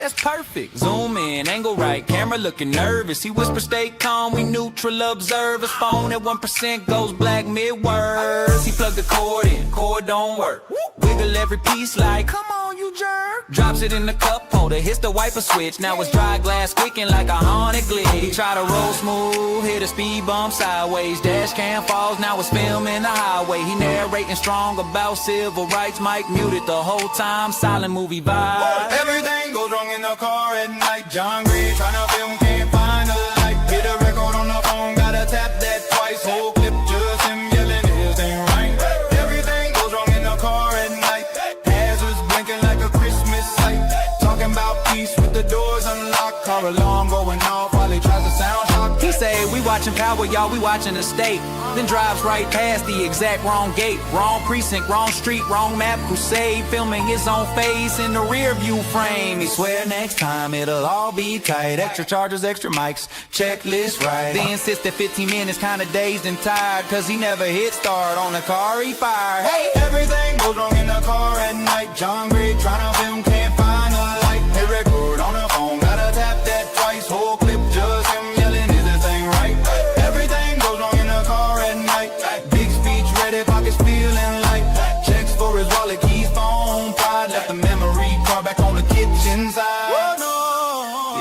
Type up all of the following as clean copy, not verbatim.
That's perfect. Zoom in, angle right, camera looking nervous. He whispers, stay calm, we neutral observers. Phone at 1% goes black mid-words. He plugged the cord in, cord don't work. Wiggle every piece like, come on you jerk. Drops it in the cup holder, hits the wiper switch. Now it's dry glass squeaking like a haunted glitch. He try to roll smooth, hit a speed bump sideways. Dash cam falls, now it's filming the highway. He narrating strong about civil rights. Mic muted the whole time, silent movie vibe. Everything goes wrong in the car at night. John Gray tryna film, can't find a light. Hit a record on the phone, gotta tap that twice. Whole clip just him yelling, his ain't right. Everything goes wrong in the car at night. Hazards blinking like a Christmas light. Talking about peace with the doors unlocked. Car alarm going off while he tries to sound shock. He say, we watching Power, y'all, we watching the state. Then drives right past the exact wrong gate. Wrong precinct, wrong street, wrong map. Crusade, filming his own face in the rear view frame. He swear next time it'll all be tight. Extra chargers, extra mics, checklist right. They insist that 15 minutes kinda dazed and tired, cause he never hit start on the car he fired. Hey! Everything goes wrong in the car at night. John Gray tryna film, can't find a light. Hit record on the phone, gotta tap that twice. Whole clip just him yelling, is this thing right? Everything goes wrong in the car at night. Big speech ready, pockets feeling light. Checks for his wallet, keys, phone, pride. Left the memory card back on the kitchen side.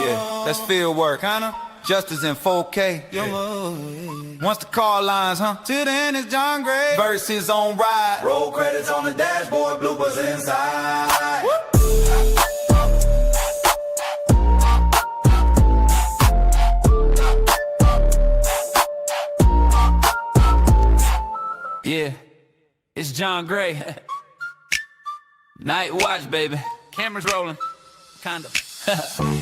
Yeah, that's field work, huh? Justice in 4K. Yeah. Once the car lines, huh? Till then it's John Gray versus on ride. Roll credits on the dashboard, bloopers inside. Yeah, it's John Gray. Night watch, baby. Cameras rolling. Kinda.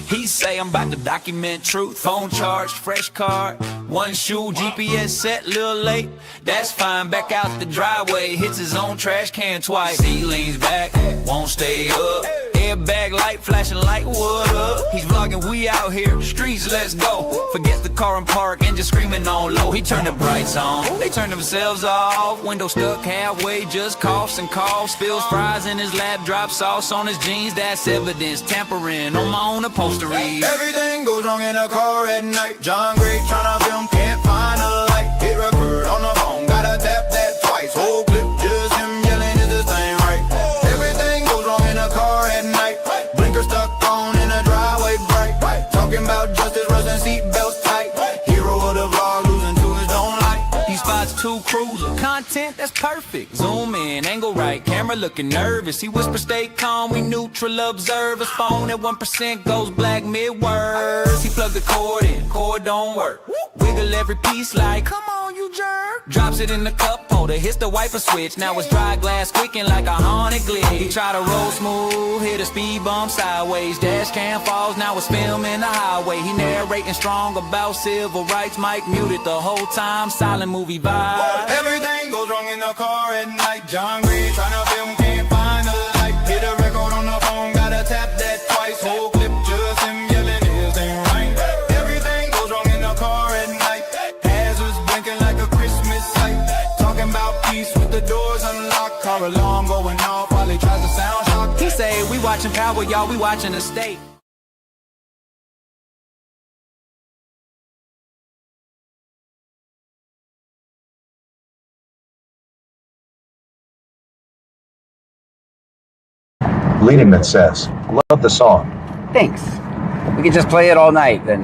He say I'm about to document truth. Phone charged, fresh card, one shoe, GPS set, little late. That's fine, back out the driveway. Hits his own trash can twice. He leans back, won't stay up. Airbag light flashing like what up? He's vlogging, we out here, streets, let's go. Forgets the car and park and just screaming on low. He turned the brights on, they turned themselves off. Window stuck halfway, just coughs and coughs. Spills fries in his lap, drops sauce on his jeans. That's evidence, tampering on my own upholstery. Everything goes wrong in a car at night. John Gray tryna film, can't find a light. Hit record on the phone, gotta tap that twice. Whole clip just him yelling, is this thing right? Everything goes wrong in a car at night. Blinker stuck on in a driveway bright. Talking about justice, rusting seatbelts tight. Hero of the vlog, losing to his own light. He spots two cruisers, content that's perfect. Zoom in, angle right, camera looking nervous. He whispers, stay calm, we neutral observers. Phone at 1% goes black mid-words. He plugged the cord in, cord don't work. Wiggle every piece like, come on you jerk. Drops it in the cup holder, hits the wiper switch. Now it's dry glass squeaking like a haunted glitch. He try to roll smooth, hit a speed bump sideways. Dash cam falls, now it's filming the highway. He narrating strong about civil rights. Mic muted the whole time, silent movie vibe. Everything goes wrong in the car at night. John Gray tryna film, can't find a light. Hit a record on the phone, gotta tap that twice. Whole clip just him yelling, his ain't right. Everything goes wrong in the car at night. Hazards blinking like a Christmas light. Talking about peace with the doors unlocked. Car alarm going off while he tries to sound shock. He say, we watching Power, y'all, we watching the state. Bleeding that says, love the song. Thanks. We could just play it all night then.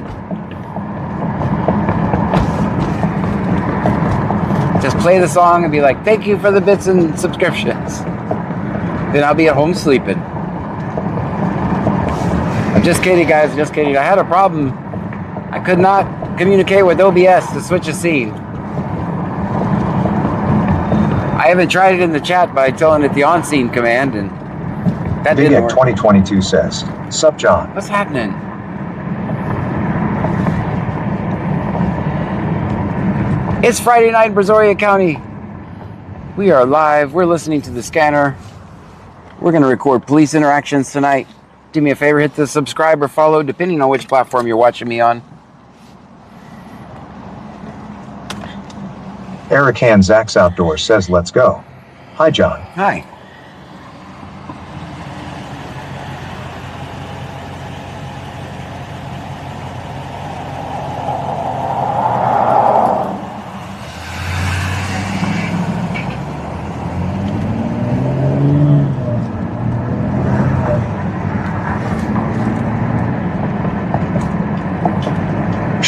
Just play the song and be like, thank you for the bits and subscriptions. Then I'll be at home sleeping. I'm just kidding, guys, just kidding. I had a problem. I could not communicate with OBS to switch a scene. I haven't tried it in the chat by telling it the on-scene command, and that didn't work. 2022 says, sup John. What's happening? It's Friday night in Brazoria County. We are live. We're listening to the scanner. We're going to record police interactions tonight. Do me a favor, hit the subscribe or follow, depending on which platform you're watching me on. Eric Han Zach's Outdoors says, let's go. Hi, John. Hi.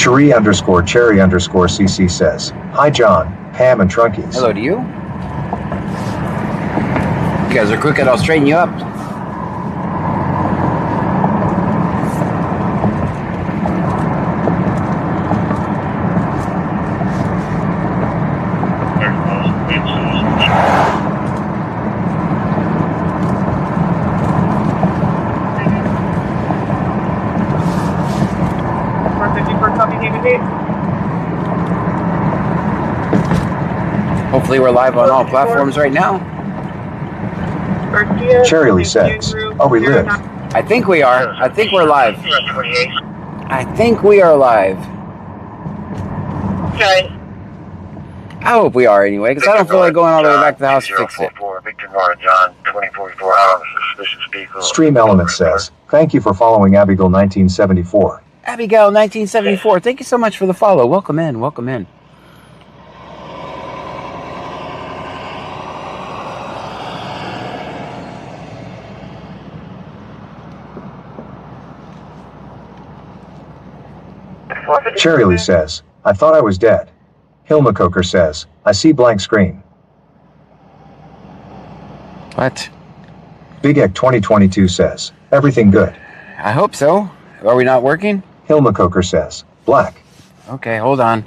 Cherie underscore Cherry underscore CC says, hi John, Pam and Trunkies. Hello to you. You guys are crooked, I'll straighten you up. Hopefully we're live on all platforms right now. Cherry Lee says, are we live? I think we are. I think we're live. I think we are live. Okay. I hope we are anyway, because I don't feel like going all the way back to the house to fix it. Victor Nora John, 2044, out on a suspicious vehicle. Stream Element says, thank you for following Abigail 1974. Abigail 1974, thank you so much for the follow. Welcome in, welcome in. Cherry Lee says, I thought I was dead. Hilma Coker says, I see blank screen. What? Big Egg 2022 says, everything good. I hope so. Are we not working? Hilma Coker says, black. Okay, hold on.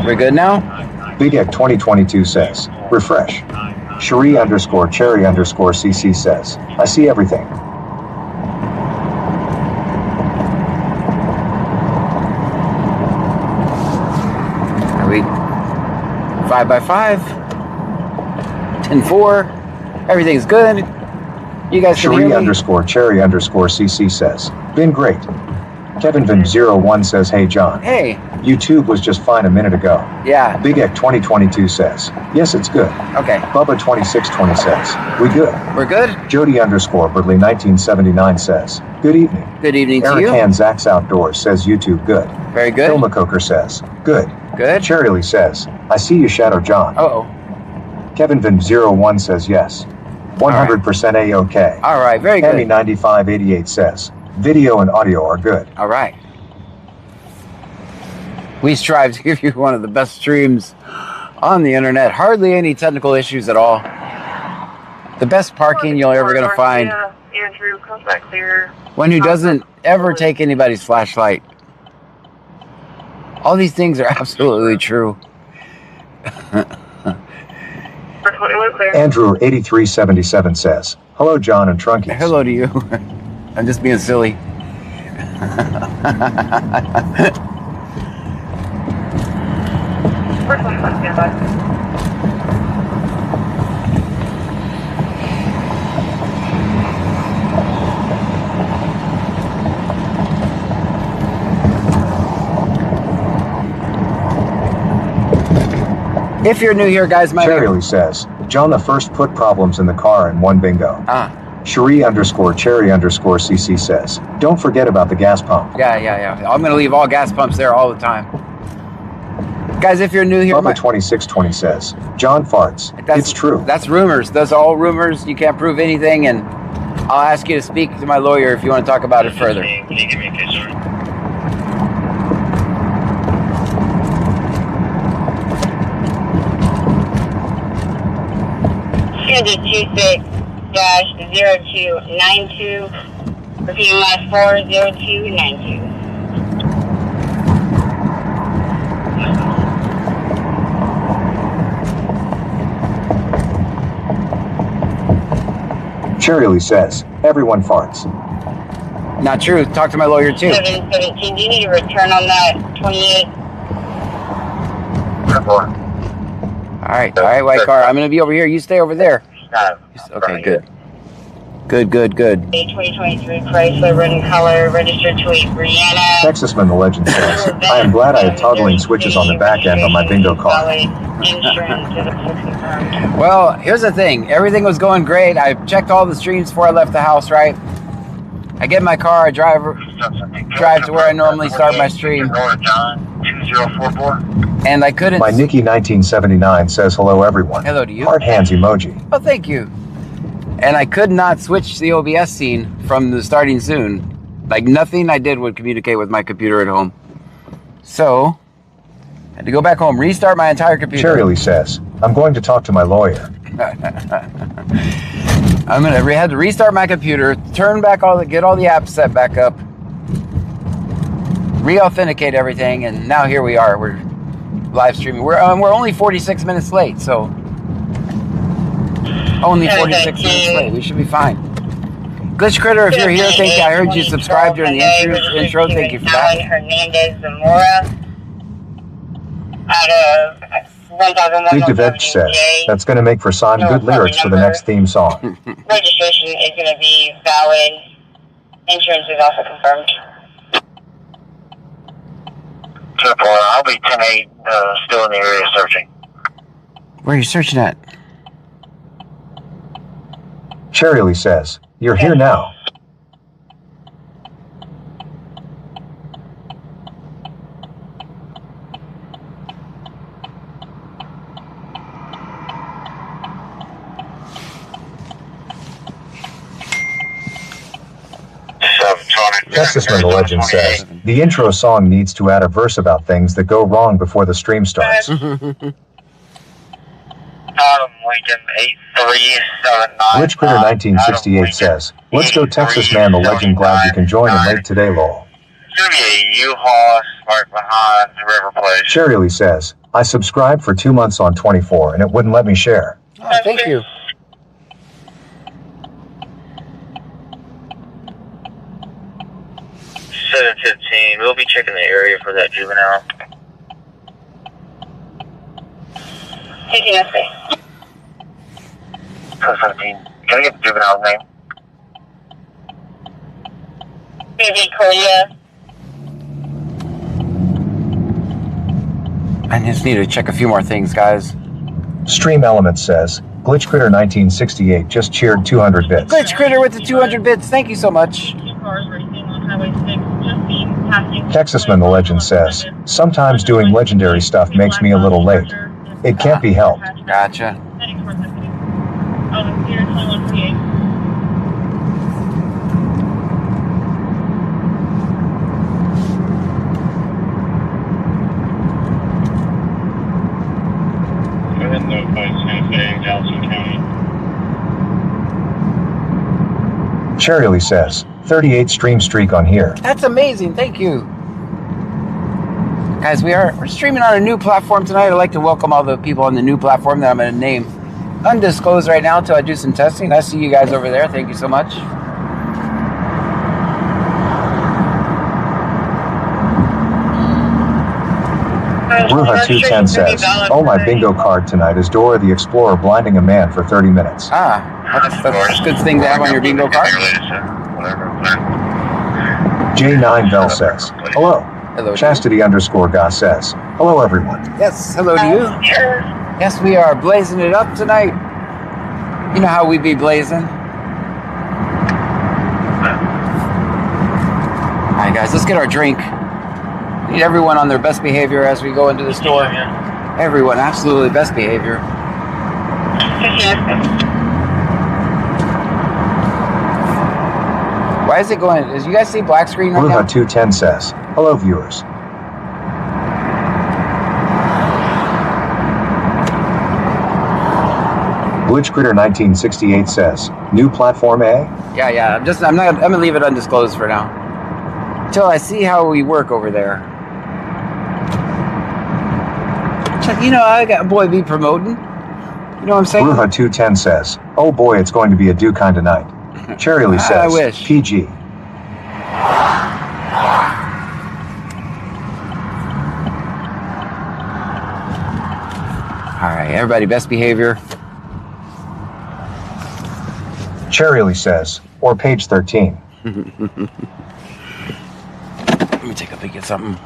We're good now? Big Egg 2022 says, refresh. Cherie underscore Cherry underscore CC says, I see everything. Are we 5 by 5? 10-4? Everything's good? You guys can hear Cherie me? underscore Cherry underscore CC says, been great. Kevin Vim 01 says, hey John. Hey. YouTube was just fine a minute ago. Yeah. Big Egg 2022 says, yes, it's good. Okay. Bubba 2620 says, we good. We're good? Jody underscore Birdley 1979 says, good evening. Good evening to Eric you. Han Zach's Outdoors says, YouTube good. Very good. Hilma Coker says, good. Good. Cherry Lee says, I see you, Shadow John. Uh-oh. Kevin Vim 01 says, yes. 100% A-OK. All right, very good. Tammy 9588 says, video and audio are good. All right. We strive to give you one of the best streams on the internet. Hardly any technical issues at all. The best parking you're ever going to find. Andrew, comes back clear. One who doesn't ever take anybody's flashlight. All these things are absolutely true. Andrew 8377 says, hello John and Trunkies. Hello to you. I'm just being silly. If you're new here, guys, my Cherry Lee says, John the first put problems in the car in one bingo. Cherie underscore Cherry underscore CC says, don't forget about the gas pump. Yeah. I'm going to leave all gas pumps there all the time. Guys, if you're new here... Bubba 2620 says, John farts. It's true. That's rumors. That's all rumors. You can't prove anything, and I'll ask you to speak to my lawyer if you want to talk about it further. Can you give me a picture? Kansas 26-0292. Repeating last 40292. Cherry Lee says, everyone farts. Not true. Talk to my lawyer too. 717. Do you need a return on that? 28. All right, white car. I'm going to be over here. You stay over there. Okay, good. Good. 2023 Chrysler, red in color, registered to Brianna. Texasman the Legend says, I am glad I had toggling switches on the back end on my bingo car. Well, here's the thing. Everything was going great. I checked all the streams before I left the house, right? I get in my car, I drive to where I normally start my stream. 044. And I couldn't... My Nikki 1979 says hello everyone. Hello to you. Heart hands emoji. Oh, thank you. And I could not switch the OBS scene from the starting soon. Like, nothing I did would communicate with my computer at home. So, I had to go back home, restart my entire computer. Cherry says, I'm going to talk to my lawyer. I had to restart my computer, turn back get all the apps set back up, re-authenticate everything, and now here we are. We're live streaming. We're only 46 minutes late, so only 46 minutes late. We should be fine. Glitch Critter, if you're here, thank you. I heard you subscribed during the intro. Thank you for that. Hernandez Zamora out of Dude DeVeg says, that's going to make for Son good lyrics for the next theme song. Registration is going to be valid. Insurance is also confirmed. I'll be 10-8, still in the area searching. Where are you searching at? Cherry says, you're here now. Texasman the Legend says, the intro song needs to add a verse about things that go wrong before the stream starts. Lincoln 8379. Rich Critter 1968 says, let's go Texas Man the Legend, glad you can join him late today lol. It's going to be a U-Haul right behind the River Place. Cherry says, I subscribed for 2 months on 24 and it wouldn't let me share. Oh, thank you. 715. We'll be checking the area for that juvenile. Taking us there. 715. Can I get the juvenile's name? Baby Korea. I just need to check a few more things, guys. Stream Element says, Glitch Critter 1968 just cheered 200 bits. Glitch Critter with the 200 bits. Thank you so much. Texasman the Legend says, sometimes doing legendary stuff makes me a little late. It can't be helped. Gotcha. Cherry says, 38 stream streak on here. That's amazing. Thank you. Guys, we're streaming on a new platform tonight. I'd like to welcome all the people on the new platform that I'm going to name undisclosed right now until I do some testing. I see you guys over there. Thank you so much. Ruha 210 says, oh, my bingo card tonight is Dora the Explorer blinding a man for 30 minutes. That's a good thing to have on your bingo card. J9 Bell says, hello. Hello. Chastity _ Goss says, hello everyone. Yes, hello to you. Yes, we are blazing it up tonight. You know how we be blazing. All right, guys, let's get our drink. We need everyone on their best behavior as we go into the store. Everyone, absolutely best behavior. Why is it going? Did you guys see black screen right now? Ruha 210 says, hello viewers. Glitch Critter 1968 says, new platform A? Yeah. I'm gonna leave it undisclosed for now. Until I see how we work over there. You know, I got boy be promoting. You know what I'm saying? Ruha 210 says, oh boy, it's going to be a do kind of night. Cherry says, I wish. PG. Alright, everybody, best behavior. Cherry says, or page 13. Let me take a peek at something.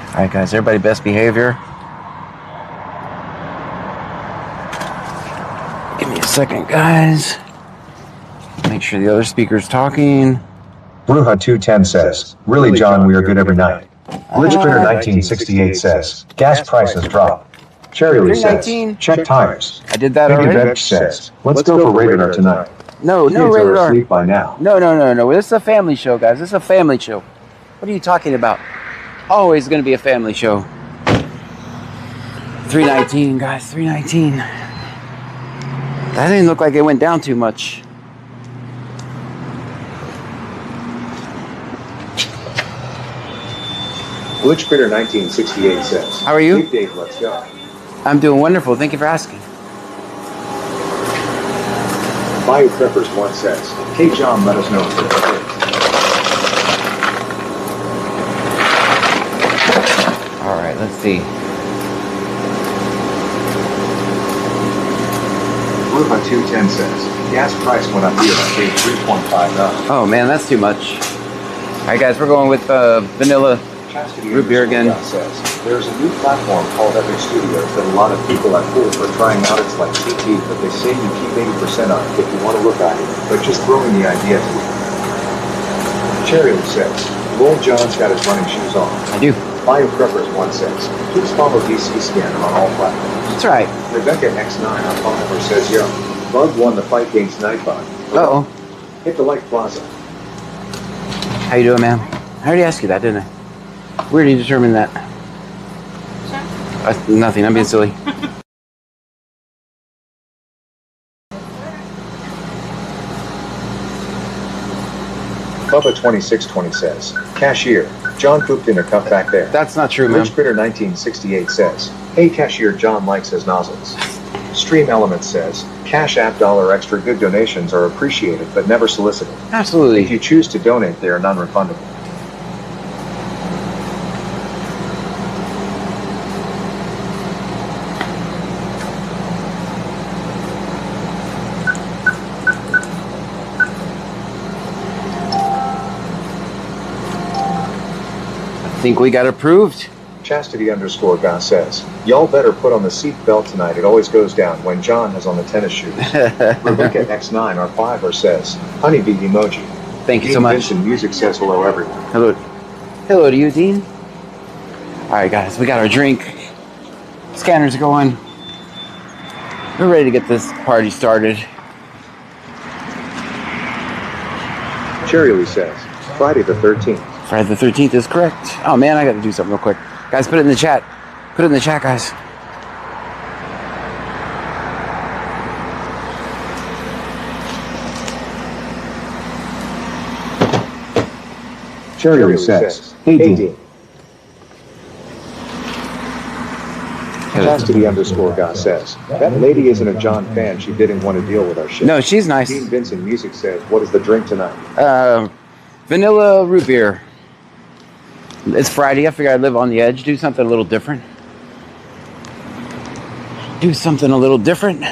Alright guys, everybody best behavior. second, guys. Make sure the other speaker's talking. Bruja 210 says, really John, we are good every night. Glitch Critter 1968 says, gas prices drop. Cherry Lee says, 319. check tires. I did that Biggie already. Veg says, let's go for Rated R tonight. No, no Kids are rated R. asleep by now. No. This is a family show, guys. This is a family show. What are you talking about? Always going to be a family show. 319, guys. 319. That didn't look like it went down too much. Glitch Critter 1968 says, How are you? Big Dave, let's go. I'm doing wonderful. Thank you for asking. Bayou Preppers 1 says, hey John, let us know if it's okay. All right, let's see. Bruja 210 says, gas price went up here. I paid $3.5. Oh man, that's too much. All right, guys, we're going with vanilla Chastity root beer again. says, there's a new platform called Epic Studios that a lot of people are cool for trying out. It's like TT, but they say you keep 80% on it if you want to look at it, but just throwing the idea to you. Cherry says, Lord John's got his running shoes on. I do. Bayou Preppers 1 says, please follow DC Scanner on all platforms. That's right. Rebecca X9 on follower says, yo, Bug won the fight against Nightbot. Uh-oh. Hit the Light Plaza. How you doing, ma'am? I already asked you that, didn't I? Where did you determine that? Nothing. I'm being silly. Bubba 2620 says, cashier, John pooped in her cup back there. That's not true, ma'am. Rich Critter 1968 says, hey cashier, John likes his nozzles. Stream Element says, Cash App $extra good donations are appreciated but never solicited. If Absolutely. you choose to donate, they are non-refundable. I think we got approved. Chastity_God says, y'all better put on the seat belt tonight. It always goes down when John has on the tennis shoes. Rebecca X9 R5 says, honeybee emoji. Thank you Dean so much. Vincent Music says hello everyone. Hello. Hello to you, Dean. All right, guys, we got our drink. Scanner's going. We're ready to get this party started. Cherry Lee says, Friday the 13th. Friday the 13th is correct. Oh man, I got to do something real quick. Guys, put it in the chat. Put it in the chat, guys. Cherry Lee says, hey Dean. Chastity_God says, that lady isn't a John fan. She didn't want to deal with our shit. No, she's nice. Dean Vincent Music says, what is the drink tonight? Vanilla root beer. It's Friday. I figured I'd live on the edge. Do something a little different. Do something a little different.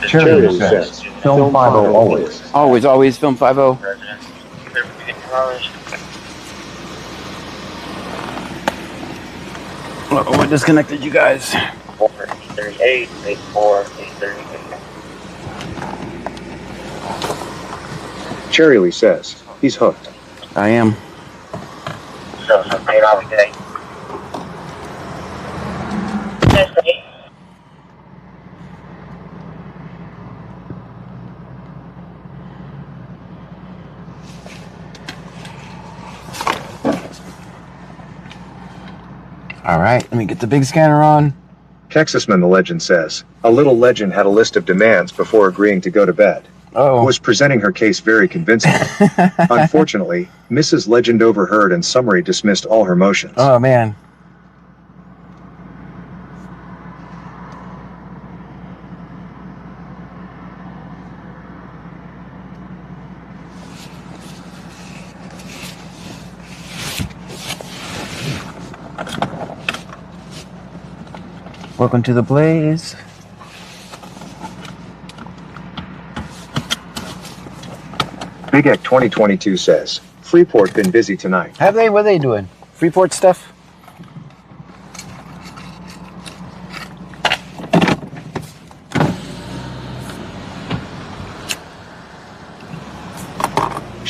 Cherry Lee says, film 50 always. Always film 50. Oh, we disconnected you guys. 838, 84, 838. Cherry Lee says, he's hooked. I am. So, paid off today. All right, let me get the big scanner on. Texasman the Legend says, a little legend had a list of demands before agreeing to go to bed. Oh. Was presenting her case very convincingly. Unfortunately, Mrs. Legend overheard and summary dismissed all her motions. Oh, man. Welcome to the Blaze. Big Ek 2022 says, Freeport been busy tonight. Have they? What are they doing? Freeport stuff?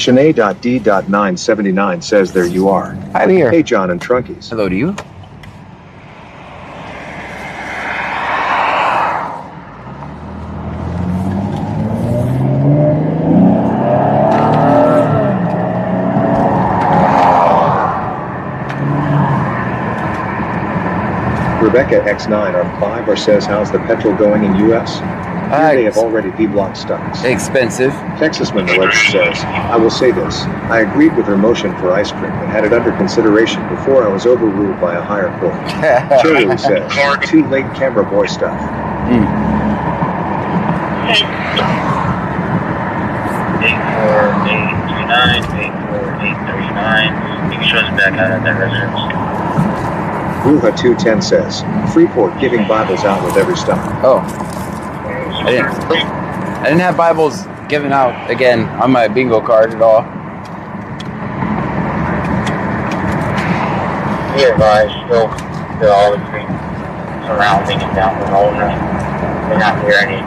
Shanae.D.979 says there you are. Hi there. Hey John and Trunkies. Hello to you. Rebecca X9R5 says how's the petrol going in US? Here they have already D-blocked stocks. Expensive. Texasman the Legend says, I will say this, I agreed with her motion for ice cream and had it under consideration before I was overruled by a higher court. Cheerily says, too late camera boy stuff. 84839, 84839. You can show us back out at that residence. Ruha 210 says, Freeport giving Bibles out with every stop. Oh. I didn't have Bibles given out again on my bingo card at all. We advise still all the street surrounding and down the road. We're not hear any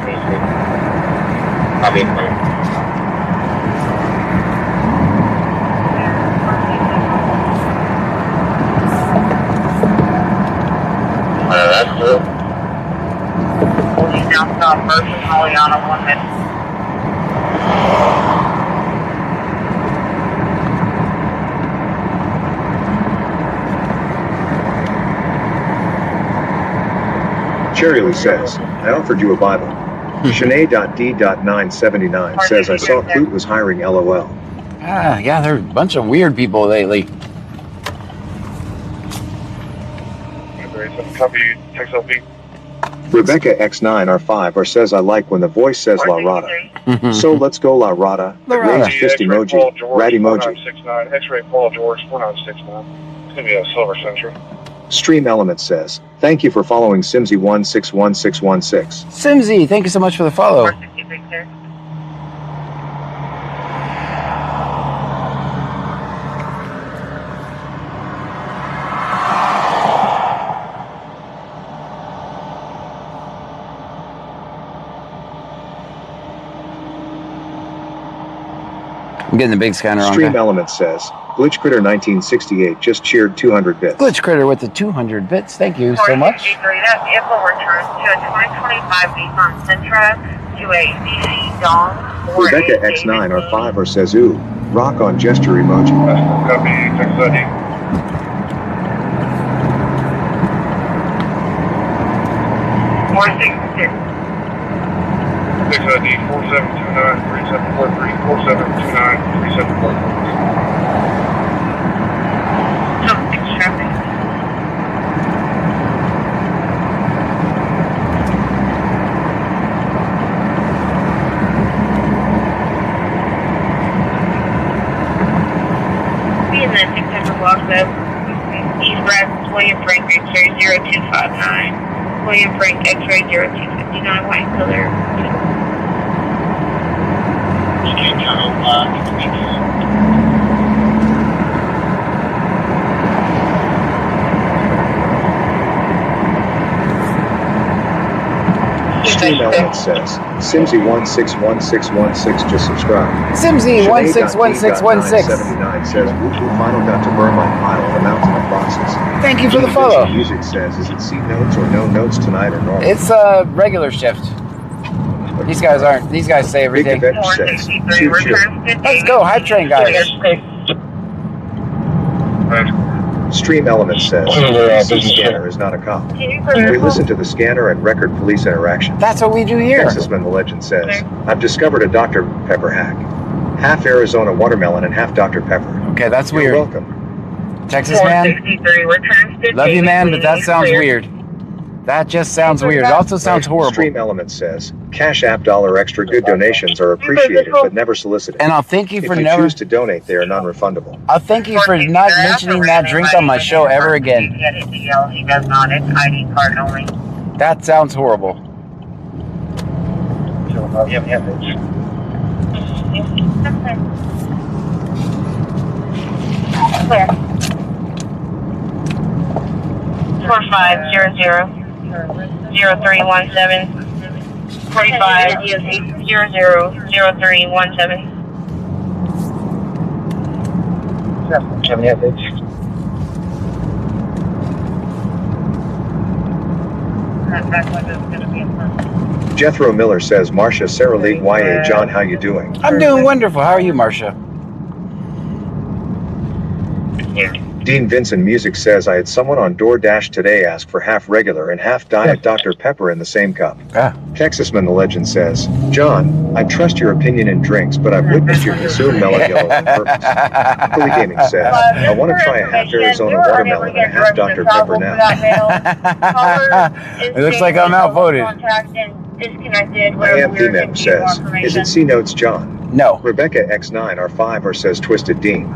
basic, obviously. That's good. Down south versus Hollyana 1 minute. Cheerily says, I offered you a Bible. Shanae.D.979 says I saw Clute was hiring LOL. Ah, yeah, there are a bunch of weird people lately. Rebecca X9R5 says I like when the voice says La Rada. So let's go La Rada. Raised fist emoji, rat emoji. X-ray Paul George 4969. It's gonna be a Silver Century. Stream Element says, thank you for following Simsy161616. Simsy, thank you so much for the follow. 463, sir. I'm getting the big scanner on. Stream Element says, Glitch Critter 1968 just cheered 200 bits. Glitch Critter with the 200 bits. Thank you so much. 463, that vehicle returns to a 2025 Nissan Sentra to a CC Dong. Rebecca X9R5 says, ooh, rock on gesture emoji. Copy, Texas ID. Texas ID 4729-3743, 4729-3743. Traffic. Being that 600 blocks up, East Brazos, William Frank X-ray 0259, William Frank X-ray 0259, white color. Stream Element says, Simsy161616 just subscribe. Simsy161616. 79 says, Woo final got to burn my pile on the mountain of boxes. Thank you for the follow. Music says, is it seat notes or no notes tonight or normal? It's a regular shift. These guys aren't. These guys say Big everything. Event says, 463, choo choo. returns to Let's go, hype train guys. Stream Element says, the scanner is not a cop. We listen to the scanner and record police interaction. That's what we do here. Texasman the Legend says, I've discovered a Dr. Pepper hack. Half Arizona watermelon and half Dr. Pepper. Okay, that's You're weird. welcome. Texas man, 463, returns to love you man, but that Davis, sounds clear. weird. That just sounds weird. It also sounds horrible. Stream Element says, CashApp $extra good donations are appreciated but never solicited. And I'll thank you If for you never. choose to donate, they are non-refundable. I'll thank you for not mentioning that drink on my show ever again. He does not. It's ID card only. That sounds horrible. Yep. 4500-0317. 4500-0317. Have any updates? Jethro Miller says, Marcia, Sarah Lee, YA, John, how you doing? I'm doing wonderful. How are you, Marcia? Dean Vincent Music says, I had someone on DoorDash today ask for half regular and half diet Dr. Pepper in the same cup. Ah. Texasman the Legend says, John, I trust your opinion in drinks, but I've witnessed you consume mellow yellow on purpose. Philly Gaming says, I want to try a half Arizona watermelon and a half Dr. Pepper now. It looks like I'm outvoted. I am Femem says, is it C Notes John? No. Rebecca X9R5R says, Twisted Dean.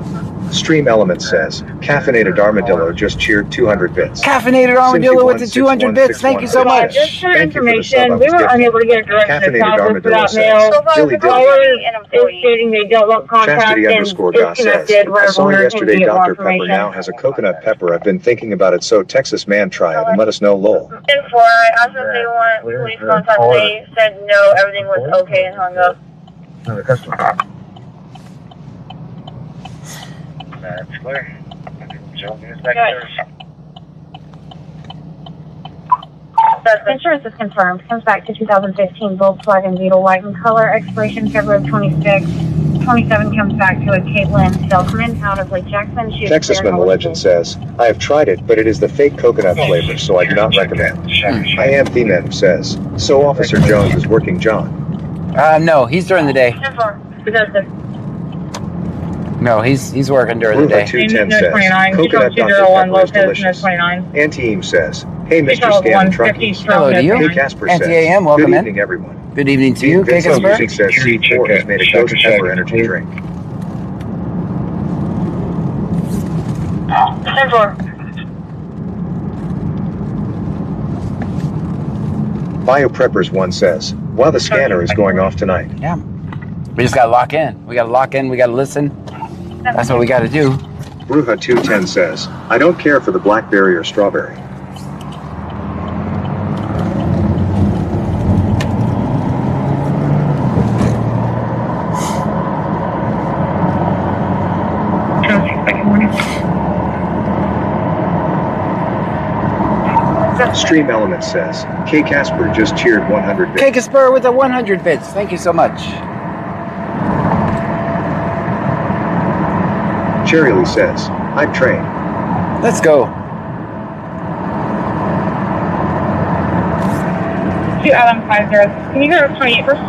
Stream Element says, Caffeinated Armadillo just cheered 200 bits. Caffeinated Armadillo with the 200 bits. Thank you so much. Just for Thank you for the information, sub, we I was were gifted. unable to get a direct Caffeinated deposit for Armadillo that mail. says, Dilly Dilly. Caller is stating they don't want contact Chastity and _God says, disconnected. I saw We're yesterday get more Dr. Pepper information. now has a coconut pepper. I've been thinking about it, so Texas man try it and let us know lol. 10-4, I asked if they want police contact. They said no, everything was okay and hung up. Another customer. That's clear. Joe, get us back to Insurance is confirmed. Comes back to 2015 Volkswagen Beetle white in color. Expiration February 26. 27 comes back to a Caitlin Selkman out of Lake Jackson. She is Texasman the Legend says, I have tried it, but it is the fake coconut flavor, so I do not recommend. I am Femem says, so Officer Jones is working John. No, he's during the day. 10-4. No, he's working during the day. 210 says, coconut Dr. Pepper is delicious. Anti-Eam says, hey Mr. Scan Truckies. Hello to you. Hey Casper says, Anti-AM, welcome good in. evening everyone. Good evening to you, Vincent Casper. Music says C4 has made a ghost pepper energy drink. 10-4. BioPreppers1 says, while the scanner is going off tonight. Yeah. We just gotta lock in. We gotta lock in. We gotta listen. That's what we gotta do. Bruja210 says, I don't care for the blackberry or strawberry. Stream Element says, K Casper just cheered 100 bits. Casper with the 100 bits. Thank you so much. Cherry Lee says, I'm trained. Let's go. 2 Adam 50. Can you go to 28 first?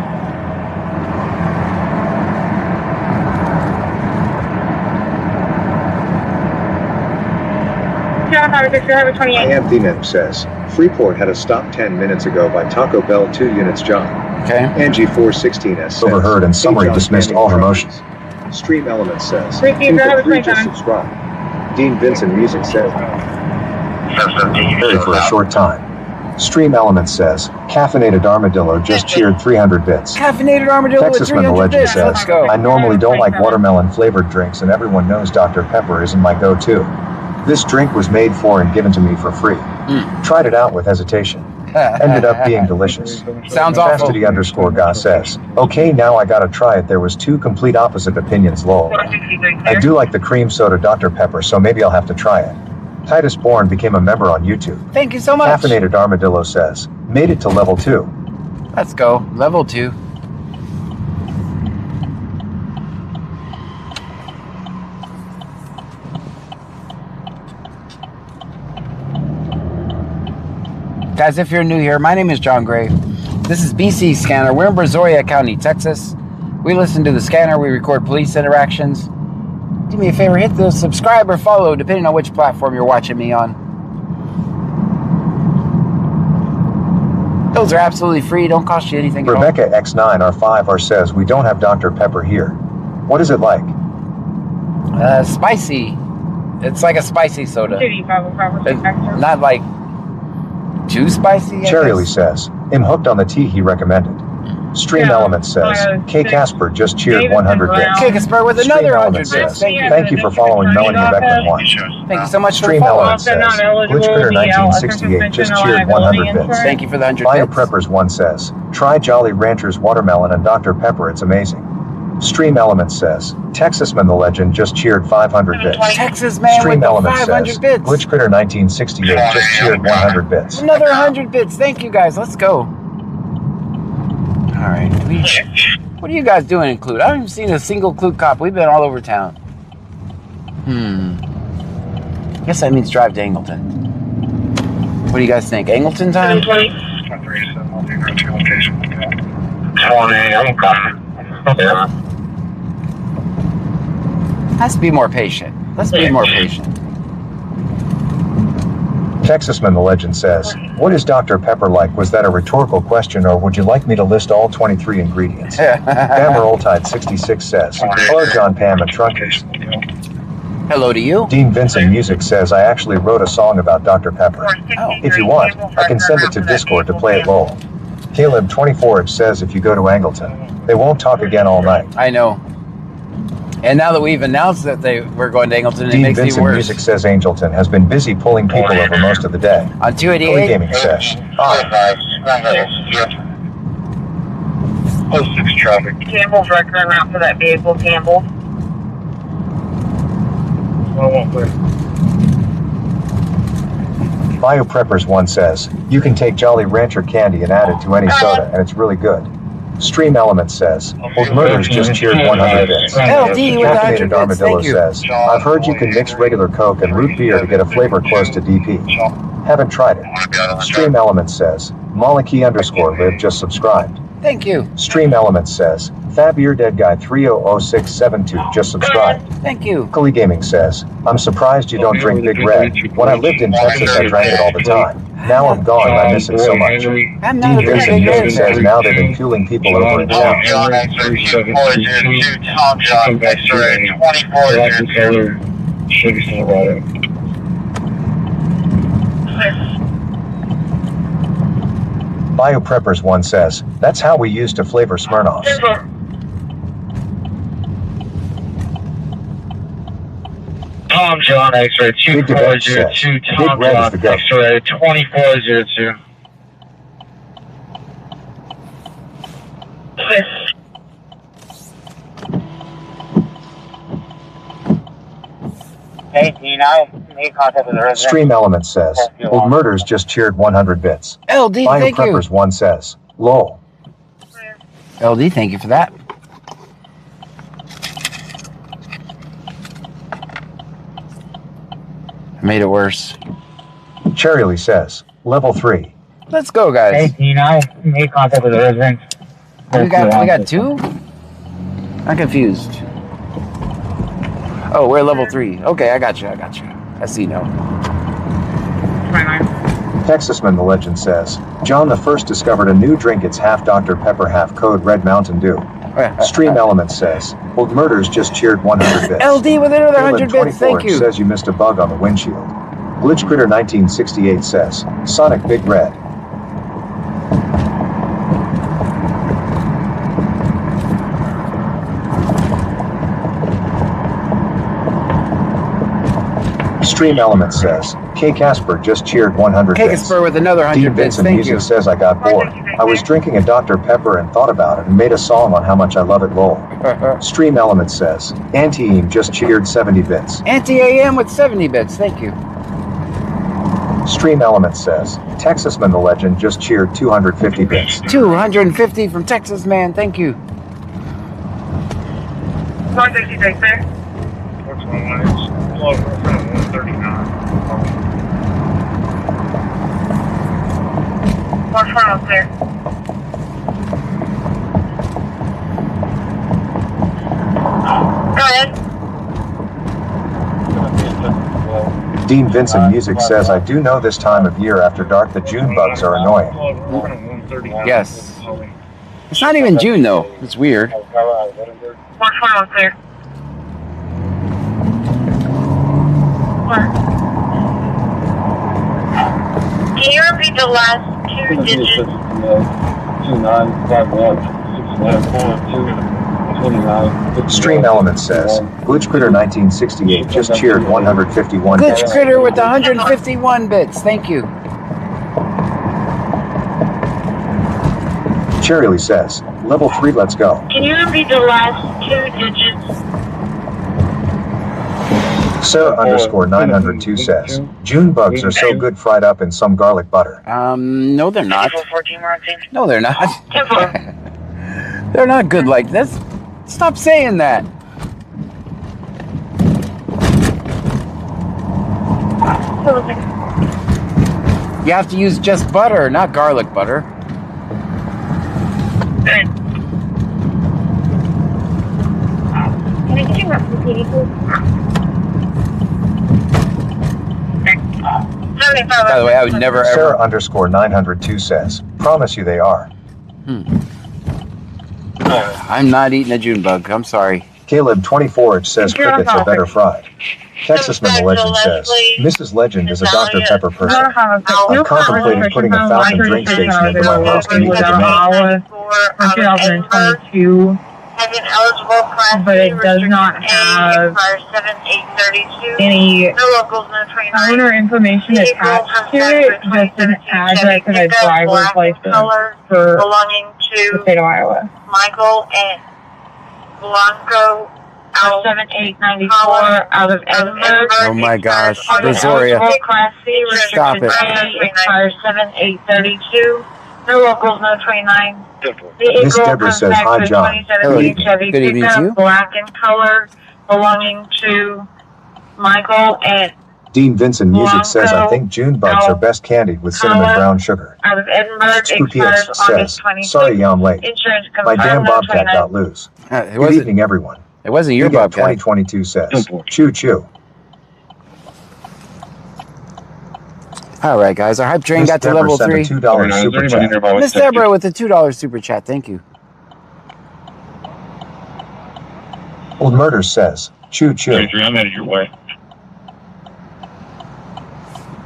I am Femem says, Freeport had a stop 10 minutes ago by Taco Bell 2 units John. Okay. Angie 416S says, Overheard and summary Hey, John, dismissed standing all her trucks. motions. Stream Element says, Ricky, King you're for having 3 a just time. subscribe. Dean Vincent Music says, Very for a short time. Stream Element says, caffeinated armadillo just cheered 300 bits. Caffeinated Armadillo with Texasman the 300 Legend bits. says, Let's go. I normally don't like watermelon flavored drinks and everyone knows Dr. Pepper isn't my go-to. This drink was made for and given to me for free. Tried it out with hesitation. Ended up being delicious. Sounds awful. Chastity _God says, okay, now I gotta try it. There was 2 complete opposite opinions, lol. I do like the cream soda Dr. Pepper, so maybe I'll have to try it. Titus Bourne became a member on YouTube. Thank you so much. Caffeinated Armadillo says, made it to level 2. Let's go. Level 2. Guys, if you're new here, my name is John Gray. This is BC Scanner. We're in Brazoria County, Texas. We listen to the scanner. We record police interactions. Do me a favor, hit the subscribe or follow, depending on which platform you're watching me on. Those are absolutely free. Don't cost you anything at all. Rebecca X9R5R says, we don't have Dr. Pepper here. What is it like? Spicy. It's like a spicy soda. It's not like too spicy. I Cherry guess. Lee says, I'm hooked on the tea he recommended. Stream Element says, K Casper just cheered 100 bits. Casper with Stream another 100 Element bits. says, Thank you. thank you for following Melanie Rebecca 1. Thank you so much for the Stream follow. Element says, Glitchcritter1968 just cheered 100 bits. Thank you for the 100 bits. BioPreppers1 says, try Jolly Ranchers watermelon and Dr. Pepper, it's amazing. Stream Element says, Texasman the Legend just cheered 500 bits. Texas man Stream with the Element 500 says, bits. Glitch Critter 1968 just cheered 100 bits. Another 100 bits. Thank you guys. Let's go. All right. What are you guys doing in Clute? I haven't seen a single Clute cop. We've been all over town. Guess that means drive to Angleton. What do you guys think? Angleton time? 20, I'm coming. Yeah. Let's be more patient. Let's be more patient. Texasman the Legend says, what is Dr. Pepper like? Was that a rhetorical question, or would you like me to list all 23 ingredients? Bammer Oldtide 66 says, hello John, Pam, and Trunkies. Hello to you. Dean Vincent Music says, I actually wrote a song about Dr. Pepper. If you want, I can send it to Discord to play it lol. Caleb 24 says, if you go to Angleton, they won't talk again all night. I know. And now that we've announced that we're going to Angleton, it Dean makes Vincent it worse. Music says Angleton has been busy pulling people over most of the day. On Early 288? Gaming says, Post 6 traffic. Campbell's record route for that vehicle, Campbell. 113. BioPreppers 1 says, you can take Jolly Rancher candy and add it to any soda, and it's really good. Stream Element says, Old Murders just cheered 100 bits. LD with 100 Caffeinated bits, Armadillo thank you. says, I've heard you can mix regular Coke and root beer to get a flavor close to DP. Haven't tried it. Stream Element says, Maliki_live just subscribed. Thank you. Stream Element says, Fab Ear Dead Guy 300672 just subscribed. Thank you. Cully Gaming says, I'm surprised you don't drink Big Red. When I lived in Texas, I drank it all the time. Now I'm gone and I miss it so much. I'm not a Dean big Vincent Music fan. says now they've been fueling people over in town. John X-ray 2402, Tom John X-ray 2402. BioPreppers 1 says, that's how we used to flavor Smirnoffs. Tom John X-ray Big Debate says, 2402, Big Tom Red is John the goat. X-ray 2402. Hey, Dean, I made contact with the resident. Stream Element says, Old Murders just cheered 100 bits. LD, thank you. BioPreppers 1 says, lol. LD, thank you for that. I made it worse. Cherryly says, level 3. Let's go, Hey, guys. Dean, I made contact with the resident. We got two? I'm confused. Oh, we're level 3. Okay, I got you. I see now. Texasman the Legend says, John the First discovered a new drink. It's half Dr. Pepper, half Code Red Mountain Dew. Stream Element says, Old Murders just cheered 100 bits. LD with another 100 Caleb bits, thank 24 you. says you missed a bug on the windshield. Glitch Critter 1968 says, Sonic Big Red. Stream Element says, K. Casper just cheered 100 bits. Casper with another 100 Dean bits, Vincent thank Music you. says I got bored. I was drinking a Dr. Pepper and thought about it and made a song on how much I love it lol. Stream Element says, Anti-Eam just cheered 70 bits. Anti-AM with 70 bits, thank you. Stream Element says, Texasman the Legend just cheered 250 bits. 250 from Texas, man, thank you. 166, sir. What's my line? It's close in front of 139. What's front up there? Go ahead. Dean Vincent Music says, I do know this time of year after dark the June bugs are annoying. Yes. It's not even June, though. It's weird. What's front up there? Can you repeat the last two digits? 2954 Stream Element says, Glitch Critter 1968 just cheered 151 Glitch bits. Critter with 151 bits, thank you. Cherryly says, Level 3, let's go. Can you repeat the last 2 digits? Sarah underscore 902 says, June bugs are so good fried up in some garlic butter. No, they're not. 14 Martin. No, they're not. 10-4. They're not good like this. Stop saying that. You have to use just butter, not garlic butter. Can I get you up, please? By the way, I would never Sarah ever. underscore 902 says, promise you they are. I'm not eating a June bug. I'm sorry. Caleb 24 says crickets are better fried. Texasman the Legend says, Mrs. Legend is a Dr. Pepper person. I'm contemplating putting a fountain drink station into my house to meet the demand. For 2022, but it does not have any owner information attached to it, just an address and a driver's license for the state of Iowa. Michael and Blanco 7894 out of Edinburgh. Oh my gosh, Brazoria. Class C, Stop it. expires 7832. No locals, no 29. Miss Deborah says, hi, John. Hello. Good evening to you. Black in color, belonging to Michael and Dean Vincent Music says, I think June bugs are best candied with cinnamon brown sugar. out of Edinburgh. Screw Expires PS August says, 26th. sorry I'm late. Insurance My damn confirmed, no Bobcat 29. got loose. It Good wasn't. evening, everyone. It wasn't your Big Ed Bobcat. 2022 says, choo choo. All right, guys. Our hype train Miss got to Deborah level sent 3. a $2 super chat. Miss Deborah with a $2 super chat. Thank you. Old Murders says, choo choo. I'm headed your way.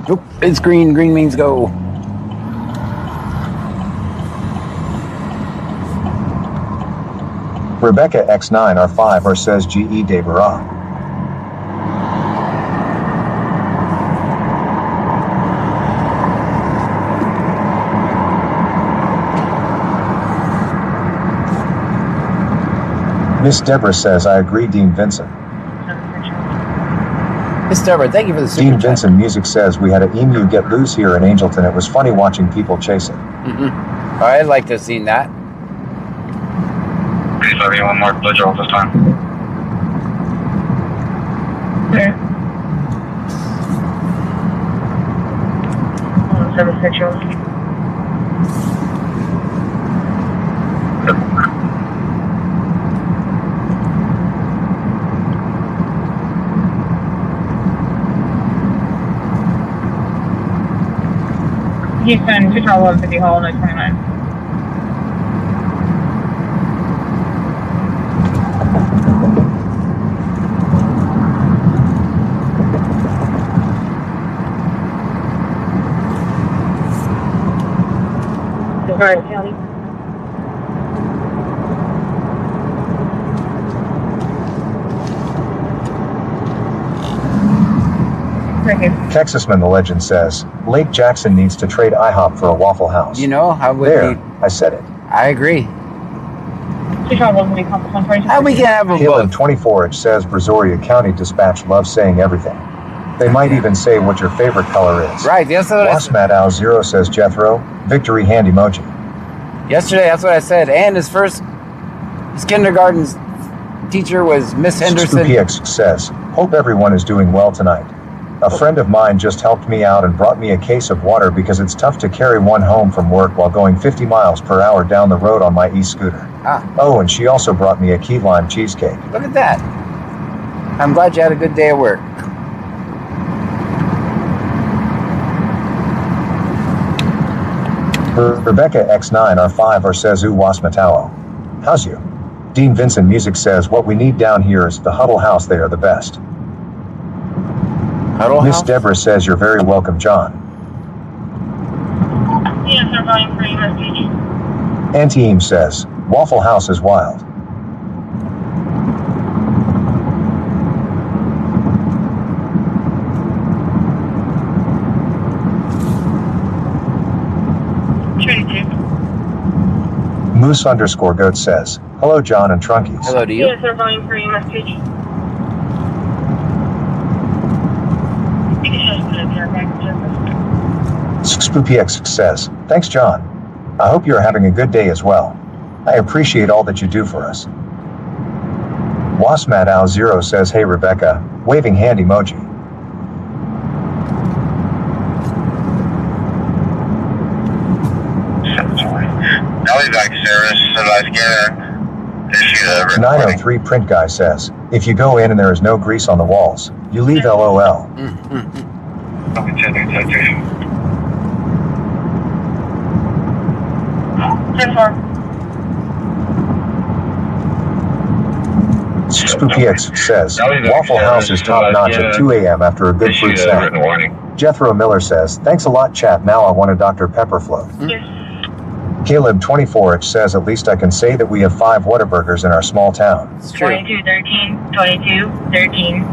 Oop, it's green. Green means go. Rebecca X9R5 says, G.E. de Barra. Miss Deborah says, I agree, Dean Vincent. Miss Deborah, thank you for the super Dean chat. Vincent Music says, we had an emu get loose here in Angelton. It was funny watching people chase it. I'd like to have seen that. Please let me one more pledge off this time. Okay. 76. Houston, 21150 Hall, 929. Brazoria County. Texasman the Legend says, Lake Jackson needs to trade IHOP for a Waffle House. You know, how would There, we? I said it. I agree. 21150 Confrontation. How we can have a Caleb book? 24 says, Brazoria County Dispatch loves saying everything. They might even say what your favorite color is. Right. That's what I said. Wasmat 0 says, Jethro, victory hand emoji. Yesterday, that's what I said. And his kindergarten's teacher was Miss Henderson. PX says, hope everyone is doing well tonight. A friend of mine just helped me out and brought me a case of water because it's tough to carry one home from work while going 50 miles per hour down the road on my e-scooter. Oh, and she also brought me a key lime cheesecake. Look at that. I'm glad you had a good day at work. Rebecca X9R5 says, ooh, Wasmatao. How's you? Dean Vincent Music says, what we need down here is the Huddle House. They are the best. Huddle Miss House? Deborah says, you're very welcome, John. Yes, they're calling for your message. Antieem says, Waffle House is wild. Moose_goat says, hello John and Trunkies. Hello to you. Yes, they're going for your message. You can just put up your back to SpoopyX says, thanks John. I hope you're having a good day as well. I appreciate all that you do for us. WasmatOw0 says, hey Rebecca, waving hand emoji. Service, so I can issue a recording. 903 print guy says, if you go in and there is no grease on the walls, you leave LOL. SpoopyX says, Waffle House is top notch at 2 a.m. after a good fruit snack. Jethro Miller says, thanks a lot chat, now I want a Dr. Pepper float. Caleb 24H says, at least I can say that we have 5 Whataburgers in our small town. It's true. 2213, 2213.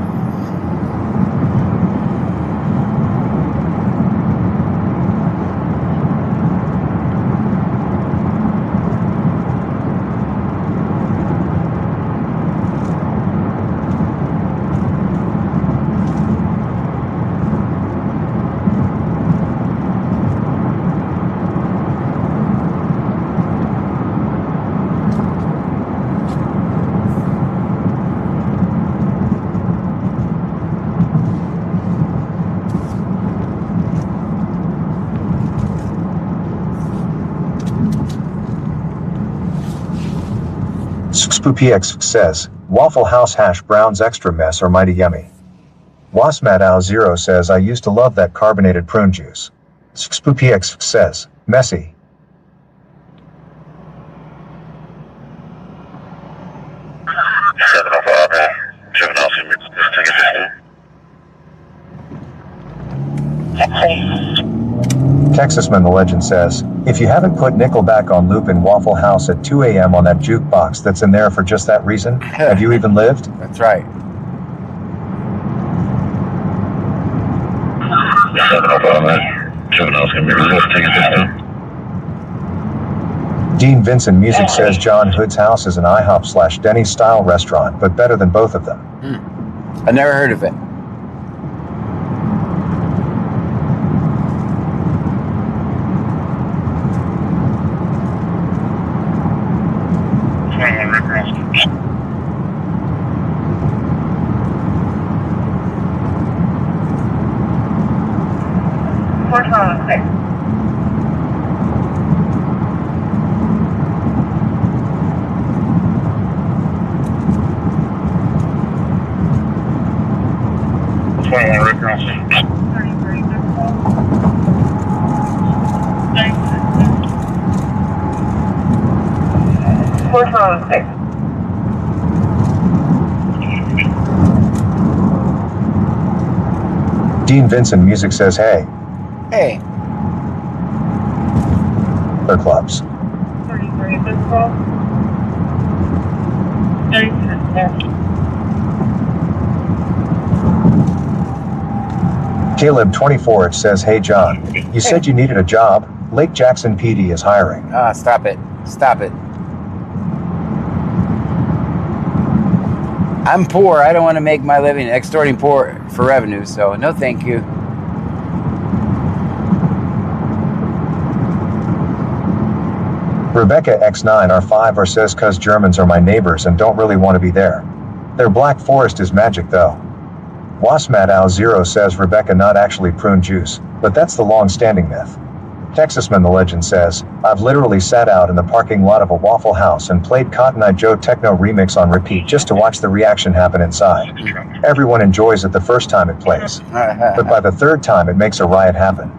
SpoopyX says, Waffle House hash browns extra mess are mighty yummy. WasmatOw0 says, I used to love that carbonated prune juice. SpoopyX says, messy. Texasman the Legend says, if you haven't put Nickelback on loop in Waffle House at 2 a.m. on that jukebox that's in there for just that reason, have you even lived? That's right. Dean Vincent Music says John Hood's house is an IHOP/Denny's style restaurant, but better than both of them. I never heard of it. Dean Vincent Music says, hey. Hey. Their clubs. 33 physical. 36 there. Caleb 24H says, hey John, you said you needed a job. Lake Jackson PD is hiring. Ah, stop it. Stop it. I'm poor. I don't want to make my living extorting poor for revenue, so no thank you. Rebecca X9R5R says, cause Germans are my neighbors and don't really want to be there. Their Black Forest is magic though. WasmatOw0 says, Rebecca, not actually prune juice, but that's the long-standing myth. Texasman the Legend says, I've literally sat out in the parking lot of a Waffle House and played Cotton Eye Joe Techno Remix on repeat just to watch the reaction happen inside. Everyone enjoys it the first time it plays, but by the third time it makes a riot happen.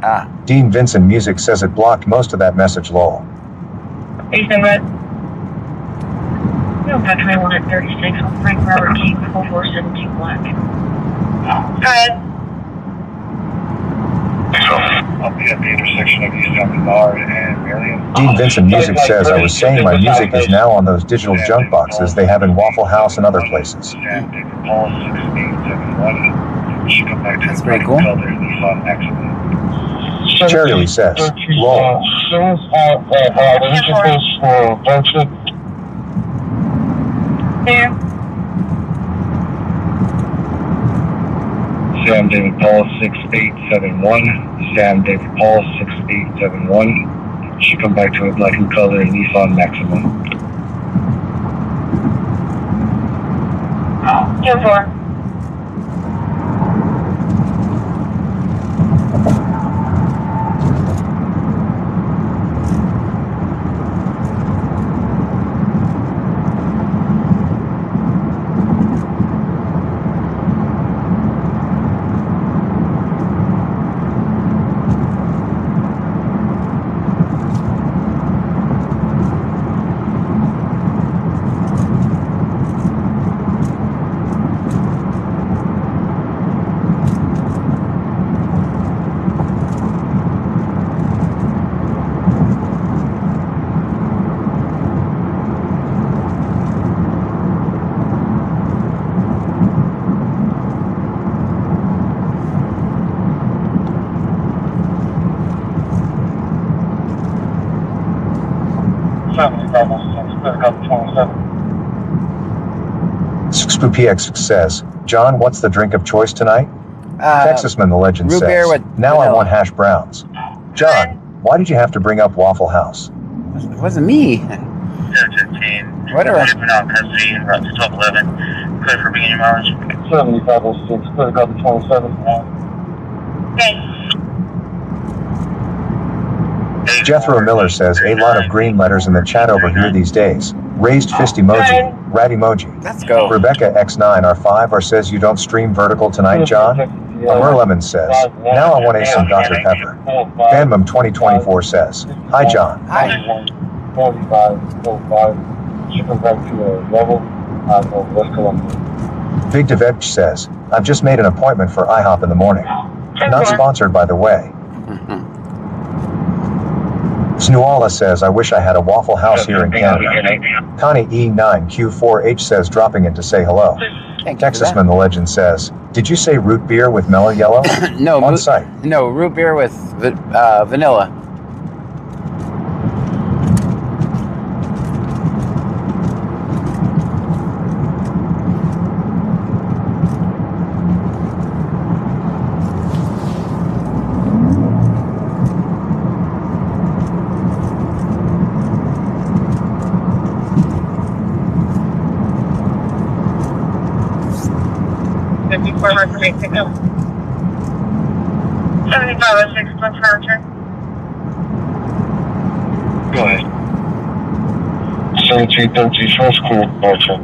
Dean Vincent Music says it blocked most of that message, lol. Ethan, but you don't got 21 at 36 on Frank Robert King 4472 Black. Go ahead. I'll be at the intersection of East Ballard and Marion. Dean Vincent Music says, I was saying my music is now on those digital junk boxes they have in Waffle House and other places. That's pretty cool. Charlie says, lol. There. Sam David Paul 6871. Sam David Paul 6871. Should come back to a black and color Nissan Maxima. 2-4. PX says, John, what's the drink of choice tonight? Texasman the legend root says, beer with now I vanilla." want hash browns. John, why did you have to bring up Waffle House? It wasn't me. 1015. Whatever. Shipping out custody in route to 1211. Clear for beginning mileage. 7506. Clear to 27. Okay. Jethro Miller says, a lot of green letters in the chat over here these days. Raised fist emoji, rat emoji. Let's go. Rebecca X9R5R says, you don't stream vertical tonight, John? Merlemon says, now I want some Dr. Pepper. Banmum 2024 says, hi John. Hi. 4505. Shipping back to a level of West Columbia. Big Deveg says, I've just made an appointment for IHOP in the morning. Not sponsored, by the way. Snuala says, I wish I had a Waffle House here in Canada. Connie E9Q4H says, dropping in to say hello. Thank you for that. Texasman the legend says, did you say root beer with mellow yellow? No, On site. No, root beer with vanilla. Pickup. 7506 plus furniture. Go ahead. 7313 first clear departure.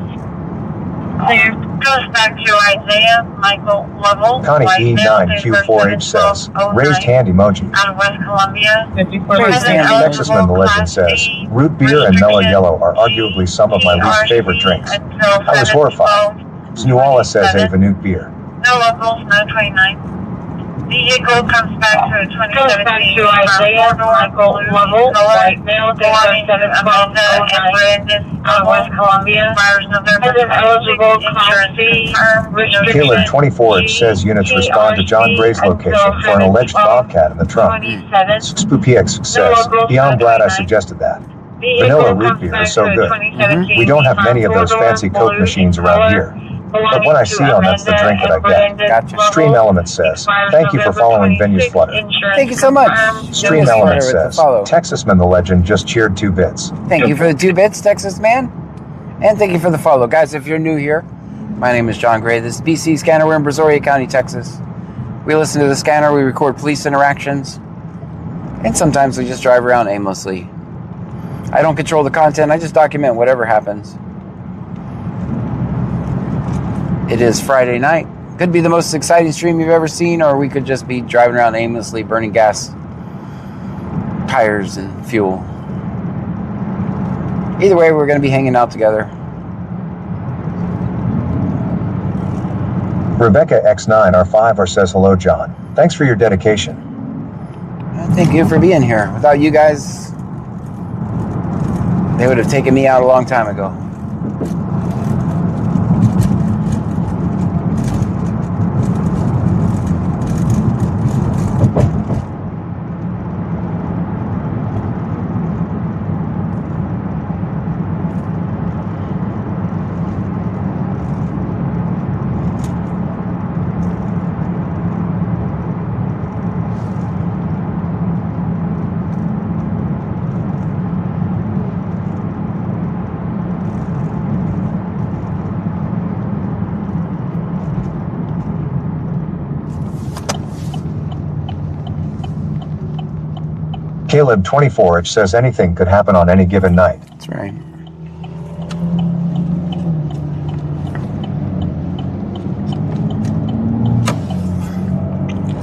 Clear. Goes back to Isaiah Michael Level. Connie E9Q4H says, raised hand emoji. Out of West Columbia. Raised hand Texasman the legend says, root beer and mellow yellow are arguably some of my least favorite drinks. I was horrified. Snuala says, a Vanuc beer. No locals, no 29. Vehicle comes back to a 2017. Goes back to Isaiah Michael Level, white male, Amanda and Brandon out of West Columbia. Expires November Has an eligible insurance fee confirmed. Caleb 24H says units respond to John Gray's location for an alleged bobcat in the trunk. 27. SpoopyX says, beyond glad I suggested that. Vanilla root beer is so good. We don't have many of those fancy Coke machines around here. But when I see one, that's the drink that I get. Gotcha. Stream Element says, thank you for following Venues Flutter. Thank you so much. Stream Venues Element Flutter with the says, follow. Texasman the legend just cheered 2 bits. Thank you for the 2 bits, Texas man. And thank you for the follow. Guys, if you're new here, my name is John Gray. This is BC Scanner. We're in Brazoria County, Texas. We listen to the scanner. We record police interactions. And sometimes we just drive around aimlessly. I don't control the content. I just document whatever happens. It is Friday night. Could be the most exciting stream you've ever seen, or we could just be driving around aimlessly, burning gas, tires, and fuel. Either way, we're going to be hanging out together. Rebecca X9R5R says, hello, John. Thanks for your dedication. Thank you for being here. Without you guys, they would have taken me out a long time ago. Caleb 24H says anything could happen on any given night. That's right.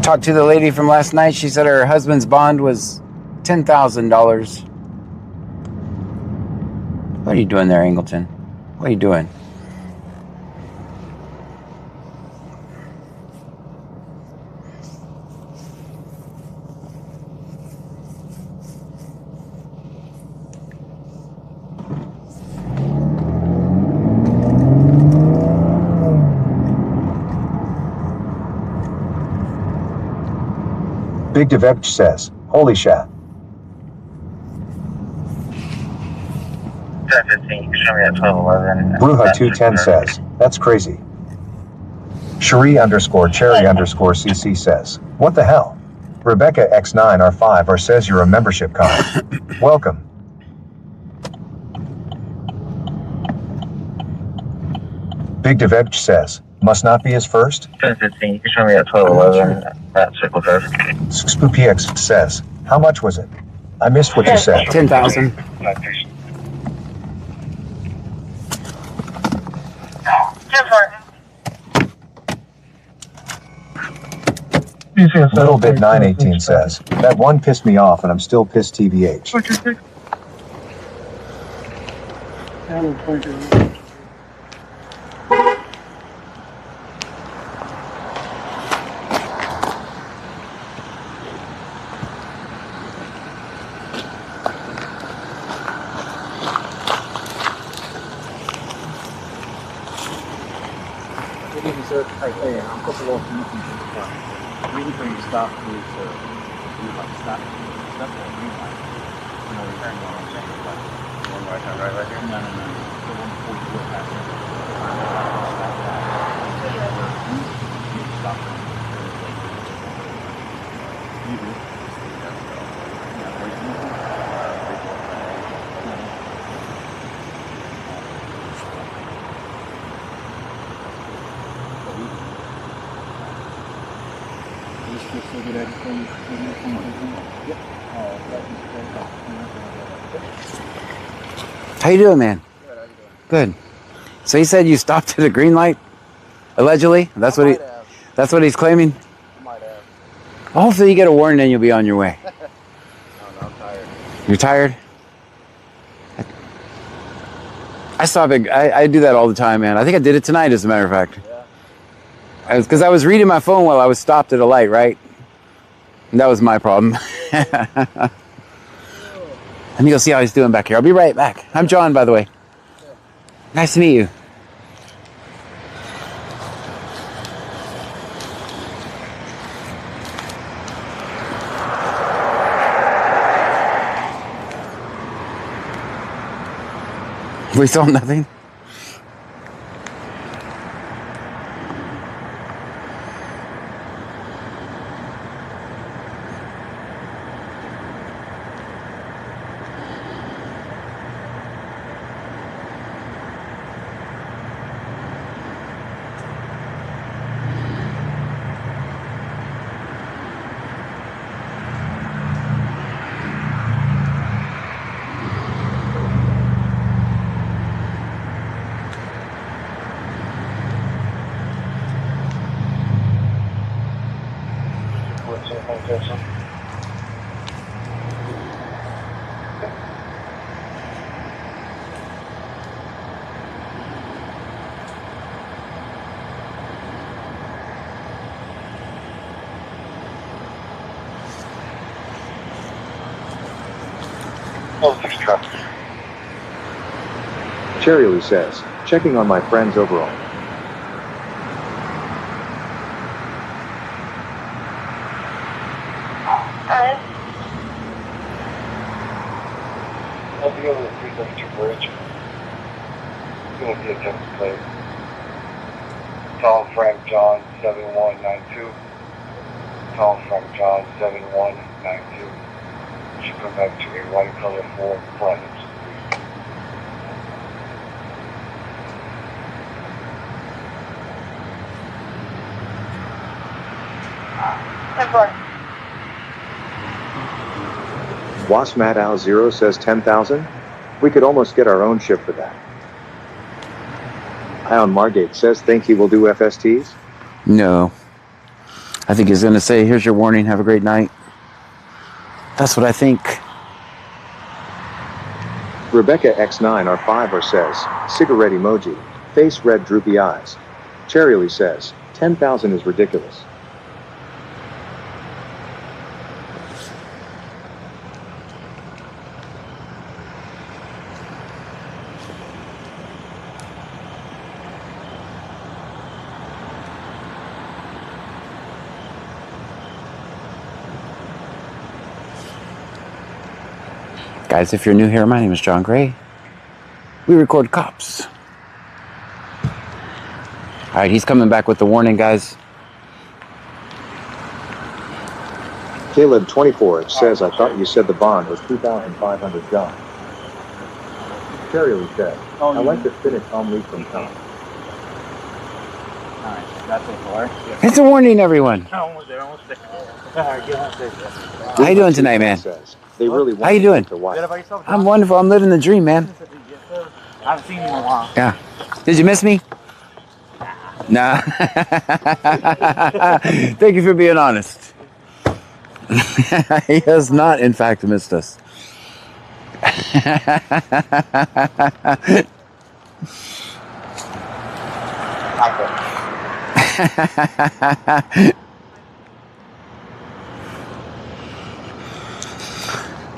Talked to the lady from last night. She said her husband's bond was $10,000. What are you doing there, Angleton? What are you doing? Big Devevch says, holy shat. 1015, show me at 1211. Bruja 210 says, that's crazy. Cherie _ Cherry _ CC says, what the hell? Rebecca X9R5R says you're a membership card. Welcome. Big Devevch says, must not be his first? 1015, you can show me at 1211 at Circle Drive. SpoopyX says, how much was it? I missed what you said. 10,000. Little Bit 918 says, that one pissed me off and I'm still pissed TBH. How you doing, man? Good. So he said you stopped at a green light, allegedly. That's what he's claiming. Well, hopefully you get a warning and you'll be on your way. I'm tired. You're tired? I stop it. I do that all the time, man. I think I did it tonight, as a matter of fact. Yeah. Because I was reading my phone while I was stopped at a light, right? And that was my problem. Let me go see how he's doing back here. I'll be right back. I'm John, by the way. Nice to meet you. We saw nothing. Cherry Lou says, checking on my friends overall. I'll be over the 372 bridge. Going to be a Texas plate. Tom Frank John 7192. Tom Frank John 7192. Should come back to a white color 4 platinum. Wasmat Al Zero says 10,000? We could almost get our own ship for that. Ion Margate says think he will do FSTs? No. I think he's going to say, here's your warning, have a great night. That's what I think. Rebecca X9 R5 says, cigarette emoji, face red droopy eyes. Cherry says, 10,000 is ridiculous. Guys, if you're new here, my name is John Gray. We record cops. All right, he's coming back with the warning, guys. Caleb 24 says, I thought you said the bond was 2,500 John. Cherry says, I like the spinach omelet from Tom. Alright, that's it for. It's a warning, everyone. Almost there, almost there. Alright, get on there. How you doing tonight, man? They really How you doing? I'm wonderful. I'm living the dream, man. I haven't seen you in a while. Yeah. Did you miss me? Nah. Thank you for being honest. He has not, in fact, missed us.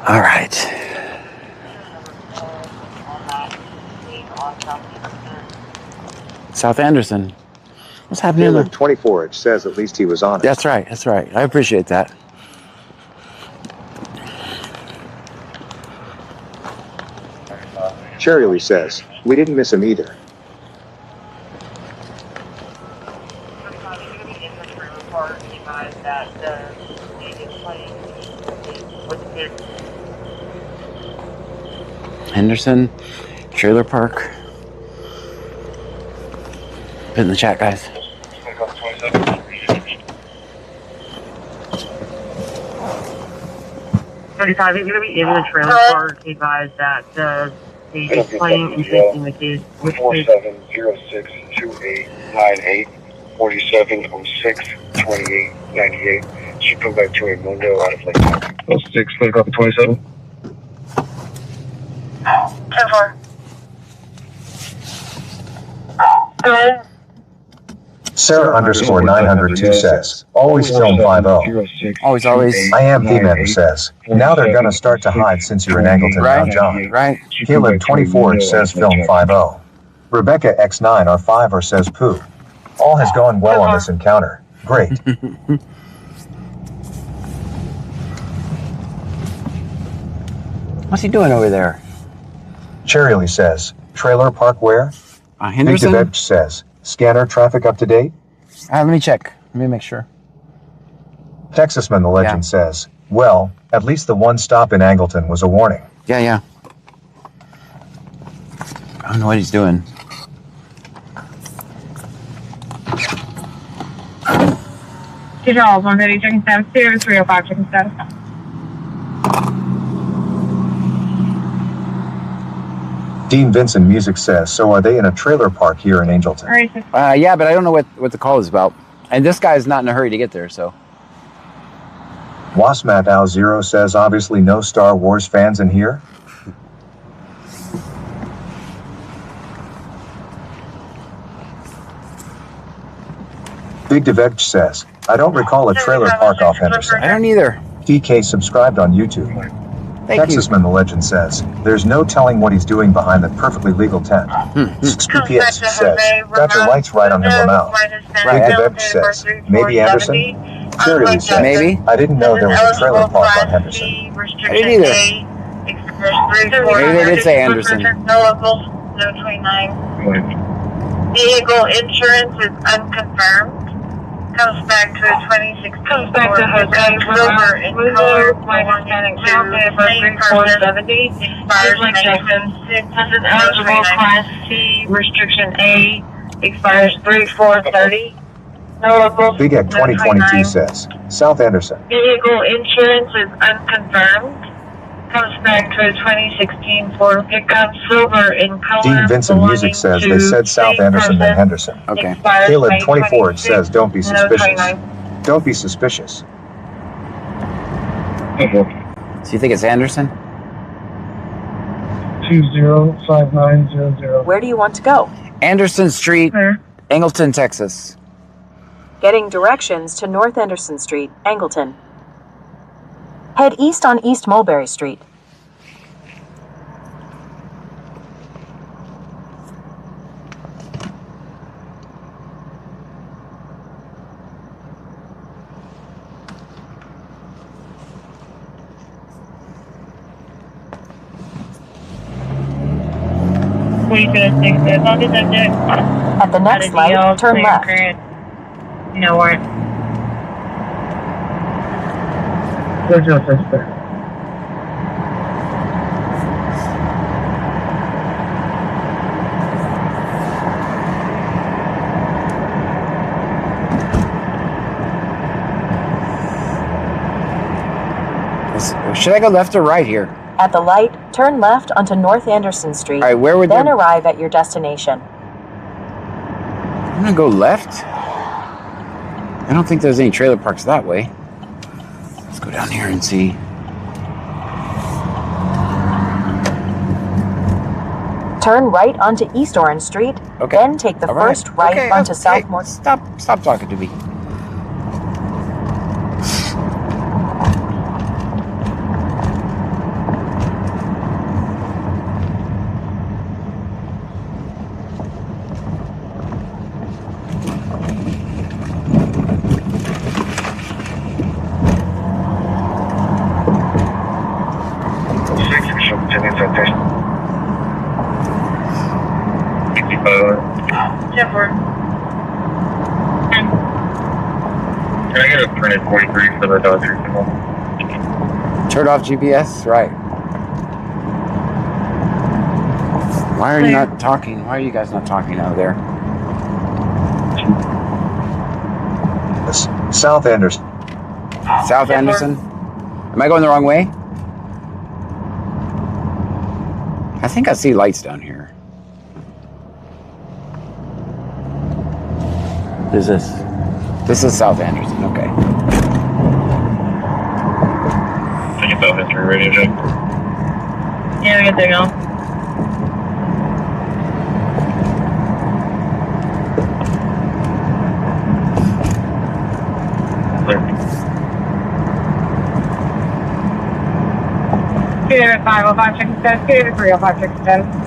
All right. South Anderson. What's happening? Caleb 24 says at least he was honest. That's right. That's right. I appreciate that. Cherry says, we didn't miss him either. Henderson, trailer park. Put in the chat, guys. If you're going to be in the trailer park, advise that the is playing interesting with you. 47062898 4706 2898. She put back to a Mundo out of Lake. 06, clear copy 27. 10-4. Sarah underscore 902 says, always film 50. Always. I am P-Man says, now they're gonna start to hide since you're in Angleton now, John. Right. Caleb 24 says film 50. Rebecca X9 R5 says poo. All has gone well on this encounter. Great. What's he doing over there? Cherry says, trailer park where? Henderson? Big says, scanner traffic up to date? Let me check. Let me make sure. Texasman the Legend says, well, at least the one stop in Angleton was a warning. Yeah. I don't know what he's doing. Two Charles, 150 checking status, 305 checking status. Dean Vincent Music says, so are they in a trailer park here in Angleton? All right, Yeah, but I don't know what the call is about. And this guy's not in a hurry to get there, so. Wasmat Al Zero says, obviously no Star Wars fans in here? Big Deveg says, I don't recall a trailer park off Henderson. I don't either. DK subscribed on YouTube. Thank you. Texasman the Legend says, there's no telling what he's doing behind that perfectly legal tent. 6 PPS says, got your lights right on him, Lamau. Big Deveg says, maybe Anderson? Cherry says, Maybe. I didn't know there was a trailer park on Henderson. I didn't either. Maybe they did say Anderson. No locals, no 29. Vehicle insurance is unconfirmed. Comes back to 26. Comes back to Jose Silver in color. Belonging to same person. Expires Jackson. This is eligible Class T. Restriction A. Expires 3/4/30. No locals. Big Egg 2022 says, South Anderson. Vehicle insurance is unconfirmed. comes back to a 2016 Ford pickup, silver in color. Dean Vincent Music says they said South Anderson then Henderson. Okay. Caleb 24 says don't be No, suspicious. 29. Don't be suspicious. So you think it's Anderson? 205900. Where do you want to go? Anderson Street, Angleton, Texas. Getting directions to North Anderson Street, Angleton. Head east on East Mulberry Street. At the next light, turn left. You know what? Where's your sister? Should I go left or right here? At the light, turn left onto North Anderson Street. All right, where would then arrive at your destination. I'm gonna go left. I don't think there's any trailer parks that way. Let's go down here and see. Turn right onto East Orange Street. Okay. Then take the first right onto South Morton. Stop talking to me. Can I get a printed 43 for the Dodgers? Turn off GPS? Right. Why are you not talking? Why are you guys not talking out there? South Anderson. South Anderson? Am I going the wrong way? I think I see lights down here. Who's this? This is South Anderson, okay. I get that history radio check. Yeah, good to go. Scoot at 505 check and 10. Scoot at 305 check and 10.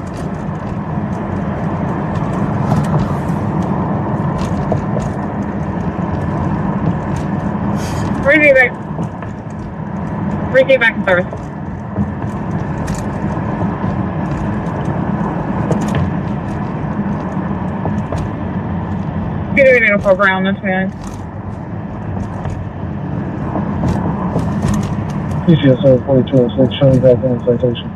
Receive back in service. Get a video for ground, that's fine. PCSO 4206, showing back on citation.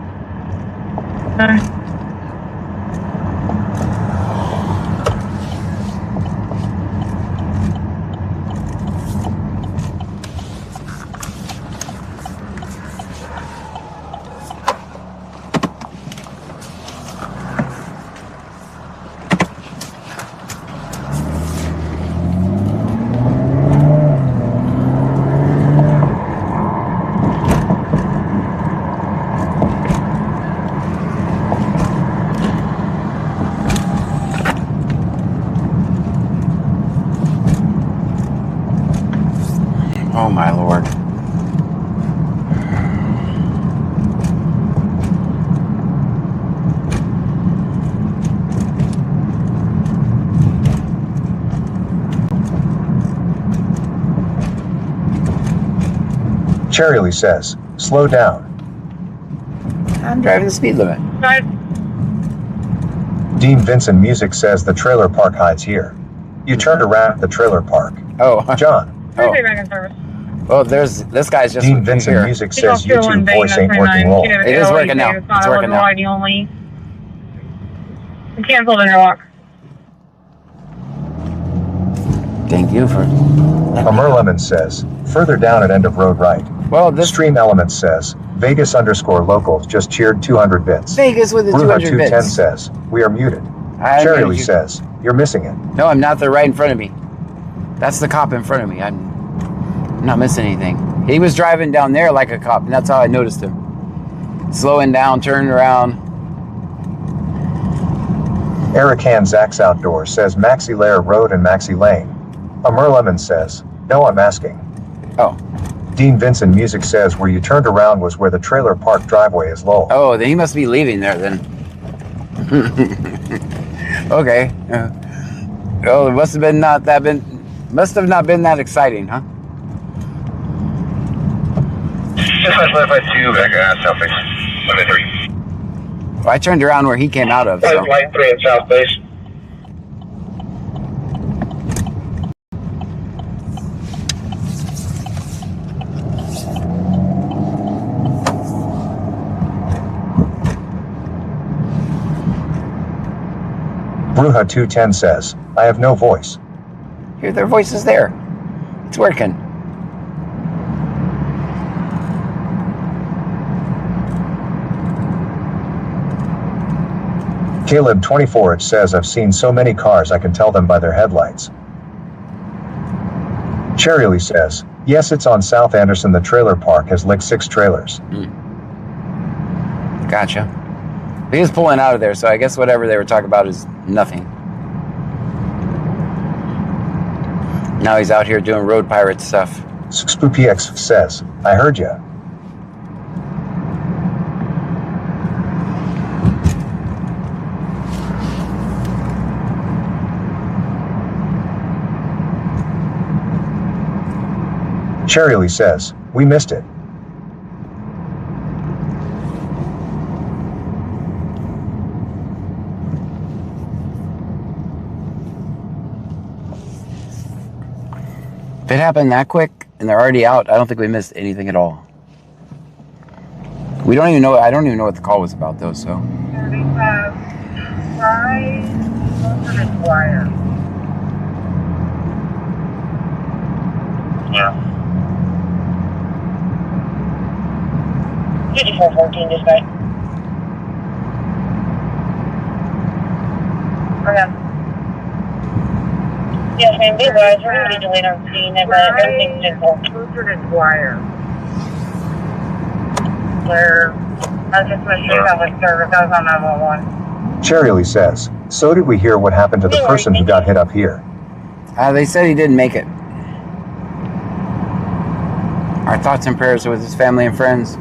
Oh my lord. Cherry says, slow down. I'm driving the speed limit. Dean Vincent Music says the trailer park hides here. You turned around at the trailer park. Oh. John. Oh. Well, there's this guy's just Dean Vincent here. Music says YouTube voice ain't working well. It is working now. It's working now. Only. Cancel the interlock. Thank you for... Merleman says, further down at end of road right. Well, this Stream Elements says, Vegas_locals just cheered 200 bits. Vegas with the 200 Bruja210 bits. says, we are muted. I Cherry muted Lee you. says, you're missing it. No, I'm not. They're right in front of me. That's the cop in front of me. I'm not missing anything. He was driving down there like a cop, and that's how I noticed him. Slowing down, turning around. Eric Han Zach's Outdoors says Maxi Lair Road and Maxi Lane. Lemon says, no, I'm asking. Oh. Dean Vincent Music says where you turned around was where the trailer park driveway is low. Oh, then he must be leaving there then. Okay. Oh, it must have not been that exciting, huh? Just left by 2, back at South Base. 1-3. Well, I turned around where he came out of, so. Line 3 at South Base. Bruja210 says, I have no voice. Hear their voices there. It's working. Caleb24 says I've seen so many cars I can tell them by their headlights. Cherry Lee says, yes, it's on South Anderson. The trailer park has licked 6 trailers. Gotcha. He was pulling out of there, so I guess whatever they were talking about is nothing. Now he's out here doing road pirate stuff. SpoopyX says, I heard ya. Cherry Lee says, we missed it. If it happened that quick and they're already out, I don't think we missed anything at all. We don't even know. I don't even know what the call was about, though. So. Right closer to Squire. Yeah. 5414 dispatch. Okay. Yes, ma'am, be advised, we're going to be delayed on scene, but everything's simple. Closer to Squire. Where I just made sure public service, I was on 911. Cherry Lee says, so did we hear what happened to the person who got hit up here? They said he didn't make it. Our thoughts and prayers are with his family and friends.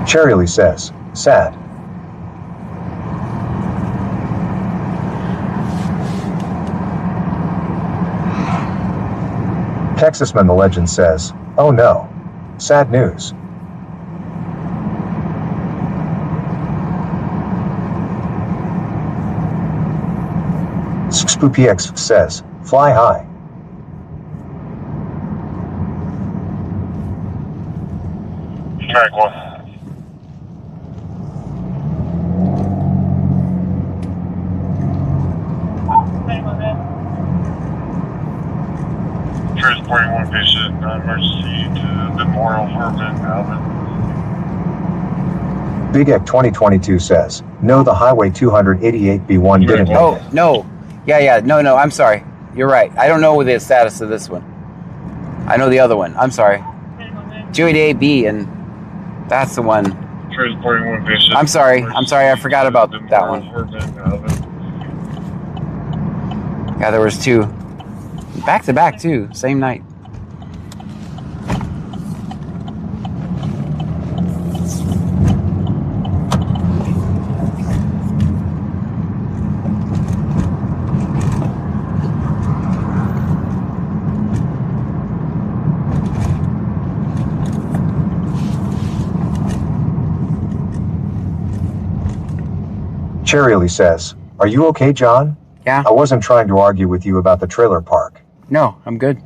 Cherry Lee says, sad. Texasman the Legend says, oh no. Sad news. SpoopyX says, fly high. Very cool. Transporting one patient, emergency to Memorial Urban Alvin. Big Ek 2022 says, no, the Highway 288B1 didn't make Oh, it. no. Yeah, no, I'm sorry. You're right. I don't know the status of this one. I know the other one. I'm sorry. 288B, and that's the one. Transporting one patient. I'm sorry. I forgot about that one. Urban Alvin. Yeah, there was 2. Back to back, too. Same night. Cherry Lee says, are you okay, John? Yeah. I wasn't trying to argue with you about the trailer park. No, I'm good.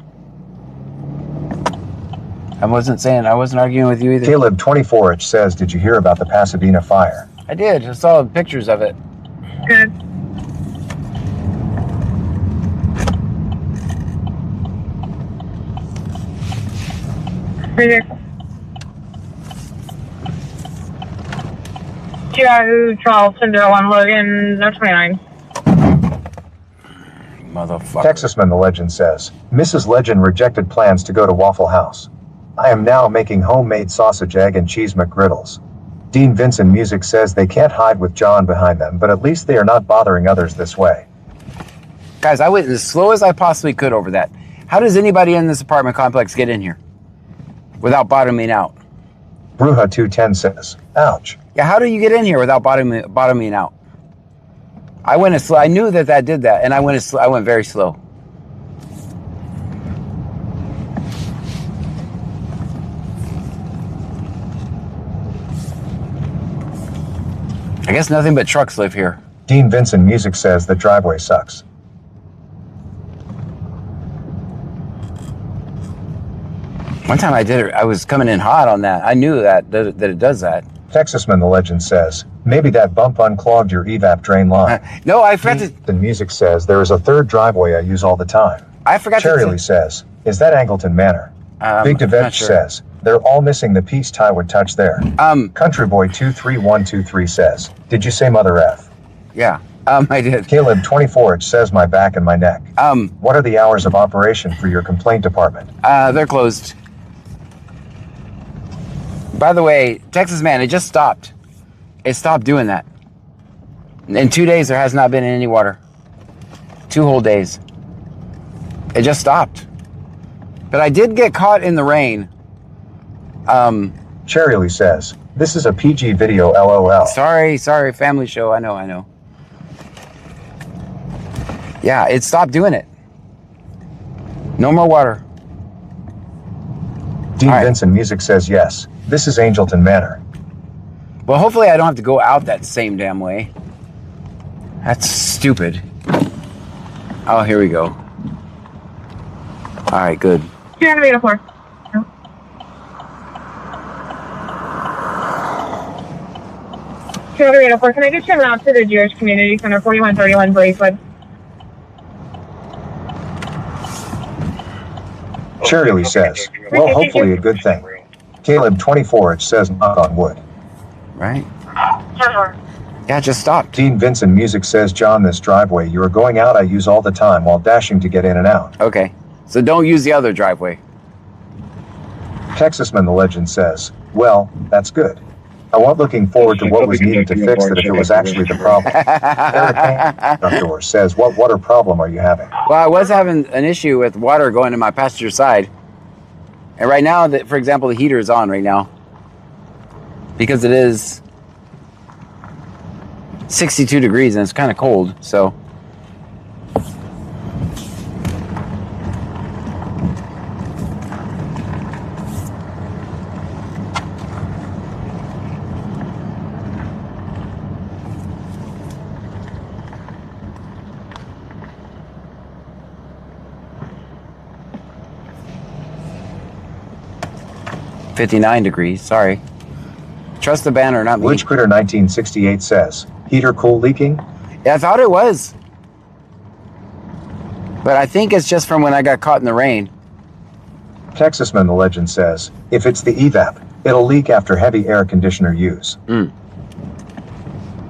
I wasn't arguing with you either. Caleb 24H says, did you hear about the Pasadena fire? I did. I saw pictures of it. Good. Right there. 212 1 Logan, no 29. Motherfucker. Texasman the Legend says, Mrs. Legend rejected plans to go to Waffle House. I am now making homemade sausage, egg, and cheese McGriddles. Dean Vincent Music says they can't hide with John behind them, but at least they are not bothering others this way. Guys, I went as slow as I possibly could over that. How does anybody in this apartment complex get in here without bottoming out? Bruja 210 says, ouch. Yeah, how do you get in here without bottoming out? I went as slow. I knew that did that, and I went very slow. I guess nothing but trucks live here. Dean Vincent Music says the driveway sucks. One time I did it, I was coming in hot on that. I knew that it does that. Texasman the Legend says, maybe that bump unclogged your evap drain line. No, I forgot to... The Music says, there is a third driveway I use all the time. I forgot to... Cherry says, is that Angleton Manor? Big DeVetch says, they're all missing the piece Ty would touch there. Country Boy 23123 says, did you say Mother F? Yeah, I did. Caleb 24H says my back and my neck. What are the hours of operation for your complaint department? They're closed. By the way, Texas Man, it just stopped. It stopped doing that. In 2 days, there has not been any water. 2 whole days. It just stopped. But I did get caught in the rain. Cherry says, this is a PG video, LOL. Sorry, family show. I know. Yeah, it stopped doing it. No more water. Dean Vincent Music says yes. This is Angleton Manor. Well, hopefully I don't have to go out that same damn way. That's stupid. Oh, here we go. All right, good. 284. Can I get you out to the Jewish Community Center, 4131 Blazewood? Cherry says, well, hopefully a good thing. Caleb 24H says knock on wood. Right? Yeah, just stop. Dean Vincent Music says, John, this driveway you are going out I use all the time while dashing to get in and out. Okay, so don't use the other driveway. Texasman the Legend says, well, that's good. I wasn't looking forward to what was needed to fix it if it was actually the problem. Eric Outdoors says, what water problem are you having? Well, I was having an issue with water going to my passenger side. And right now, for example, the heater is on right now. Because it is 62 degrees and it's kind of cold, so. $59 degrees, sorry. Trust the banner, not me. Witch Critter 1968 says, heater cool leaking? Yeah, I thought it was. But I think it's just from when I got caught in the rain. Texasman the Legend says, if it's the evap, it'll leak after heavy air conditioner use.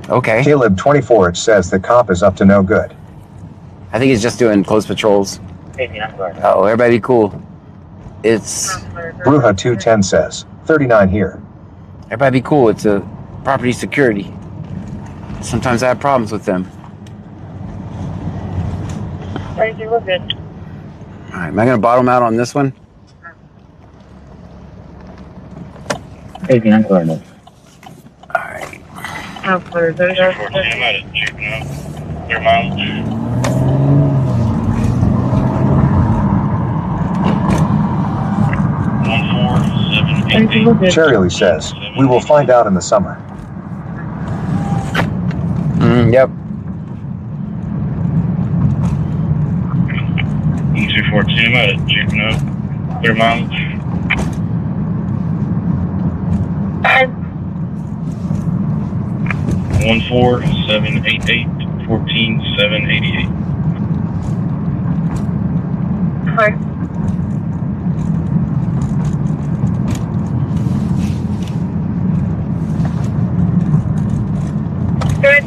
Okay. Caleb 24H says the cop is up to no good. I think he's just doing close patrols. Uh-oh, everybody be cool. It's... Bruja 210 says, 39 here. Everybody be cool. It's a property security. Sometimes I have problems with them. Right, we're good. All right, am I going to bottom out on this one? 89 Cardinal. All right. Oh, for those are... 14, I'm at a Jeep now. Clear mileage. Cherry says, we will find out in the summer. Yep. 214, I'm at a Jeep now. Clear mileage. 14788 Hi. Good.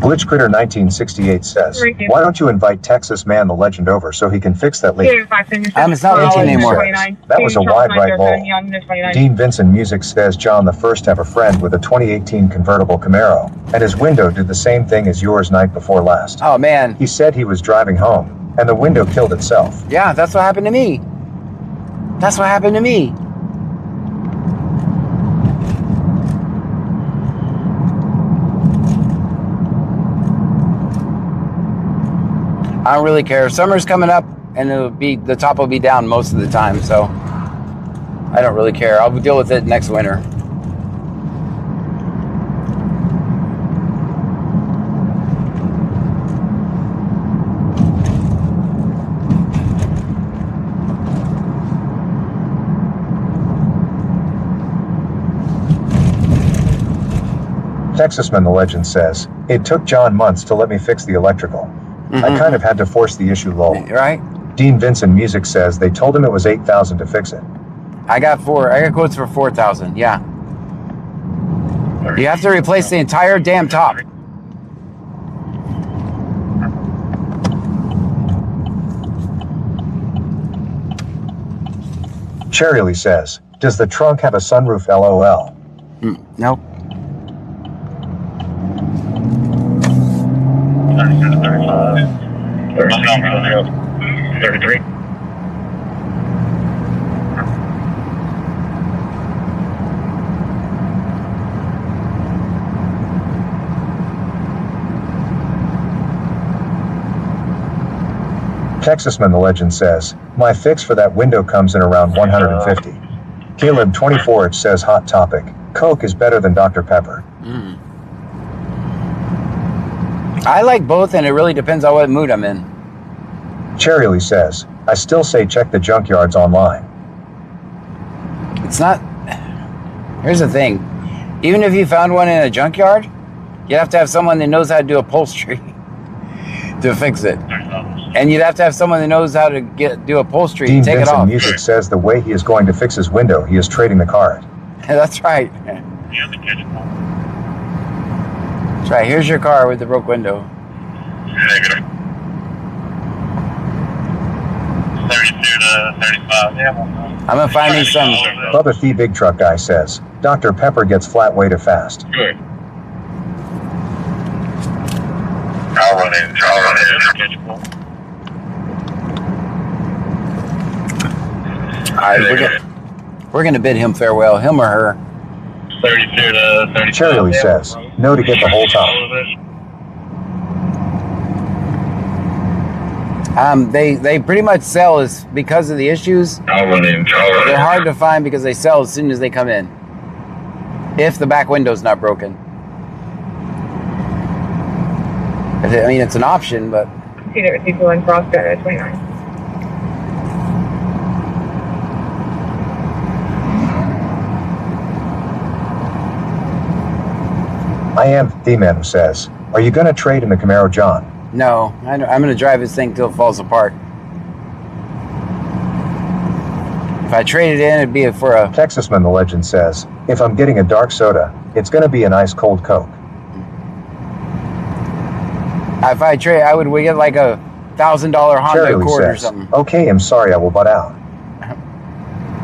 Glitch Critter 1968 says, why don't you invite Texas Man the Legend over so he can fix that leak? It's not glitching anymore. That was a wide right roll. Dean Vincent Music says John the First have a friend with a 2018 convertible Camaro, and his window did the same thing as yours night before last. Oh man. He said he was driving home, and the window killed itself. Yeah, that's what happened to me. That's what happened to me. I don't really care. Summer's coming up and the top will be down most of the time, so I don't really care. I'll deal with it next winter. Texasman the Legend says, it took John months to let me fix the electrical. I kind of had to force the issue lol. Right? Dean Vincent Music says they told him it was $8,000 to fix it. I got quotes for $4,000. Yeah. You have to replace the entire damn top. Cherry says, does the trunk have a sunroof LOL? Nope. 33. Texasman the Legend says, my fix for that window comes in around $150. Caleb 24 says hot topic, Coke is better than Dr. Pepper. I like both, and it really depends on what mood I'm in. Cherry says, I still say check the junkyards online. It's not... Here's the thing. Even if you found one in a junkyard, you have to have someone that knows how to do upholstery to fix it. And you'd have to have someone that knows how to do upholstery Dean and take Vincent it off. Music says the way he is going to fix his window, he is trading the car. That's right. That's right. Here's your car with the broke window. Negative. 32 to 35. Yeah. I'm gonna find me some. Bubba the Big Truck Guy says, Dr. Pepper gets flat way too fast. Good. I'll run in. Alright, we're gonna bid him farewell, him or her. 32 to 35. Cherry says, no to get the whole top. They pretty much sell is because of the issues. I'll run in. They're hard to find because they sell as soon as they come in. If the back window's not broken. I mean, it's an option, but... See there are people in Frostbed at 29. I am the man who says, are you going to trade in the Camaro, John? No, I'm going to drive this thing till it falls apart. If I trade it in, it'd be for a... Texasman the Legend says, if I'm getting a dark soda, it's going to be an ice cold Coke. If I trade, I would get like a $1,000 Honda Accord or something. Okay, I'm sorry, I will butt out.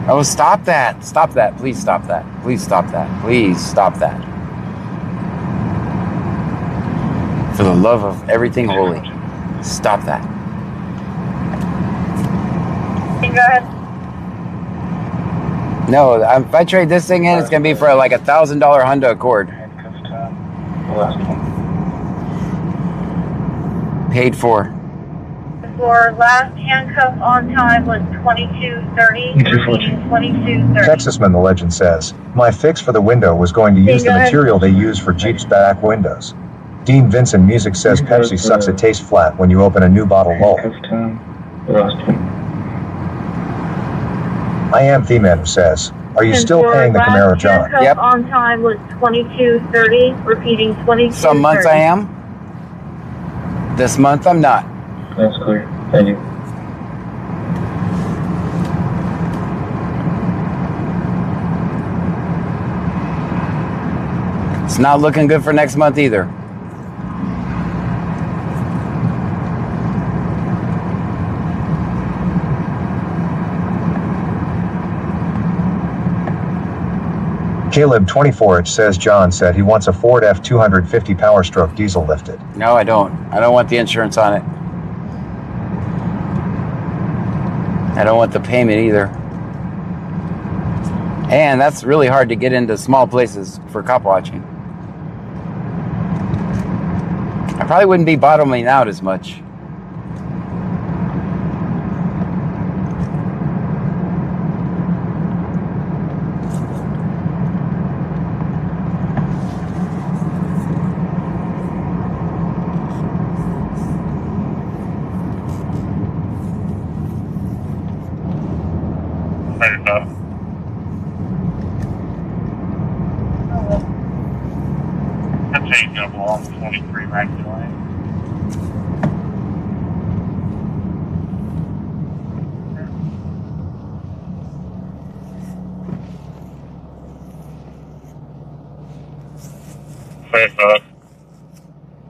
Oh, stop that. Stop that. Please stop that. Please stop that. Please stop that. For the love of everything holy, stop that. Go ahead. No, if I trade this thing in, it's going to be for like a $1,000 Honda Accord. Paid for. For last handcuff on time was 22:30. 22:30. Texasman the Legend says, my fix for the window was going to use the material they use for Jeep's back windows. Dean Vincent Music says Pepsi sucks, it tastes flat when you open a new bottle lol. I am the man who says, Are you still paying the Camaro, John? Yep. On time was 22:30. Repeating 22:30. Some months I am. This month I'm not. That's clear. Thank you. It's not looking good for next month either. Caleb 24H says John said he wants a Ford F250 Power Stroke diesel lifted. No, I don't. I don't want the insurance on it. I don't want the payment either. And that's really hard to get into small places for cop watching. I probably wouldn't be bottoming out as much. That's 8 double on 23 Maggie Lane.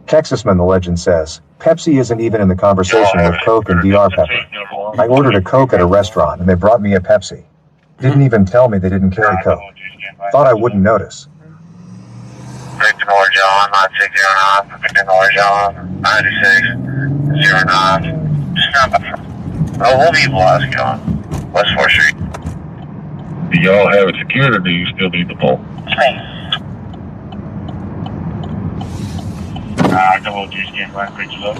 Texasman the legend says, Pepsi isn't even in the conversation with Coke and DR Pepper. I ordered a Coke at a restaurant and they brought me a Pepsi. Didn't even tell me they didn't carry Coke. Thought I wouldn't notice. Victor John, 9609, Victor John, 9609. Oh, we'll be blessed, John. West 4th Street. Do y'all have it secured or do you still need the pole? Double G scan back, pick it up.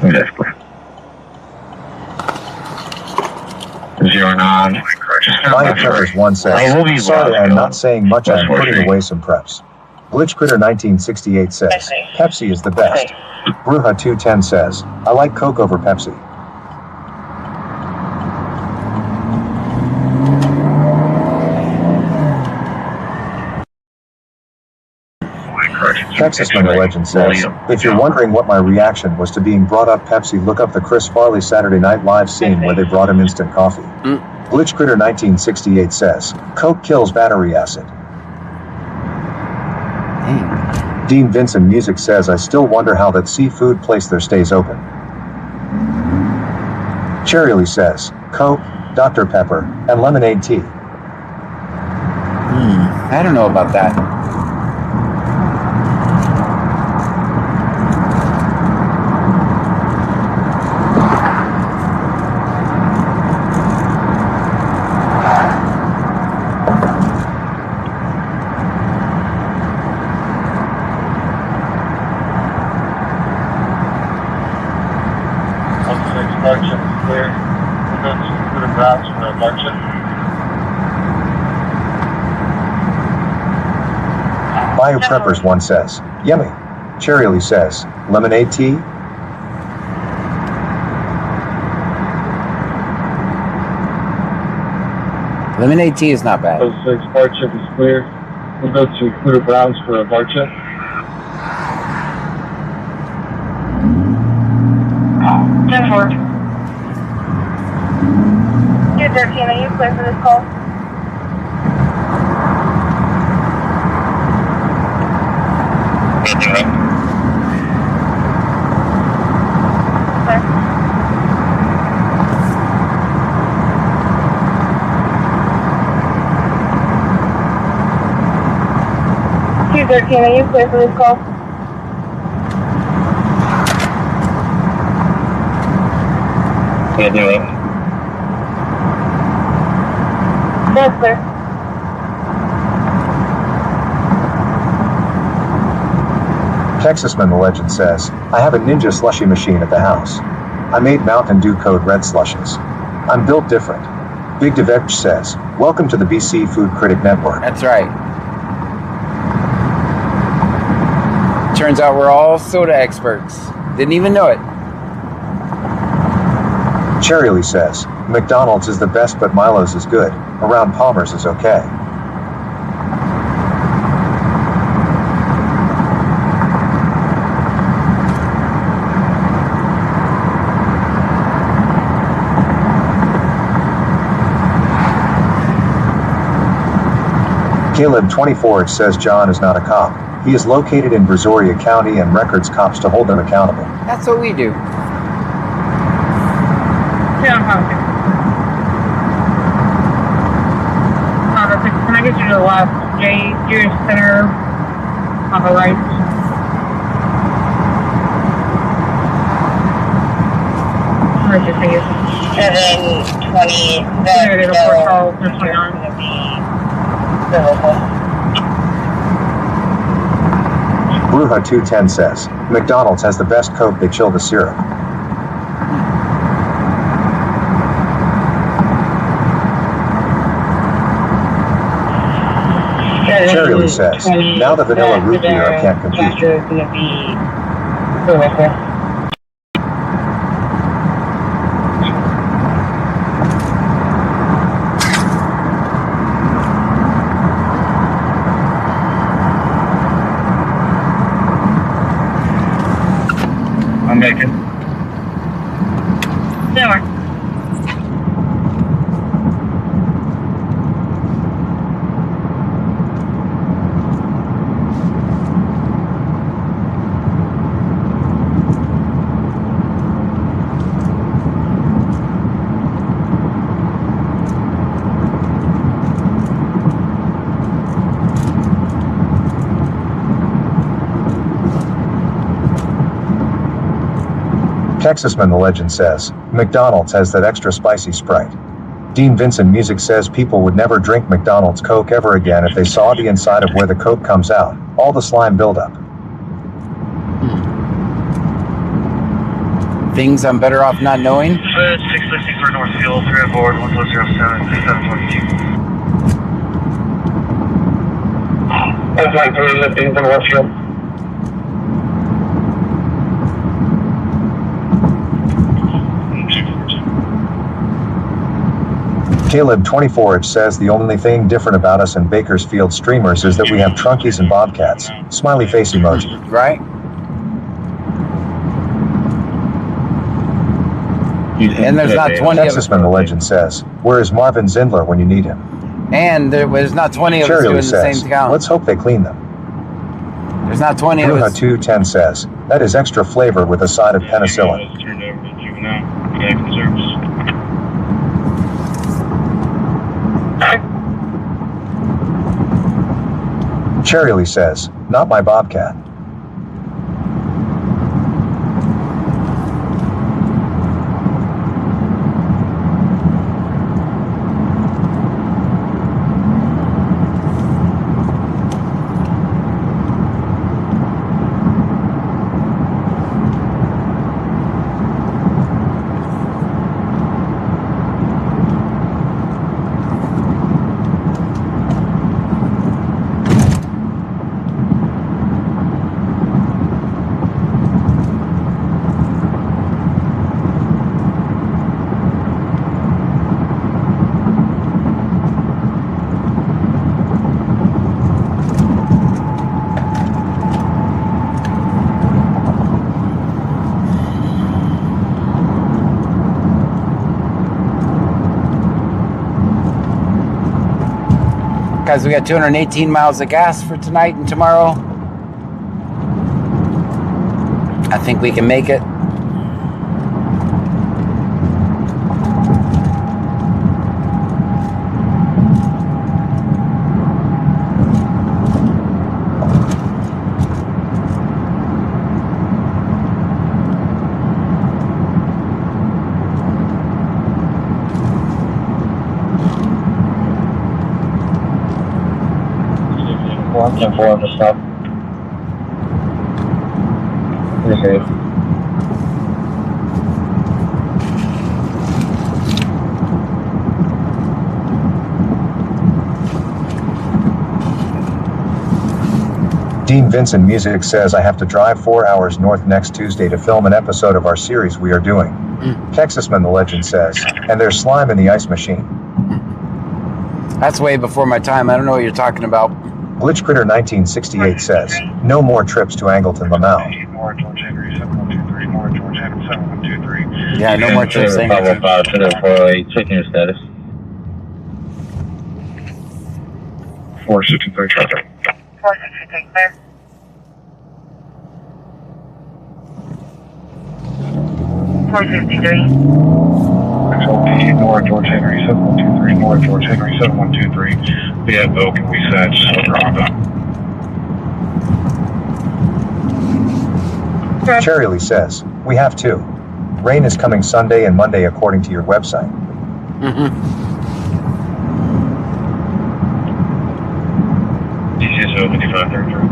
That's clear. 09. Mike Peppers 1 says, sorry I'm not saying much, I'm putting away some preps. Glitch Critter 1968 says, Pepsi is the best. Bruja 210 says, I like Coke over Pepsi. Texasman the legend says, if you're wondering what my reaction was to being brought up Pepsi, look up the Chris Farley Saturday Night Live scene where they brought him instant coffee. Glitch Critter 1968 says, Coke kills battery acid. Dean Vincent Music says, I still wonder how that seafood place there stays open. Cherryly says, Coke, Dr. Pepper, and lemonade tea. I don't know about that. Bio Preppers 1 says, yummy. Cherryly says, lemonade tea? Lemonade tea is not bad. 06, bar check is clear. We'll go to Clear Browns for a bar check. Ten four. 213, are you clear for this call? Clear. 213, are you clear for this call? That's clear. Texasman the legend says, I have a Ninja slushy machine at the house. I made Mountain Dew Code Red slushes. I'm built different. Big Devech says, welcome to the BC Food Critic Network. That's right. Turns out we're all soda experts. Didn't even know it. Cherry Lee says, McDonald's is the best but Milo's is good. Around Palmer's is okay. Caleb 24 says John is not a cop. He is located in Brazoria County and records cops to hold them accountable. That's what we do. Yeah, can I get you to the left? Jewish Center on the right. Where's your fingers? 720. There, the report call, 29. Bruja 210 says, McDonald's has the best Coke, they chill the syrup. Cherry Lee says, now the vanilla root beer I can't compete. I'm making. There. Texasman the legend says, McDonald's has that extra spicy Sprite. Dean Vincent Music says people would never drink McDonald's Coke ever again if they saw the inside of where the Coke comes out, all the slime buildup. Things I'm better off not knowing. 664 North Field, 3 on board, 1407, 722. That's like 3 lifting from Westfield. Caleb 24 says the only thing different about us and Bakersfield streamers is that we have trunkies and bobcats. Smiley face emoji. Right? And there's not 20 of us. Texasman the legend says, where is Marvin Zindler when you need him? And there's not 20 of us Cherry doing Lee the says, same count. let's hope they clean them. There's not 20 of Bruja us. 210 says, that is extra flavor with a side of penicillin. Turned over to juvenile. Connect service. Cherry Lee says, not my bobcat. Guys, we got 218 miles of gas for tonight and tomorrow. I think we can make it. I'm 10-4 on the stop. You're safe. Dean Vincent Music says I have to drive 4 hours north next Tuesday to film an episode of our series we are doing. Texasman the Legend says, and there's slime in the ice machine. That's way before my time. I don't know what you're talking about. Glitch Critter 1968 says, no more trips to Angleton Lamau. More George Henry 7123. More George Henry 7123. Yeah, no more trips. 505 checking your status. 463 traffic. 463, clear. XLP, Nora George Henry 7123, Nora George Henry 7123. We have Oak and we said Silverado. Cherry Lee says, we have two. Rain is coming Sunday and Monday according to your website. DCSO 5533.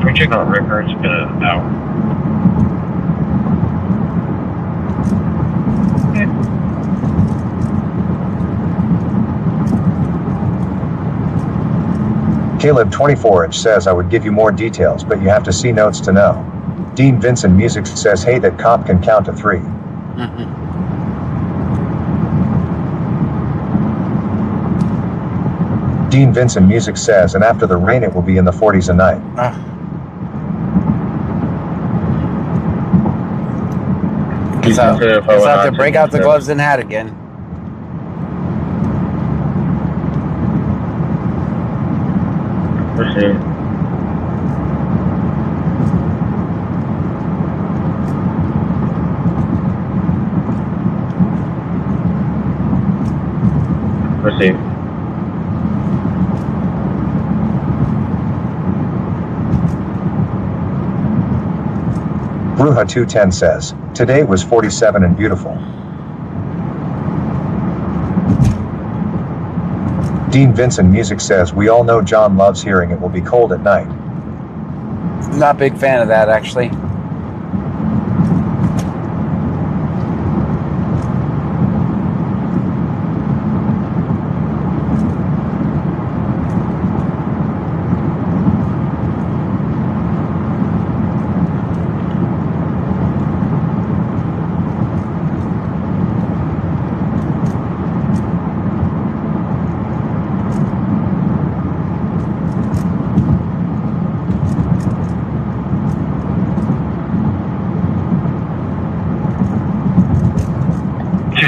Can we check on records? It's been an hour. Caleb 24-inch says I would give you more details, but you have to see notes to know. Dean Vincent Music says, hey, that cop can count to 3. Dean Vincent Music says, and after the rain it will be in the 40s a night. It's out there, break out the gloves and hat again. Proceed. Proceed. Bruja 210 says, today was 47 and beautiful. Dean Vincent Music says, we all know John loves hearing it will be cold at night. Not a big fan of that, actually.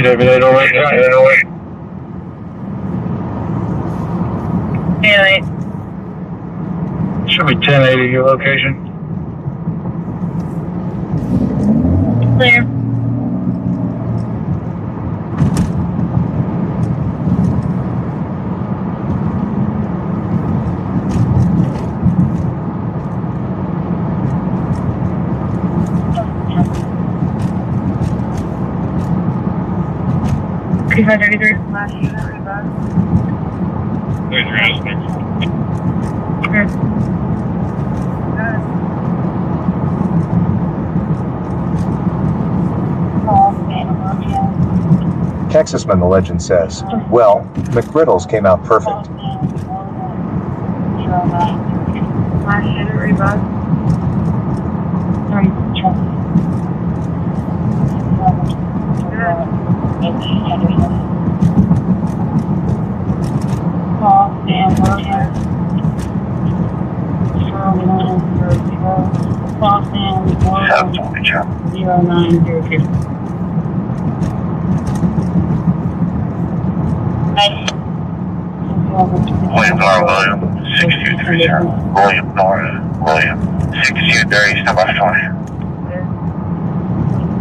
David 808, 808. Yeah, Should be 1080 your location. clear. Last unit, reverse. There's your aspects. Texasman the Legend says, well, McBriddles came out perfect. Last unit, reverse. William Nora, William, 6230. William Nora, William, 6230, stand by 20.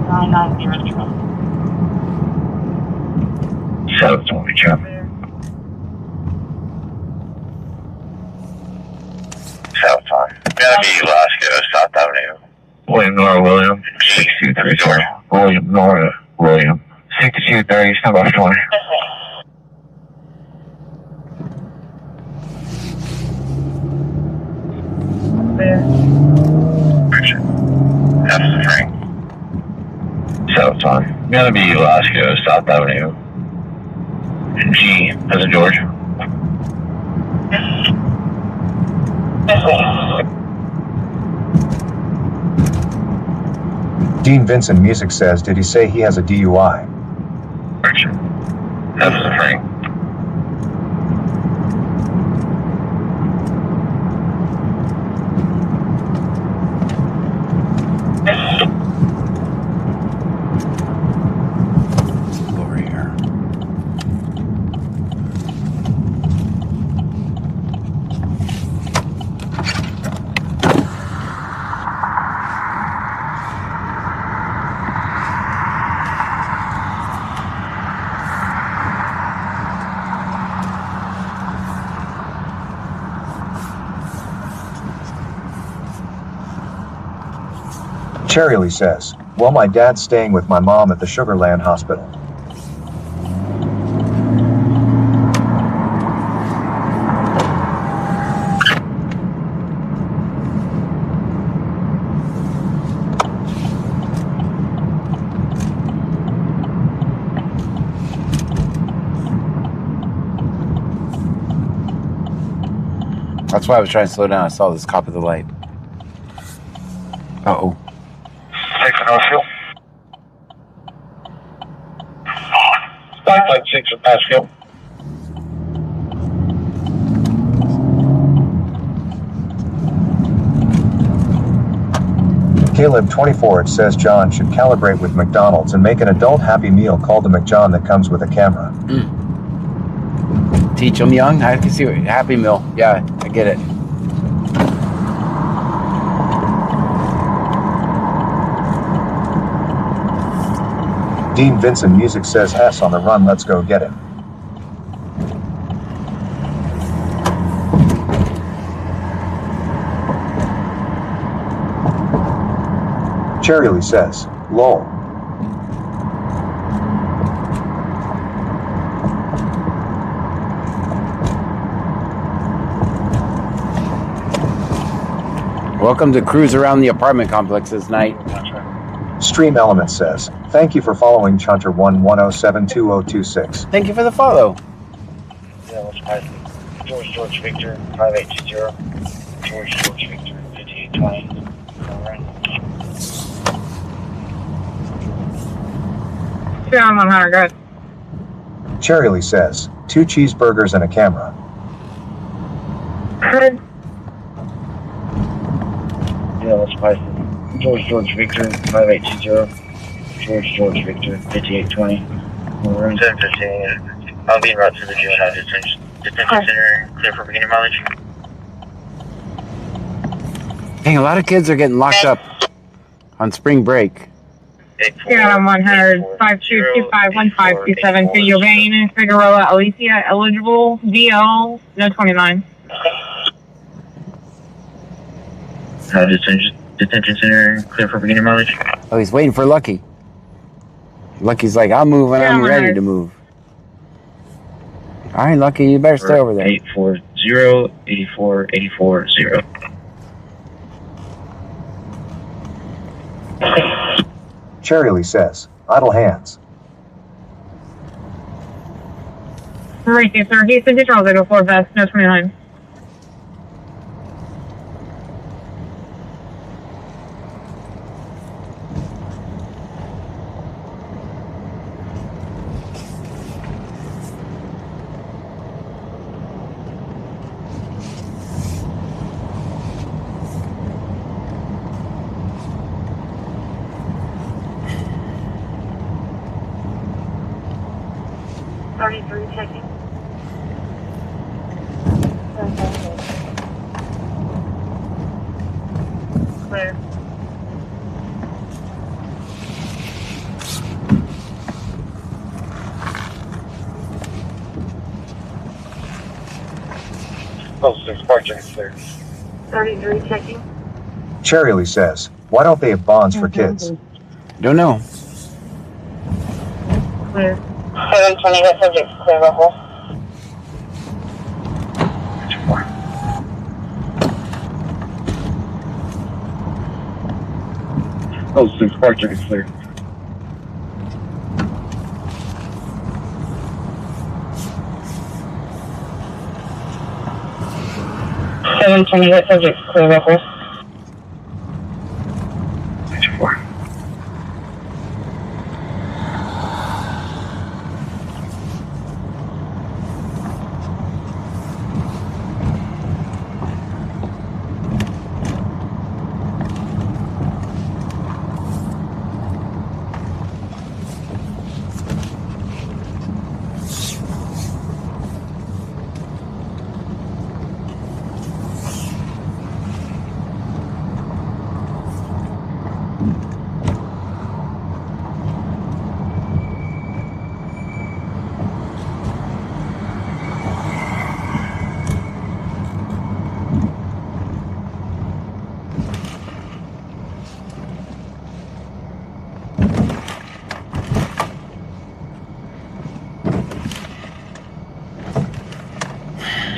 990. 720, Chuck. South time. Gotta be Alaska, South Avenue. William Nora, William, 6230. William Nora, William, 6230, stand by 20. Richard, F is Frank. South time. Gotta be Alaska, South Avenue. G as a George. Dean Vincent Music says, did he say he has a DUI? Correction. That's the Frank. Over here. Cherry Lee says, well, my dad's staying with my mom at the Sugarland Hospital. That's why I was trying to slow down. I saw this cop at the light. Uh-oh. 6 for Northfield. 556 for Passfield. Caleb 24, it says John should calibrate with McDonald's and make an adult Happy Meal called the McJohn that comes with a camera. Teach them young. I can see what Happy Meal. Yeah, I get it. Dean Vincent Music says S on the run, let's go get him. Cherry Lee says, lol. Welcome to Cruise Around the Apartment Complexes night. Stream Element says, thank you for following Chunter 11072026. Thank you for the follow. Yeah, let's pass it. George Victor, 5820. George Victor, 5820. Alright. Yeah, I'm on 100, go ahead. Cherry Lee says, 2 cheeseburgers and a camera. Good. Yeah, let's pass it. George Victor, 5820. George Victor, 5820. Alright. 715. I'll be en route to the juvenile detention center. Clear for beginning mileage. Dang, a lot of kids are getting locked up on spring break. Yeah, I'm 100, 52251527. Giovanni Figueroa Alicia, eligible, DL, no 29. Detention center, clear for beginning mileage. Oh, he's waiting for Lucky. Lucky's like, I'll move when I'm ready to move. All right, Lucky, you better stay over there. 840 84840. Cherry Lee says, idle hands. Right there, sir. Houston Control 04 Vest, no 29. Checking. Clear. Oh, 6 park check clear. 33 checking. Cherry Lee says, why don't they have bonds for kids? Don't know. Clear. 720, that subject clear level. Oh, 6 park check clear. 128 subject clear vehicle.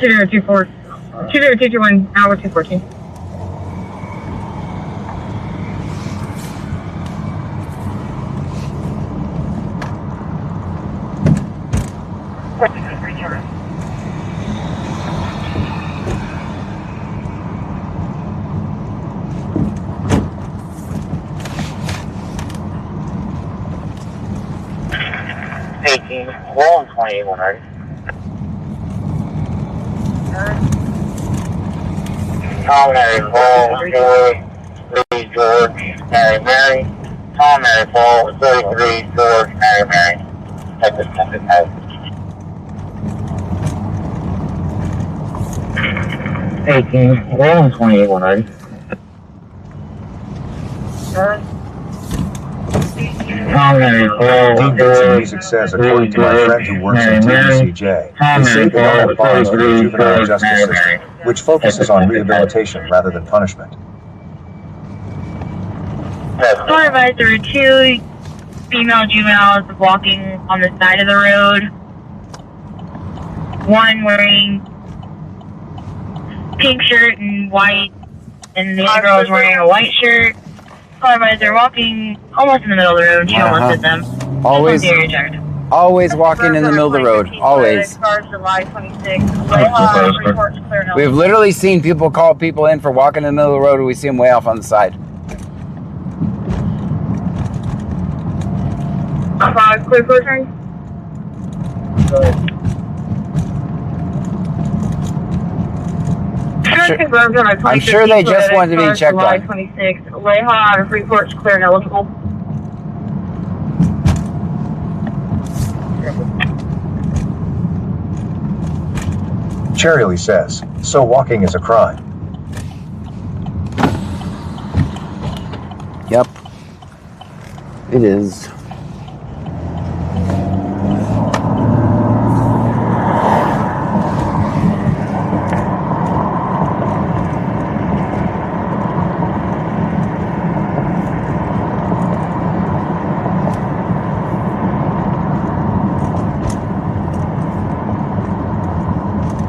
64. Two 2021, hour 214. Roll 28 100. Tom, Mary, Paul, George, Lee, George, Mary, Mary. Tom, Mary, Paul, 33, George, Mary, Mary. Texas, Texas, Texas. 18, roll 28 100. Tom, Mary, Paul, Dean Vincent Music says, according to my friend who works in TVCJ, they say they don't have bonds for the juvenile justice system, which focuses on rehabilitation rather than punishment. Caller advisor, 2 female juveniles walking on the side of the road. One wearing pink shirt and white, and the other girl is wearing a white shirt. Caller advisor walking almost in the middle of the road. She almost hit them. Always walking in the middle of the road. Always. July 26. We've literally seen people call people in for walking in the middle of the road and we see them way off on the side. 5, clear for turn. I'm sure they just wanted to be checked July on. 26. Leha, Freeport's clear and eligible. Cherry says, so walking is a crime. Yep. It is.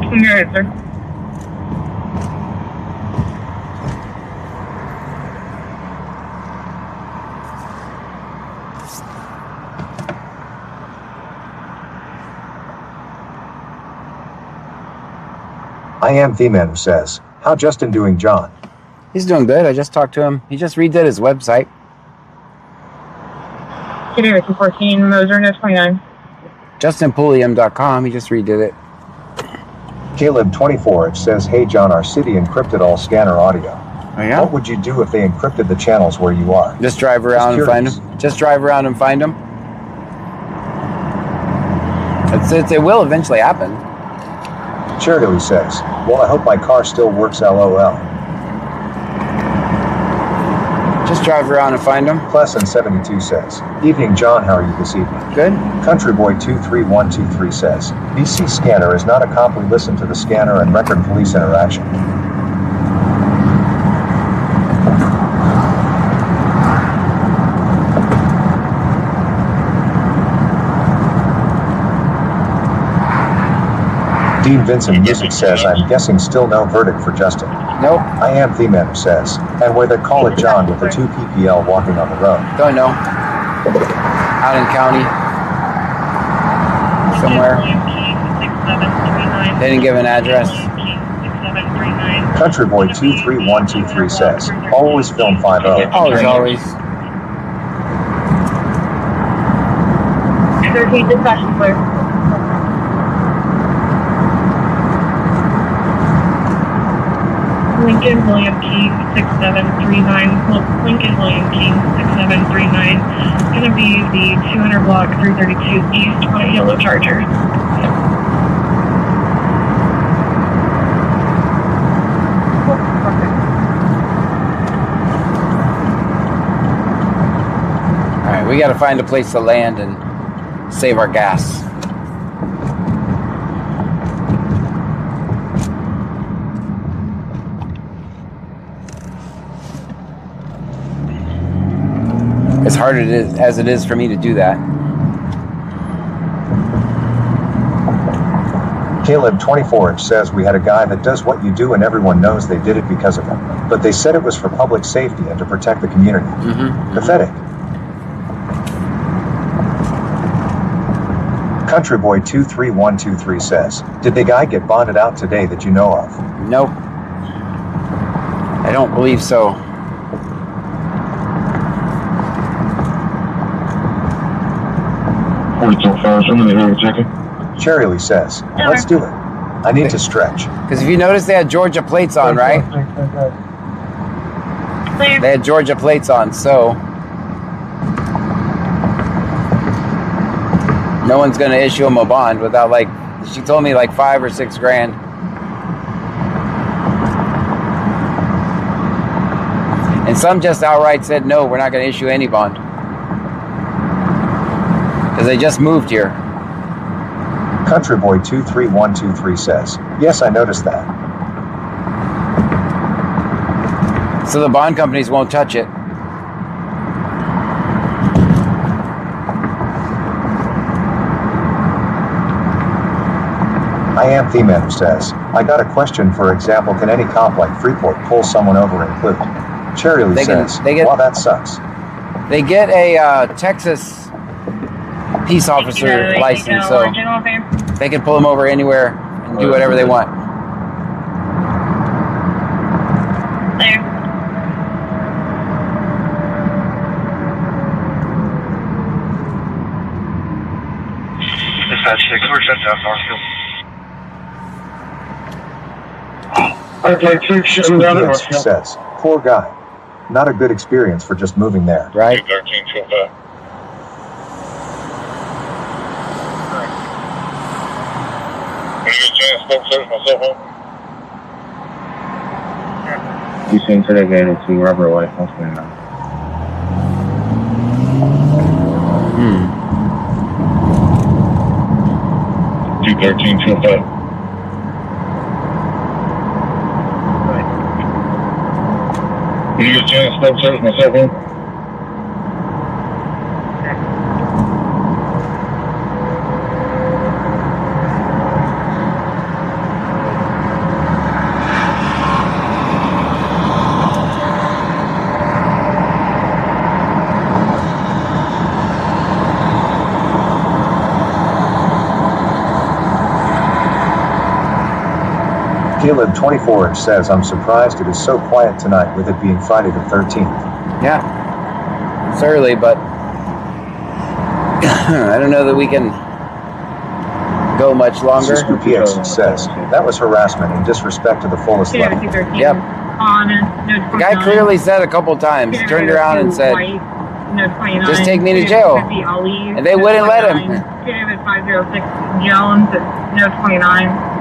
Go ahead, sir. I am the man who says, how Justin doing, John? He's doing good. I just talked to him. He just redid his website. Kidney 214, Moser, no 29. JustinPulliam.com. He just redid it. Caleb24 says, hey John, our city encrypted all scanner audio. Oh, yeah? What would you do if they encrypted the channels where you are? Just drive around and find them. Just drive around and find them. It will eventually happen. Charity says, well, I hope my car still works, LOL. Just drive around and find them. Pleasant72 says, evening John, how are you this evening? Good. Countryboy23123 says, BC scanner is not a comp, we listen to the scanner and record police interaction. Dean Vincent Music says, I'm guessing still no verdict for Justin. Nope. I am the man who says, and where they call it John with the 2 PPL walking on the road. Don't know. Out in county. Somewhere. They didn't give an address. Country Boy 23123 says, always film 5-0. Always. 13 dispatch clear. Lincoln William King 6739. Lincoln William King 6739. Gonna be the 200 block 332 east on a yellow Charger. Alright, we gotta find a place to land and save our gas. As hard as it is for me to do that. Caleb 24 says we had a guy that does what you do and everyone knows they did it because of him. But they said it was for public safety and to protect the community. Pathetic. Country Boy 23123 says, did the guy get bonded out today that you know of? Nope. I don't believe so. Cherry Lee says, let's do it. I need to stretch. Because if you notice, they had Georgia plates on, right? They had Georgia plates on, so no one's going to issue them a bond without, like, she told me like $5 or $6 grand. And some just outright said, no, we're not going to issue any bond. Because they just moved here. Country Boy 23123 says, yes, I noticed that. So the bond companies won't touch it. I am Thieman who says, I got a question. For example, can any cop like Freeport pull someone over and include? Cherry Lee says, wow, that sucks. They get a Texas peace officer license, so they can pull them over anywhere and do whatever they want. Dispatch 6, we're shut down Northfield. Says, poor guy. Not a good experience for just moving there. Right? 1325. When you get a chance, smoke search myself home. You seem to have gained to rubber life. What's going on? 21325. When you get a chance, smoke search myself home. Caleb 24 says, I'm surprised it is so quiet tonight with it being Friday the 13th. Yeah. It's early, but I don't know that we can go much longer. Cisco PX says, that was harassment and disrespect to the fullest level. Yep. The guy clearly said a couple times, turned around and said, just take me to jail. And they wouldn't let him. 506 Jones at No 29.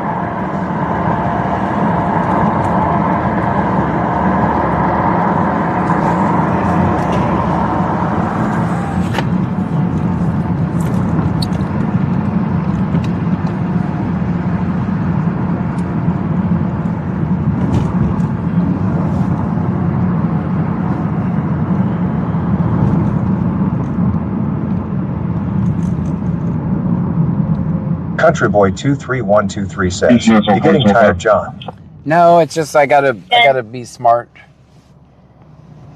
Country Boy 23123 says, you getting tired, John? No, it's just I gotta be smart.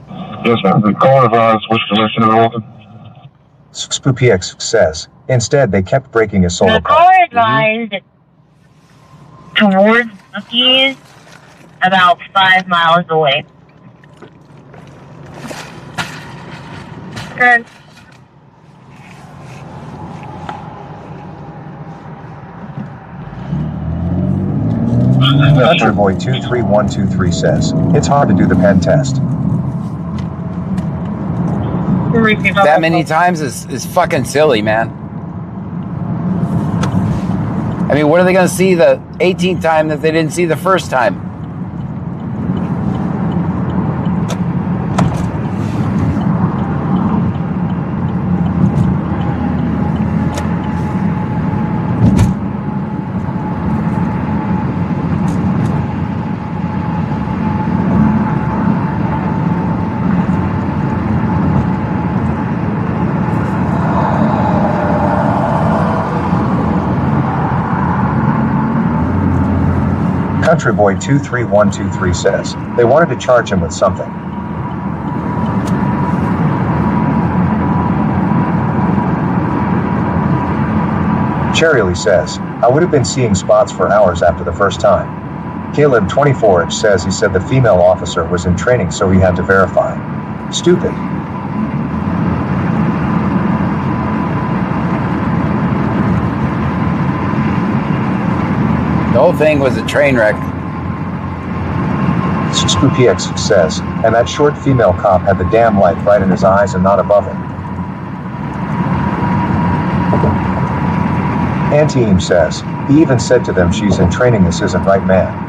Yes, ma'am. The coronavirus, which direction are open? SpoopyX says, instead they kept breaking his solar The car advised towards Bucky's about 5 miles away. Good. Country Boy 23123 says, it's hard to do the pen test. That many times is fucking silly, man. I mean, what are they going to see the 18th time that they didn't see the first time? Country Boy 23123 says, they wanted to charge him with something. Cherryly says, I would have been seeing spots for hours after the first time. Caleb 24 says he said the female officer was in training, so he had to verify. Stupid. The whole thing was a train wreck. SpoopyX says, and that short female cop had the damn light right in his eyes and not above him. Anti-Eam says, he even said to them she's in training, this isn't right, man.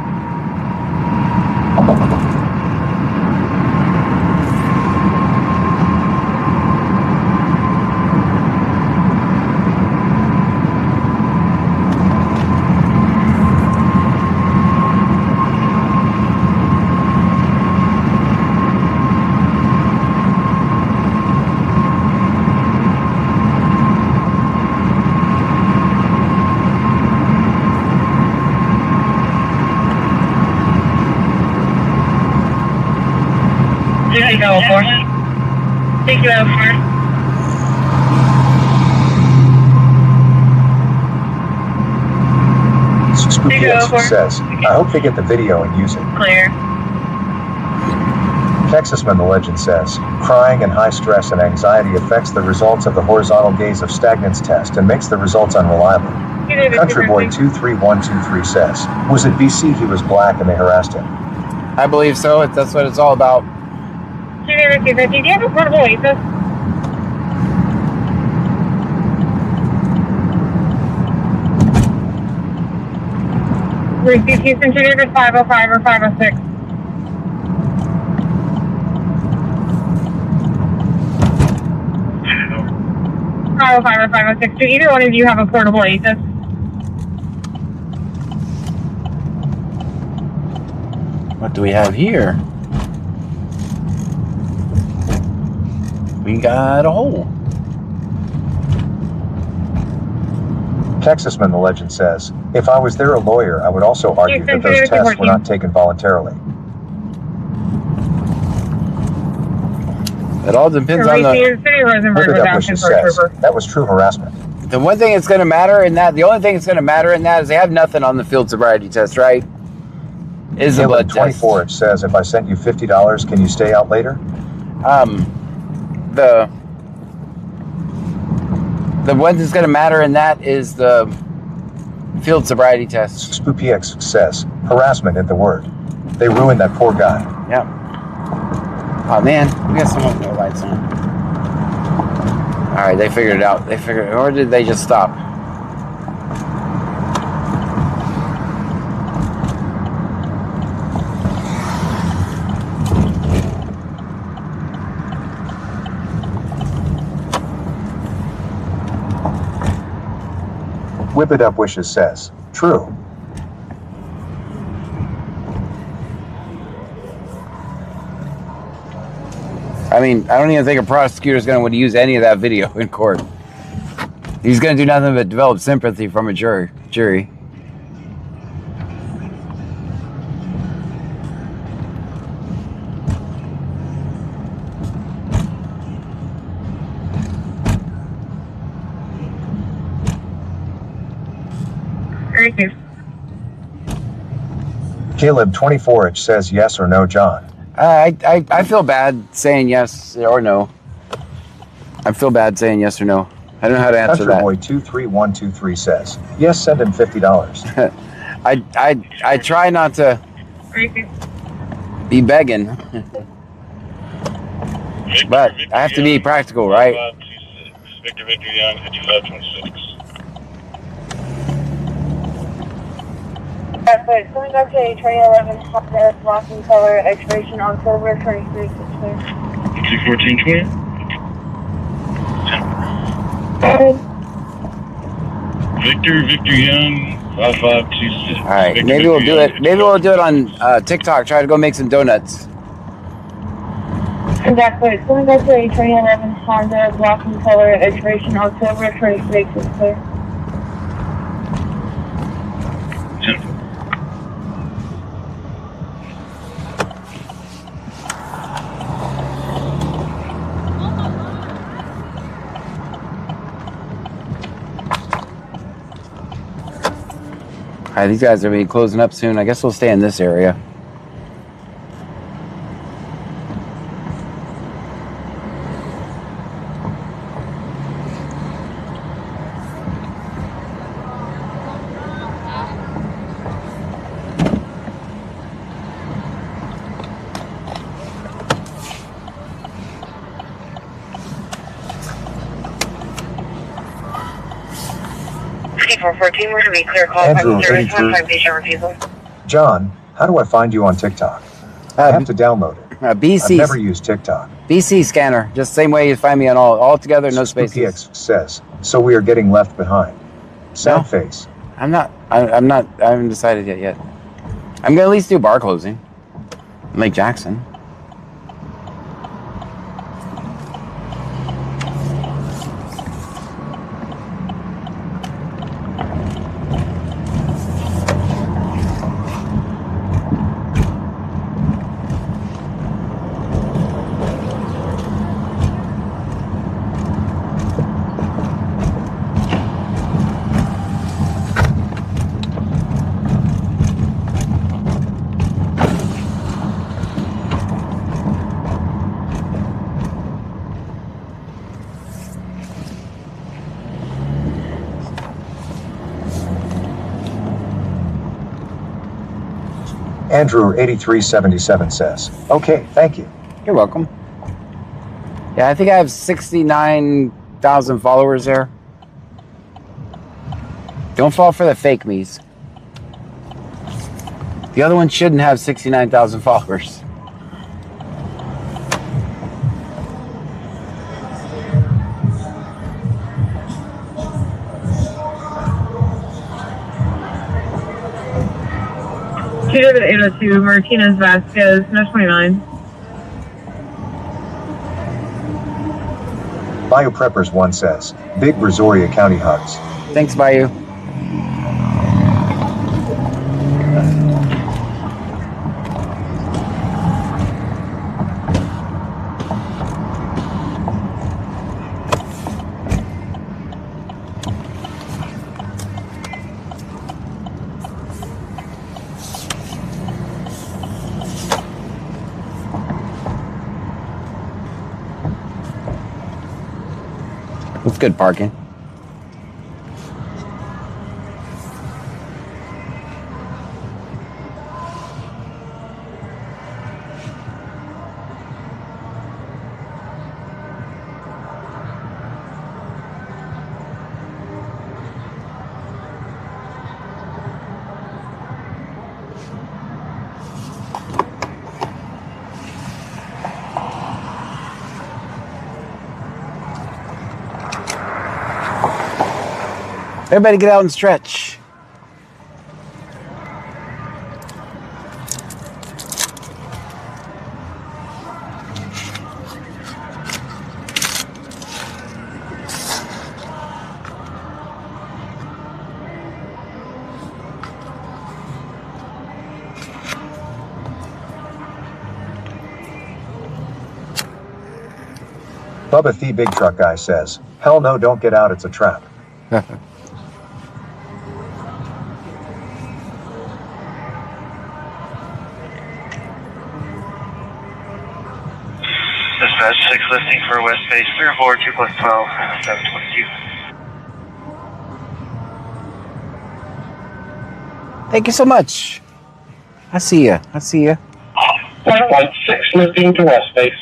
Thank you, officer. SpoopyX says, I hope they get the video and use it. Clear. Texasman the Legend says, crying and high stress and anxiety affects the results of the horizontal gaze of stagnance test and makes the results unreliable. Country Boy 23123 says, was it BC he was black and they harassed him? I believe so. That's what it's all about. Do you have a portable ASIS? Receive Houston, should it 505 or 506? 505 or 506. Do either one of you have a portable ASIS? What do we have here? We got a hole. Texasman the Legend says, if I was there a lawyer, I would also argue that those tests were not taken voluntarily. It all depends on the... That was true harassment. The one thing that's going to matter in that, the only thing that's going to matter in that is they have nothing on the field sobriety test, right? Is the blood 24, it says, if I sent you $50, can you stay out later? The one that's going to matter in that is the field sobriety test. SpoopyX says, harassment in the word. They ruined that poor guy. Yep. Oh man, we got someone with no lights on. Alright, they figured it out. Or did they just stop? Whip It Up Wishes says, true. I mean, I don't even think a prosecutor is going to want to use any of that video in court. He's going to do nothing but develop sympathy from a jury. Caleb 24H says yes or no, John. I feel bad saying yes or no. I feel bad saying yes or no. I don't know how to answer Country that. Boy 23123 says yes. Send him $50. I try not to be begging, but I have to be practical, right? Victor Young, 5526. Coming back to 2011 Honda, black in color, expiration October 23, 21420. Victor Young, 5526. All right, maybe we'll do it. Maybe we'll do it on TikTok. Try to go make some donuts. coming back to 2011 Honda, black in color, expiration October 26, is clear. All right, these guys are going to be closing up soon. I guess we'll stay in this area. We're to be clear call Andrew, service 83. 15 patient refusal. John, how do I find you on TikTok? I have to download it. BC. I've never used TikTok. BC scanner, just same way you find me on all together, no spaces. PX says, so we are getting left behind. Sad face. I haven't decided yet. I'm gonna at least do bar closing. Lake Jackson. Andrew 8377 says, okay, thank you. You're welcome. Yeah, I think I have 69,000 followers there. Don't fall for the fake me's. The other one shouldn't have 69,000 followers. David 802, Martinez Vasquez, no 29. Biopreppers 1 says, big Brazoria County hugs. Thanks, Bayou. It's good parking. Everybody get out and stretch. Bubba the Big Truck Guy says, hell no, don't get out, it's a trap. Dispatch 6 listing for West Base 304 2 plus 12 722. Thank you so much. I see ya. I see ya. Flight 6 listing to West Base.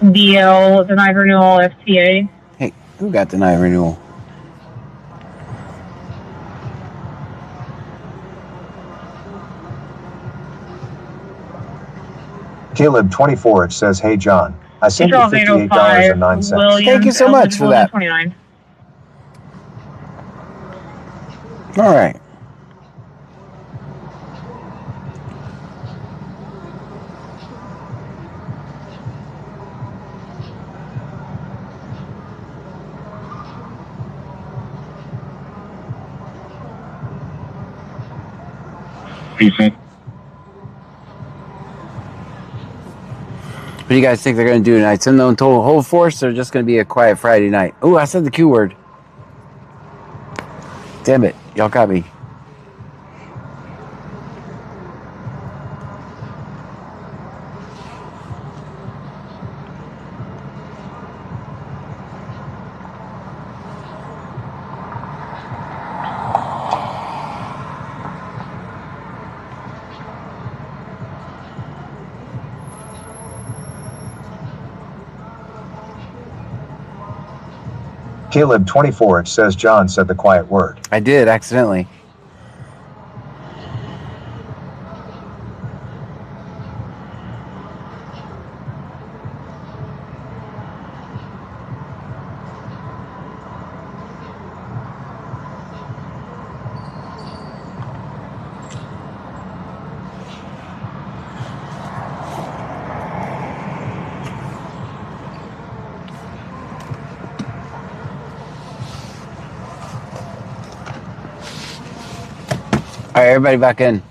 DL denied renewal FTA. Hey, who got denied renewal? Caleb 24, it says, hey John, I sent you $58.09. Thank you so much for that. 29. All right. What do you guys think they're going to do tonight? Send them total whole force or just going to be a quiet Friday night? Oh, I said the Q word. Damn it. Y'all got me. Caleb 24, it says John said the quiet word. I did, accidentally. All right, everybody back in.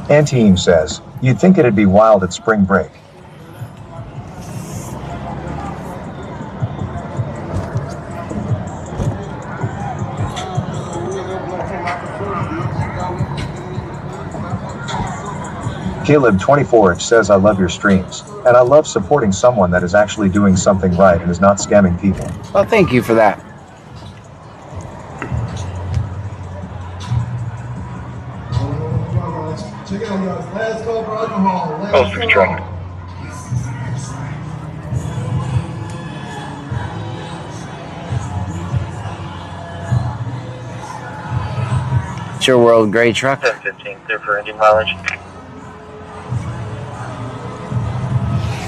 Antime says, you'd think it'd be wild at spring break. Caleb 24, it says, I love your streams, and I love supporting someone that is actually doing something right and is not scamming people. Well, thank you for that. Postage truck. It's your world gray truck. 1015, clear for engine mileage.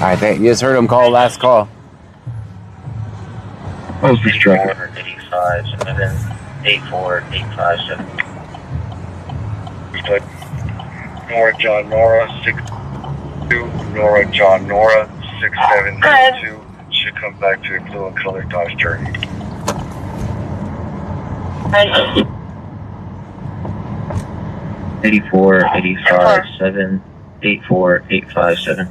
All right, you just heard him call last call. Postage truck. 85, 84857. Nora John Nora 62. Nora John Nora 6702. Should come back to a blue and colored Dodge Journey. 84, 85, 7, 84, 857.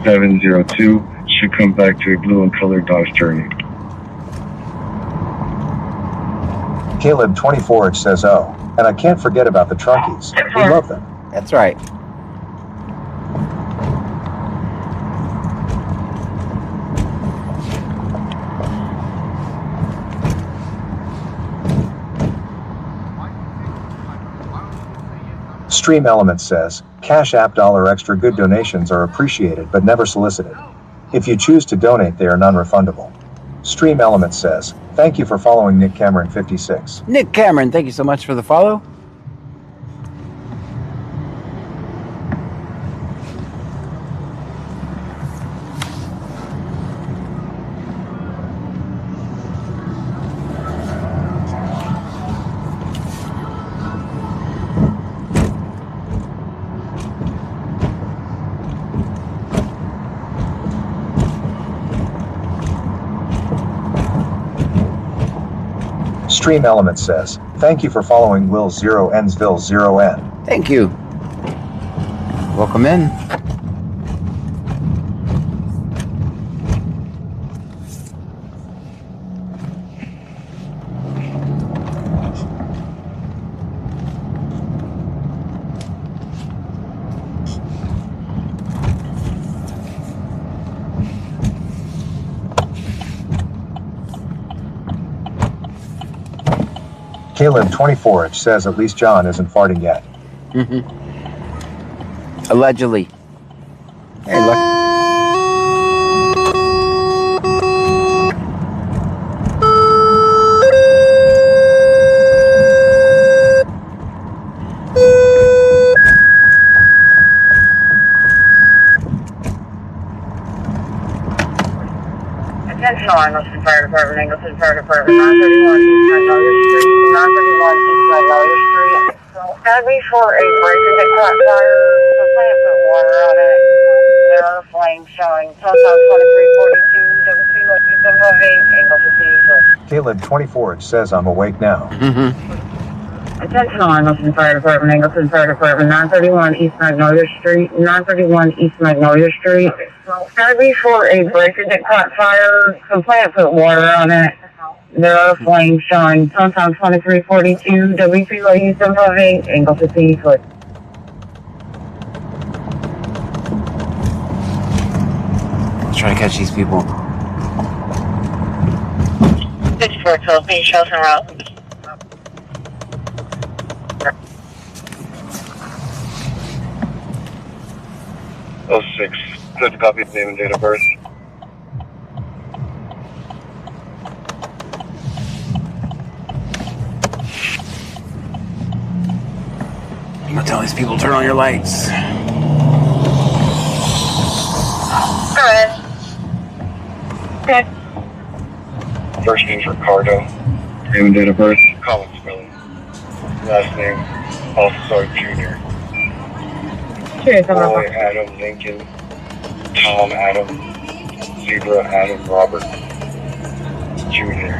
$702 should come back to a blue and colored Dodge Journey. Caleb 24, it says, oh, and I can't forget about the trunkies. We love them. That's right. Stream Element says, CashApp $extra good donations are appreciated but never solicited. If you choose to donate, they are non-refundable. Stream Element says, thank you for following Nick Cameron 56. Nick Cameron, thank you so much for the follow. Stream Element says, thank you for following Will 0 Ensville 0N. Thank you. Welcome in. Caleb 24 says at least John isn't farting yet. Allegedly. Hey, look. Attention all Angleton Fire Department, Angleton Fire Department, 931 East Magnolia Street, 931 East Magnolia Street. That'd be for a breaker that caught fire. The plant put water on it. There are flames showing. Sometime 2342, WC Lucky 758, Angleton East. Caleb 24 says I'm awake now. Attention all Angleton Fire Department, Angleton Fire Department, 931 East Magnolia Street, 931 East Magnolia Street. That'd be for a breaker that caught fire. The plant put water on it. There are flames showing. Sometime 2342, WC Lucky 758, Angleton East. Let's try to catch these people. 6412, being shelter route. Oh, 06. Good to copy the name and date of birth. I'm gonna tell these people to turn on your lights. Alright. Okay. First name's Ricardo. Name and date of birth. Colin Spelling. Last name, Officer Jr. Boy Adam Lincoln. Tom Adam. Zebra Adam Robert. Jr.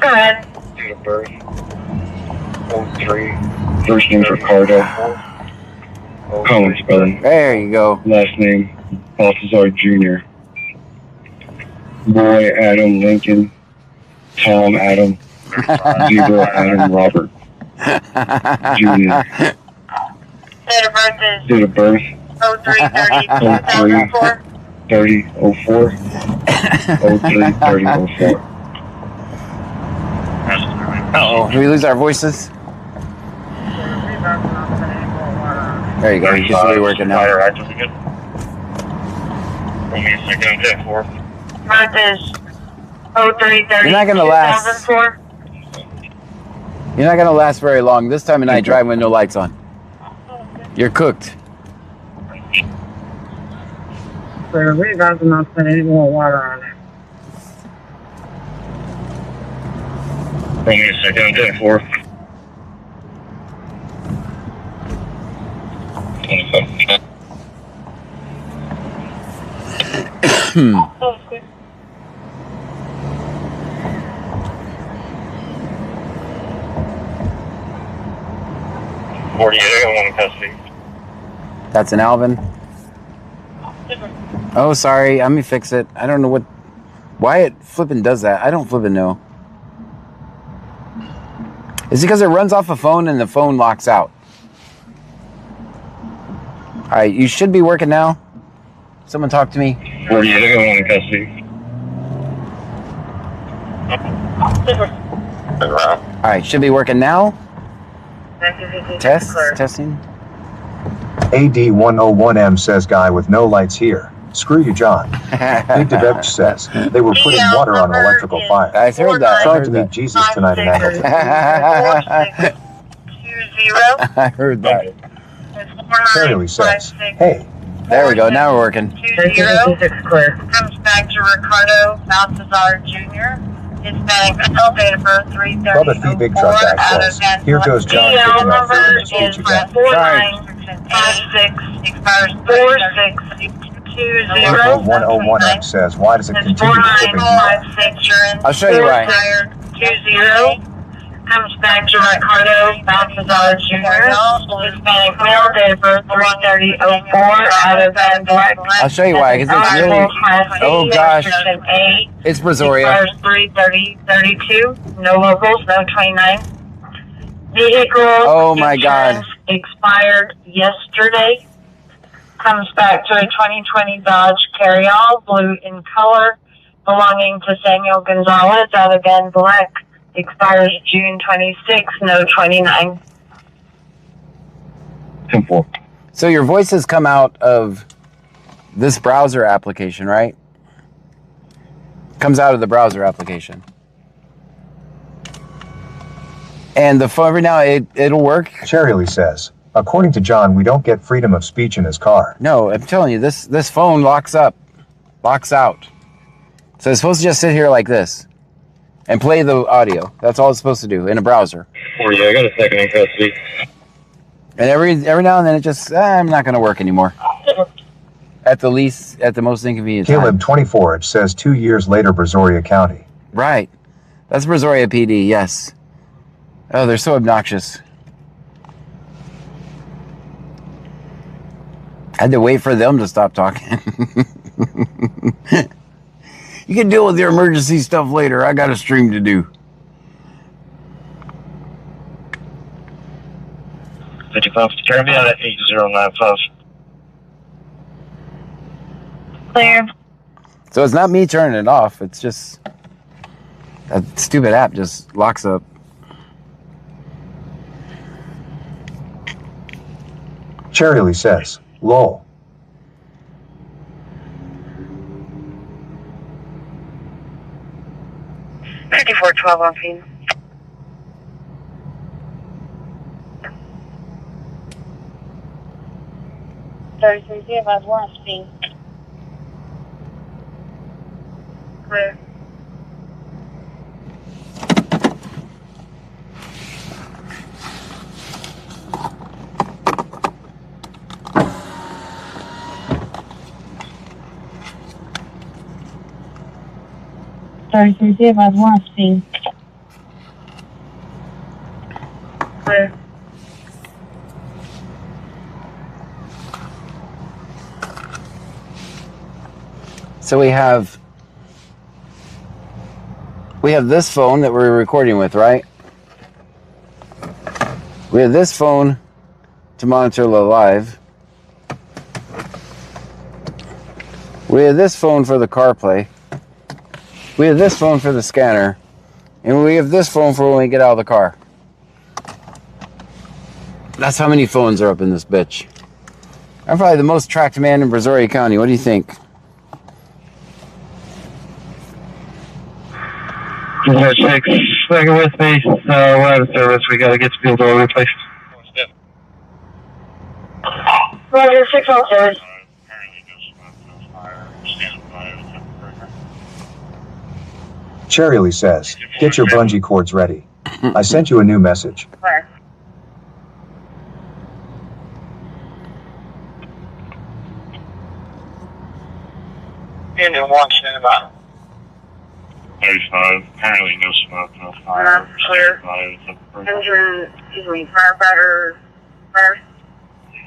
Alright. Date of birth. 03. First name's Ricardo. Colin Spelling. There you go. Last name, Balthazar Jr. Boy Adam Lincoln. Tom Adam. Zebra Adam Robert. Jr. Date of birth is Date of birth. 0330 2004. 3004. 033004. Uh-oh. Did we lose our voices? There you go. You should be working now. Birth is 0330 You're not gonna last. 2004. You're not gonna last very long. This time of night, driving with no lights on. You're cooked. So we got to not put any more water on it. Hold me a second, 10-4. 27. Okay. I want to custody. That's an Alvin. Oh, sorry. Let me fix it. I don't know why it flipping does that. I don't flipping know. Is it because it runs off a phone and the phone locks out? All right, you should be working now. Someone talk to me. 48, I want to custody. All right, should be working now. Testing. AD101M says guy with no lights here. Screw you, John. Big DeVetch says they were putting water on an electrical fire. I heard that. Tried to meet Jesus tonight in Angleton. I heard that. Apparently says, hey. There we go. Now we're working. 20 comes back to Ricardo Balthazar Jr. Hispanic male, date of birth 330. Bubba the Big Truck guy says, here goes John DL picking up number food in is speech again. 4956, expires 4620. 101M says, why does it continue to flip in here? I'll show you why. 20 comes back to Ricardo Balthazar Jr. Hispanic male, date of birth 33004, out of Van Black. I'll show you why, because it's really... Oh, gosh. It's Brazoria. Expires 3/30/32. No locals, no 29. Vehicle. Oh, my God. Expired yesterday. Comes back to a 2020 Dodge Carryall, blue in color, belonging to Samuel Gonzalez out of Van Black. expires June 26, no 29. 10-4. So your voices come out of this browser application, right? Comes out of the browser application. And the phone, every now it'll work. Cherry says, according to John, we don't get freedom of speech in his car. No, I'm telling you, this phone locks up, locks out. So it's supposed to just sit here like this and play the audio. That's all it's supposed to do in a browser. Oh yeah, I got a second in custody. And every now and then it just, I'm not going to work anymore. At the most inconvenient time. Caleb 24, it says 2 years later, Brazoria County. Right. That's Brazoria PD, yes. Oh, they're so obnoxious. I had to wait for them to stop talking. You can deal with your emergency stuff later. I got a stream to do. 55, turn me out at 8095. Clear. So it's not me turning it off. It's just that stupid app just locks up. Cherry says, lol. $54.12 on scene. $33.05 on scene. Clear. $33.05 on scene. Clear. So we have this phone that we're recording with, right? We have this phone to monitor the live. We have this phone for the CarPlay. We have this phone for the scanner. And we have this phone for when we get out of the car. That's how many phones are up in this bitch. I'm probably the most tracked man in Brazoria County. What do you think? Six, second with me. We're out of service. We gotta get the field door replaced. Roger, 6 on service. Cherry says, get your bungee cords ready. I sent you a new message. Clear. Engine 1, stand by. 35, apparently no smoke, no fire. Clear. Engine,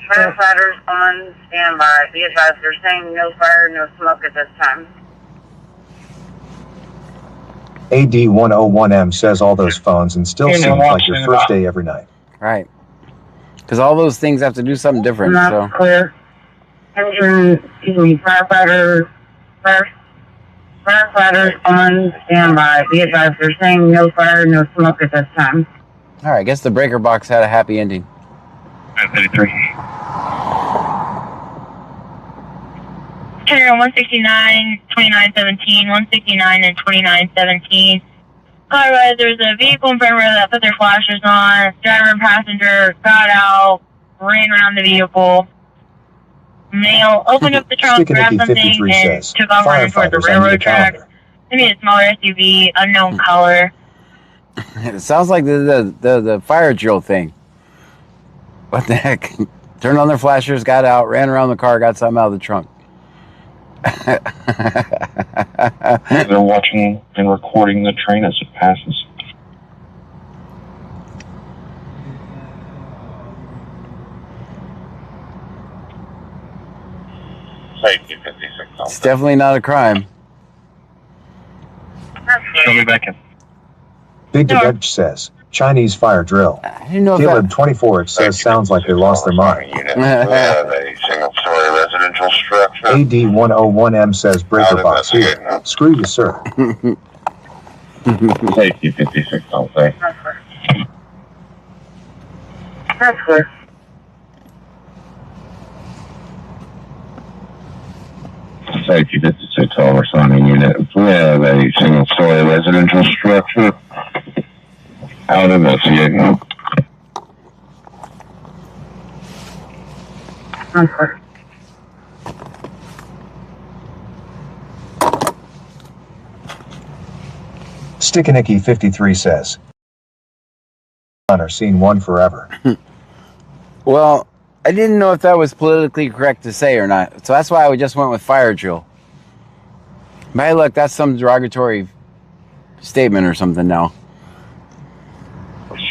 Firefighters on standby. Be advised, they're saying no fire, no smoke at this time. AD101M says all those phones and still seems like your first day every night. Right. Because all those things have to do something different. So. Clear. Firefighters on standby. Be advised, they're saying no fire, no smoke at this time. All right, I guess the breaker box had a happy ending. 53. Carrier 169, 2917, 169 and 2917. Alright, there's a vehicle in front of her that put their flashers on. Driver and passenger got out, ran around the vehicle. Male opened up the trunk, grabbed something, and took off running toward the railroad tracks. Maybe a smaller SUV, unknown color. It sounds like the fire drill thing. What the heck? Turned on their flashers, got out, ran around the car, got something out of the trunk. They're watching and recording the train as it passes. Safety 56. It's definitely not a crime. Show me back in. Big Debedge says, Chinese fire drill. I didn't know if Caleb 24, it says, sounds like they lost their mind. Unit. We have a single-story residential structure. AD101M says, breaker box here. Screw you, sir. Safety 56 on site. That's clear. Safety 56 on responding unit. We have a single story residential structure out investigating. That's clear. Stickinicky 53 says, "Or seen one forever." Well, I didn't know if that was politically correct to say or not, so that's why I just went with fire drill. But hey, look, that's some derogatory statement or something now.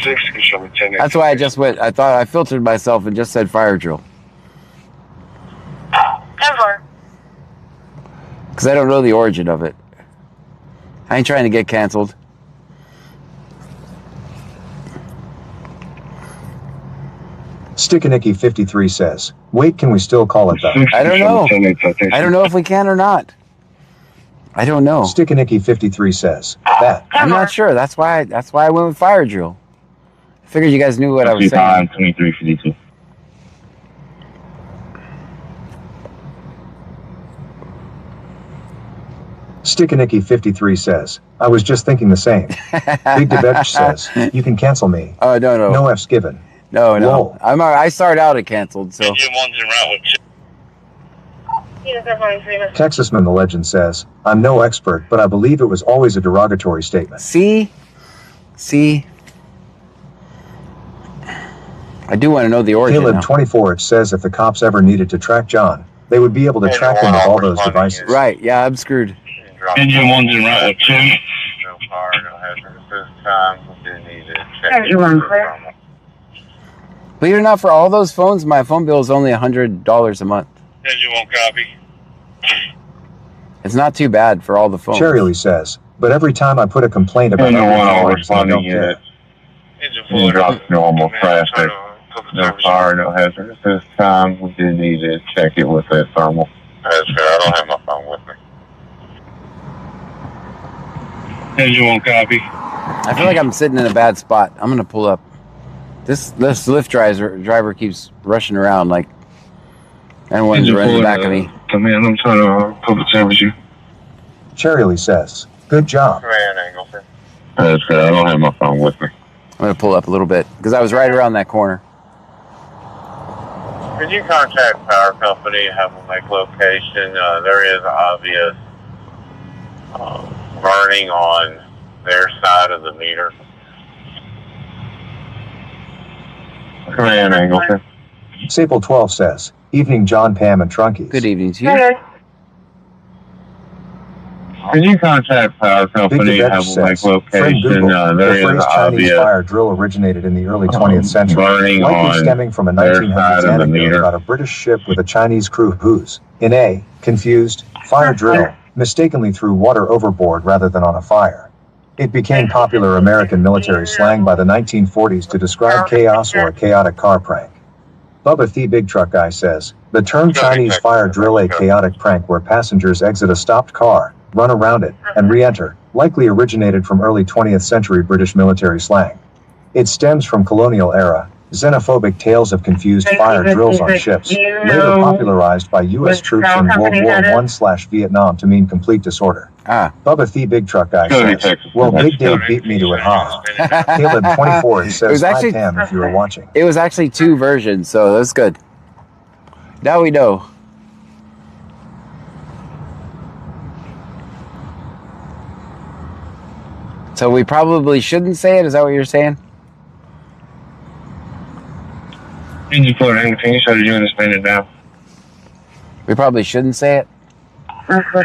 6, can show me 10. That's why I just went. I thought I filtered myself and just said fire drill 10-4. because I don't know the origin of it. I ain't trying to get canceled. Stickinicky 53 says, "Wait, can we still call it that?" I don't know. I don't know if we can or not. I don't know. Stickinicky 53 says, "That." I'm not sure. That's why I went with fire drill. I figured you guys knew what I was saying. 2352. Stickinicky 53 says, "I was just thinking the same." Big DeBetch says, "You can cancel me." Oh, no. No F's given. No. Whoa. I started out at canceled, so. Engine 1's en route with 2. Texasman the Legend says, "I'm no expert, but I believe it was always a derogatory statement." See? I do want to know the origin Caleb now. 24 it says if the cops ever needed to track John, they would be able to track him with all those devices. Right, yeah, I'm screwed. Engine 1's en route with 2. No fire, no hazard at this time. We do need to check. Engine 1 clear. Believe it or not, for all those phones, my phone bill is only $100 a month. Engine 1 copy. It's not too bad for all the phones. Cherry says, "But every time I put a complaint about Engine 1 all I don't responding care." unit. Engine Engine 4 drops normal traffic. No fire, no hazard at this time. We do need to check it with that thermal. That's good. I don't have my phone with me. Engine 1 copy. I feel like I'm sitting in a bad spot. I'm gonna pull up. This Lyft driver keeps rushing around like anyone to run in the back of me. Come in, I'm trying to public service you. Cherry says, "Good job." Command Angleton. That's good. I don't have my phone with me. I'm gonna pull up a little bit because I was right around that corner. Could you contact power company, have them make location? There is obvious burning on their side of the meter. Command Angleton. Sable 12 says, "Evening John, Pam, and Trunkies." Good evening to you. Okay. Could you contact power Big company, DeBetch have them make says, "Friend location? Google, There the is phrase Chinese obvious fire drill originated in the early 20th century, burning likely on stemming from a their 1900s side of the anecdote meter. about a British ship with a Chinese crew whose, in a confused fire drill, mistakenly threw water overboard rather than on a fire. It became popular American military slang by the 1940s to describe chaos or a chaotic car prank. Bubba the Big Truck Guy says, "The term Chinese fire drill, a chaotic prank where passengers exit a stopped car, run around it, and re-enter, likely originated from early 20th century British military slang. It stems from colonial era, xenophobic tales of confused fire drills on ships, later popularized by U.S. troops in World War I/Vietnam to mean complete disorder." Bubba the Big Truck Guy says, "Well, Big Dave beat me to it, huh?" Caleb 24 It says, was actually- "Hi Pam, if you were watching." It was actually 2 versions, so that's good. Now we know. So we probably shouldn't say it? Is that what you're saying? Engine 4 Angleton, you started doing this minute now. We probably shouldn't say it? Okay.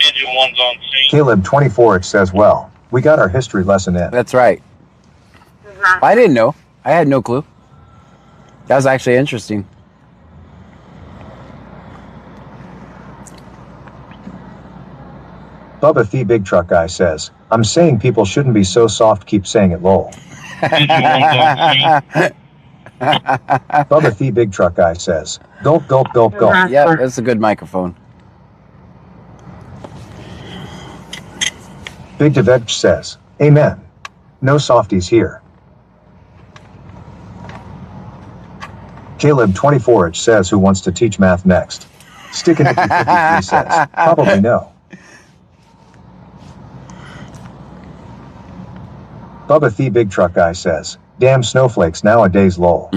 Engine 1's on scene. Caleb 24 says, "Well, we got our history lesson in." That's right. I didn't know. I had no clue. That was actually interesting. Bubba the Big Truck Guy says, "I'm saying people shouldn't be so soft, keep saying it lol." Engine 1's on scene. Bubba the Big Truck Guy says, gulp, gulp, gulp, gulp. Yeah, that's a good microphone. Big Deveg says, amen. No softies here. Caleb 24H says, who wants to teach math next? Stick it 53 says, probably no. Bubba the Big Truck Guy says, damn snowflakes nowadays lol.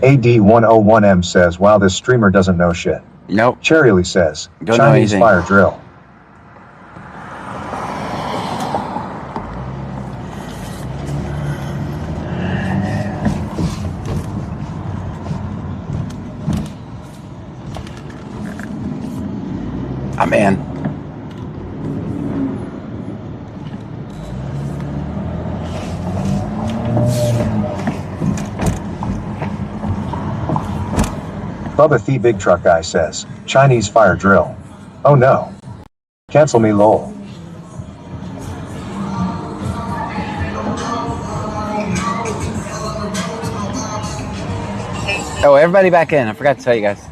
AD101M says, wow, this streamer doesn't know shit. Nope. Cherry says, Don't know Chinese anything. fire drill. I'm in. Bubba the Big Truck Guy says, Chinese fire drill. Oh no. Cancel me lol. Oh, everybody back in. I forgot to tell you guys.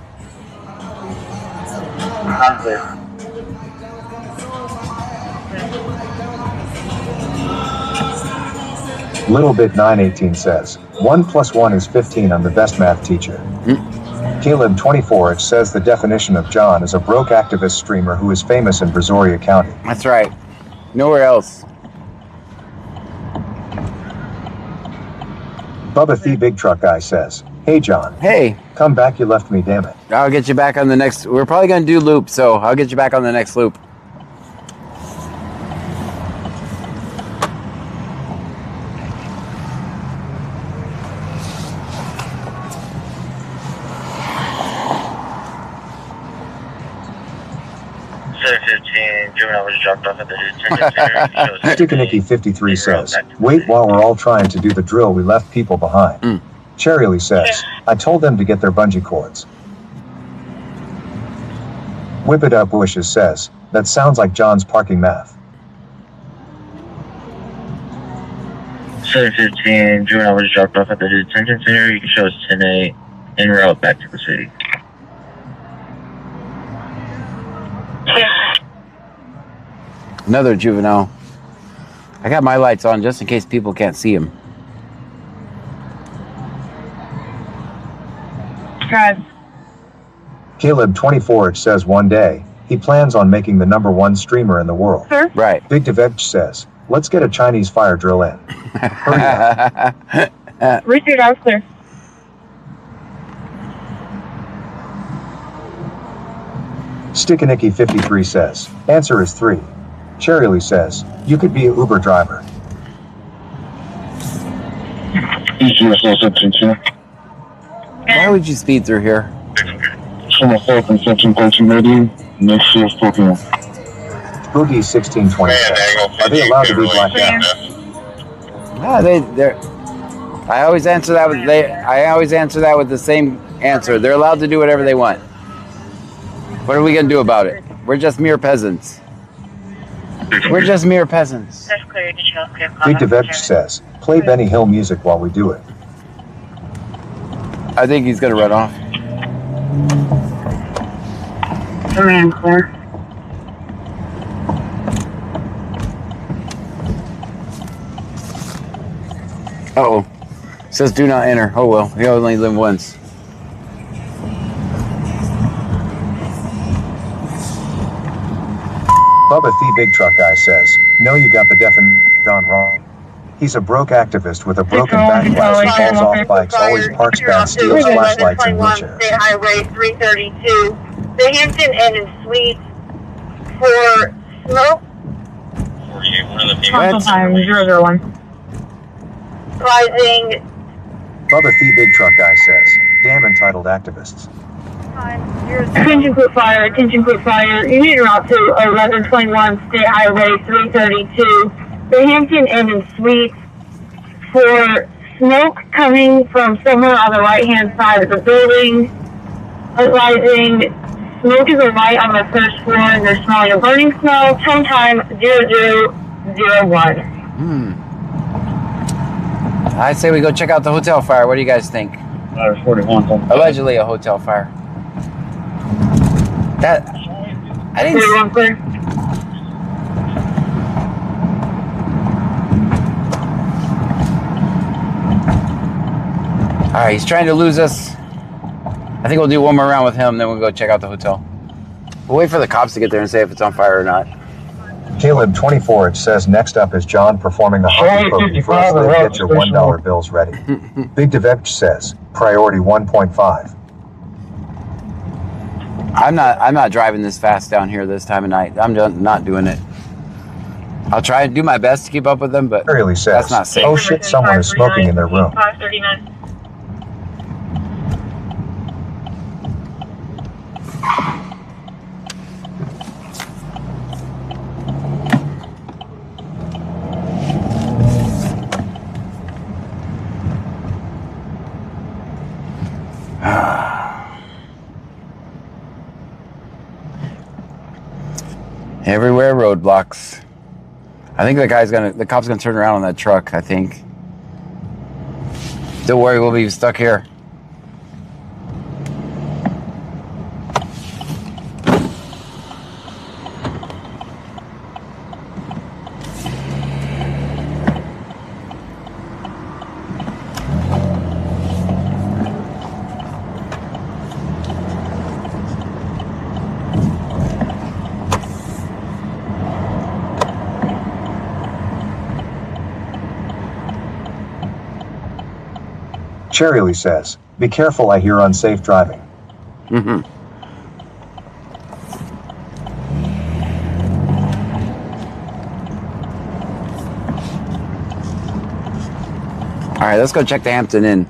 Little Bit 918 says, 1 + 1 is 15. I'm the best math teacher. Caleb 24H says the definition of John is a broke activist streamer who is famous in Brazoria County. That's right. Nowhere else. Bubba the Big Truck Guy says, hey John. Hey. Come back, you left me, damn it. I'll get you back on the next. We're probably going to do loop, so I'll get you back on the next loop. Juvenile was dropped off at the detention center. Stickanicki 53 says, wait, while we're all trying to do the drill, we left people behind. Cherry says, I told them to get their bungee cords. Whip It Up Wishes says, that sounds like John's parking math. 715, Juvenile was dropped off at the detention center. You can show us 10-8 en route back to the city. Another juvenile. I got my lights on just in case people can't see him. Caleb 24H says one day, he plans on making the #1 streamer in the world. Sir? Right. Big Deveg says, let's get a Chinese fire drill in. Hurry up. Richard Arthur. Stickanicki 53 says, answer is 3. Cherry says, you could be an Uber driver. Why would you speed through here? Boogie 1620 says, are they allowed to be blacked out? Ah, they're. I always answer that with the same answer. They're allowed to do whatever they want. What are we gonna do about it? We're just mere peasants. We're just mere peasants. That's clear. Additional clear. Big Deveg says, play Benny Hill music while we do it. I think he's gonna run off. Command clear. Uh-oh. Says do not enter. Oh well, we only live once. Bubba the Big Truck Guy says, no, you got the John wrong. He's a broke activist with a broken back glass who falls off bikes, always parks bad, steals flashlights and wheelchairs. State Highway 332, the Hampton Inn and Suites for smoke. 48, one of the Console time 001. Rising. Bubba the Big Truck Guy says, damn entitled activists. Attention quick fire, unit route to 1121 State Highway 332, the Hampton Inn and Suites for smoke coming from somewhere on the right hand side of the building. Advising, smoke is a light on the first floor and they're smelling a burning smell. Tone time 0001. I say we go check out the hotel fire. What do you guys think? 41. Allegedly a hotel fire. That I didn't. 41 clear. All right, he's trying to lose us. I think we'll do one more round with him, then we'll go check out the hotel. We'll wait for the cops to get there and say if it's on fire or not. Caleb 24, it says next up is John performing the hockey pokey for us. Get your $1 bills ready. Big Devech says priority 1.5. I'm not driving this fast down here this time of night. I'm not doing it. I'll try and do my best to keep up with them, but Really says, that's not safe. oh shit, someone is smoking in their room. 539. Everywhere roadblocks. I think the cop's gonna turn around on that truck, I think. Don't worry, we'll be stuck here. Cherryly says, be careful, I hear unsafe driving. Mm-hmm. All right, let's go check the Hampton Inn.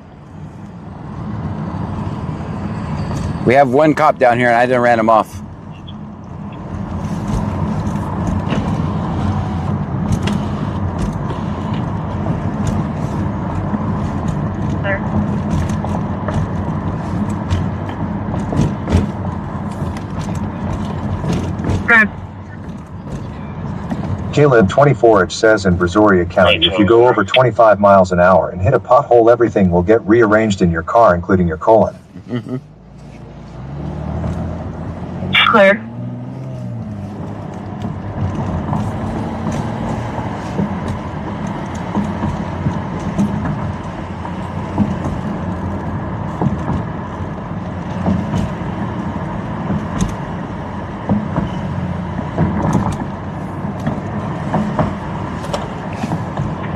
We have one cop down here and I didn't ran him off. Caleb 24, it says in Brazoria County, if you go over 25 miles an hour and hit a pothole, everything will get rearranged in your car, including your colon. Mm-hmm. Clear.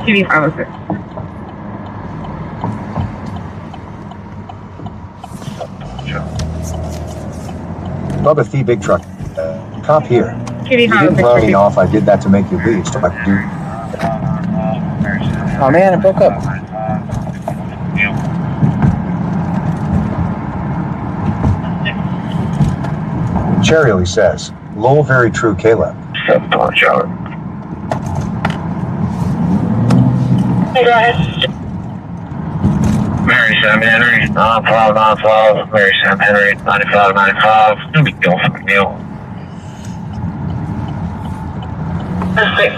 TV 506. Bubba Thee Big Truck. Cop here. TV You didn't run me off, I did that to make you leave, so I do. Oh man, it broke up. Cherryly says, lol, very true, Caleb. Hey, go ahead. Mary Sam Henry, 9595, Mary Sam Henry, 9595. No big deal, fucking deal. Perfect.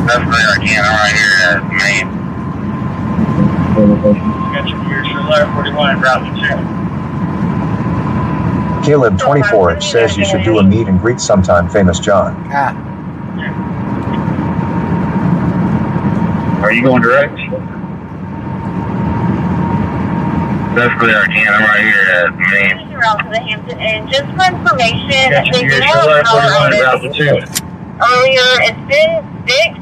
That's great, I can. I'm right here at Main. Got your gears for letter 41 route 2. Caleb 24, it says you should do a meet and greet sometime, famous John. Ah. Are you going direct? That's clear, I can. I'm right here at Main. Route to the Hampton Inn. Just for information, Got your they gears did for have a letter power 41 route outage 2. earlier. It's been fixed,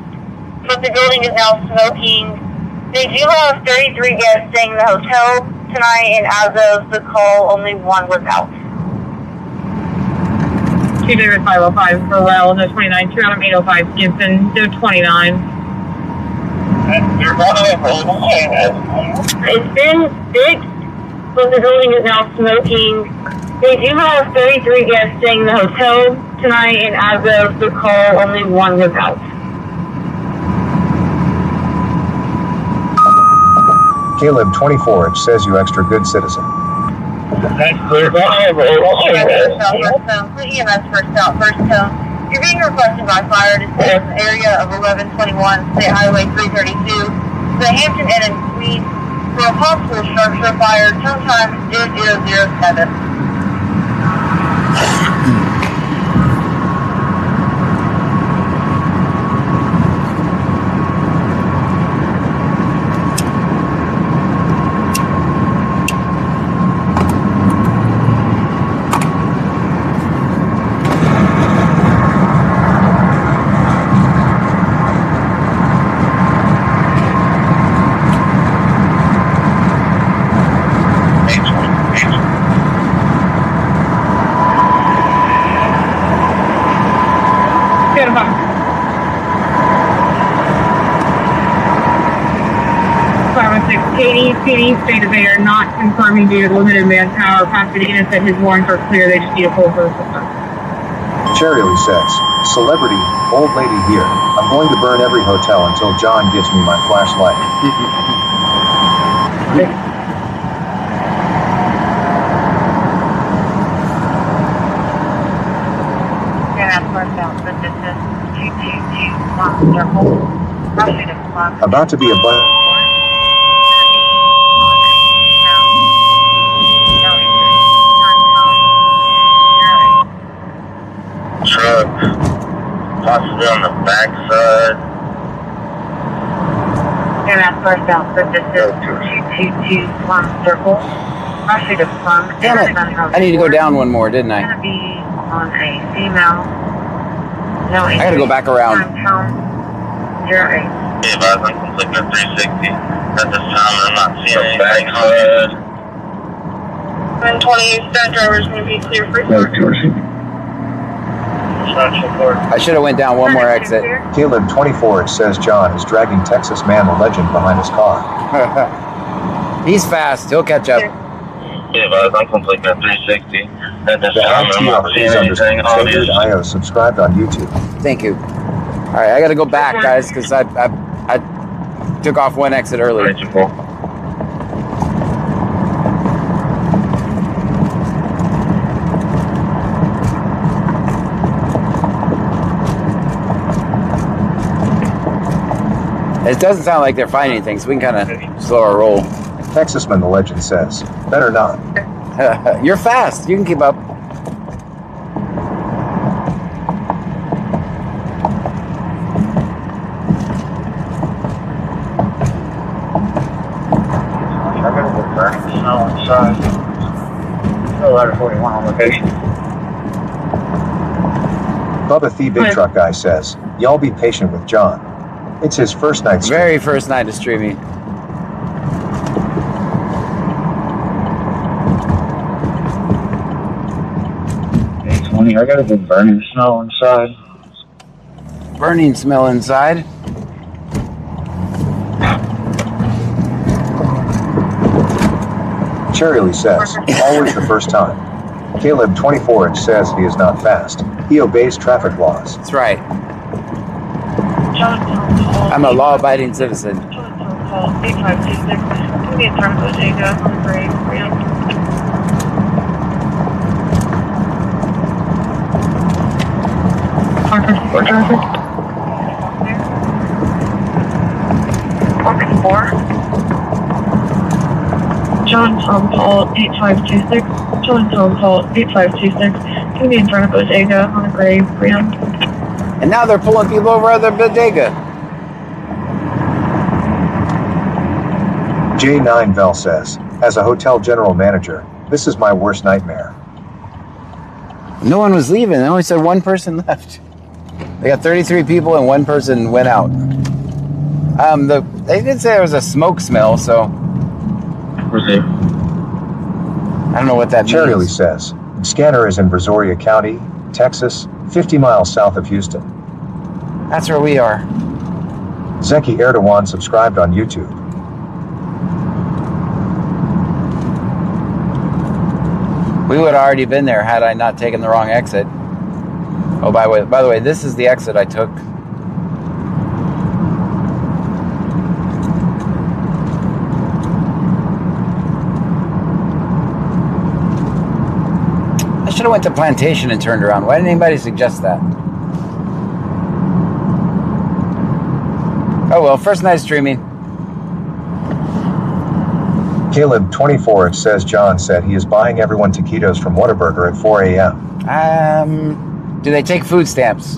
but the building is now smoking. They do have 33 guests staying in the hotel tonight, and as of the call, only one was out. 2 David 505, Burwell, no 29, 2 Adam 805, Gibson, no 29. It's been fixed, but the building is now smoking. They do have 33 guests staying in the hotel tonight, and as of the call, only one was out. Caleb 24 says you extra good citizen. That's clear. EMS first out, first tone. You're being requested by fire to stay in the area of 1121 State Highway 332, the Hampton Inn and Suites, for a possible structure fire, tone time 0007. PD stated they are not confirming due to limited manpower. Pasadena said his warrants are clear. They just need a full service system. Cherry says, celebrity, old lady here. I'm going to burn every hotel until John gives me my flashlight. About to be a bus. Truck, possibly on the backside. And that's first out, but this is 2221 circle. Rushing to front. Damn it! I need to go down one more, didn't I? It's gonna be on a female. No, I gotta go back around. 08. Yeah, but I'm clicking at 360. At this time, I'm not seeing anything on it. 128 stunt drivers going to be clear for I should have went down one more exit. Caleb 24 says John is dragging Texas Man the Legend behind his car. He's fast. He'll catch up. Yeah, but I'm clicking at 360. At this time, I'm not seeing anything on it. IO subscribed on YouTube. Thank you. All right, I gotta go back, guys, because I took off one exit early. It doesn't sound like they're finding anything, so we can kind of slow our roll. Texas Man the Legend says, better not. You're fast. You can keep up. Letter 41 on location. Bubba the Big Truck Guy says, y'all be patient with John. It's his first night streaming. Very first night of streaming. Hey, I got a big burning smell inside. Burning smell inside. Cherry says, always the first time. Caleb 24 says he is not fast. He obeys traffic laws. That's right. I'm a law-abiding citizen. John Tom Paul 8526. John Tom Paul 8526. Can be in front of Bodega on a gray Ram. And now they're pulling people over at their bodega. J9 Bell says, as a hotel general manager, this is my worst nightmare. No one was leaving. They only said one person left. They got 33 people and one person went out. They did say there was a smoke smell, so I don't know what that Cherry means. says, scanner is in Brazoria County, Texas, 50 miles south of Houston. That's where we are. Zeki Erdogan subscribed on YouTube. We would have already been there had I not taken the wrong exit. Oh, by the way, this is the exit I took. I should have went to Plantation and turned around. Why didn't anybody suggest that? Oh well, first night streaming. Caleb 24 says John said he is buying everyone taquitos from Whataburger at 4 a.m. Do they take food stamps?